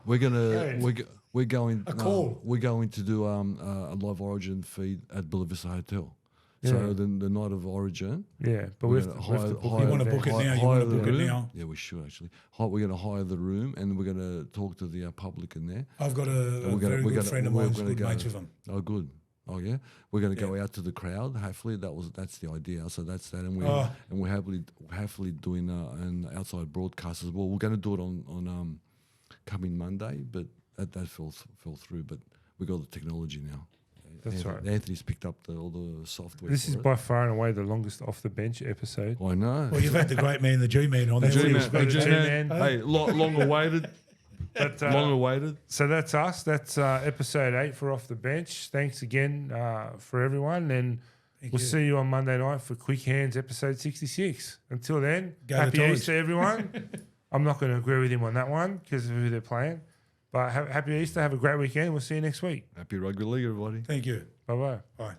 we're going Hey. to, we're going, A call. we're going to do a live Origin feed at Bella Vista Hotel. Yeah. So the night of Origin, Yeah, but we have to book You want to book it now? You want to book it room. now? Yeah, we should actually. We're going to hire the room and we're going to talk to the public in there. I've got a We're gonna- very we're good gonna- friend of we're mine who's gonna good go- mates with them. Oh, good. Oh, yeah. We're going to go out to the crowd. Hopefully, that's the idea. So that's that, and we're happily doing an outside broadcast as well. We're going to do it on coming Monday, but that fell through. But we got the technology now, That's right. Anthony's picked up all the software. This for is it. by far and away the longest off the bench episode. I know. Well, you've had the great man, the G-man on there. G-Man. What do you expect? G-Man. Hey, long awaited. But, Long awaited. so that's us. That's episode 8 for Off the Bench. Thanks again for everyone. And we'll see you on Monday night for Quick Hands episode 66. Until then, Go the happy Tides. Easter, everyone. I'm not going to agree with him on that one because of who they're playing. But happy Easter. Have a great weekend. We'll see you next week. Happy rugby league, everybody. Thank you. Bye-bye. Bye.